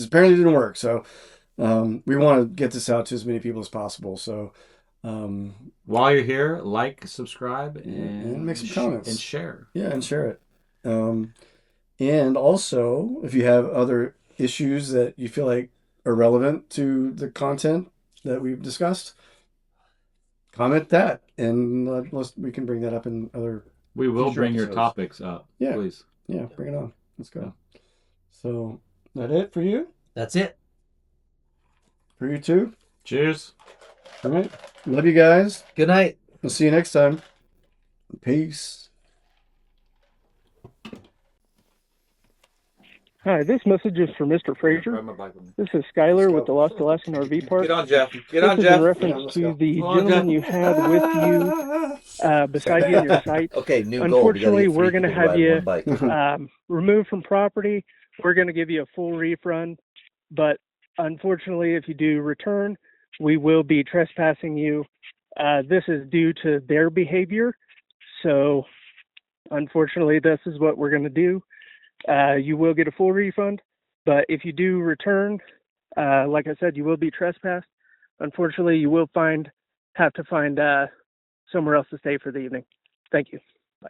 apparently didn't work. So we want to get this out to as many people as possible. So While you're here, like, subscribe, and make some comments and share. Yeah, and share it. And also, if you have other issues that you feel like are relevant to the content that we've discussed, comment that, and we can bring that up in other. We will future bring your episodes. topics up. Yeah. Please. Yeah, bring it on. Let's go. Yeah. So, that it for you? That's it. For you too? Cheers. All right. Love you guys. Good night. We'll see you next time. Peace. Hi, this message is for Mr. Frazier. Ride my bike with me. This is Skylar with the Lost Alaskan RV Park. Get on, Jeff. Get This on, is Jeff. in reference let's to go. the Come on, gentleman Jeff. you had with you beside you in your site. Okay, new goal. Unfortunately, We we're gotta going get to 3 have people to you ride one bike. removed from property. We're going to give you a full refund, but unfortunately, if you do return, we will be trespassing you. This is due to their behavior, so unfortunately, this is what we're going to do. You will get a full refund, but if you do return, like I said, you will be trespassed. Unfortunately, you will have to find somewhere else to stay for the evening. Thank you. Bye.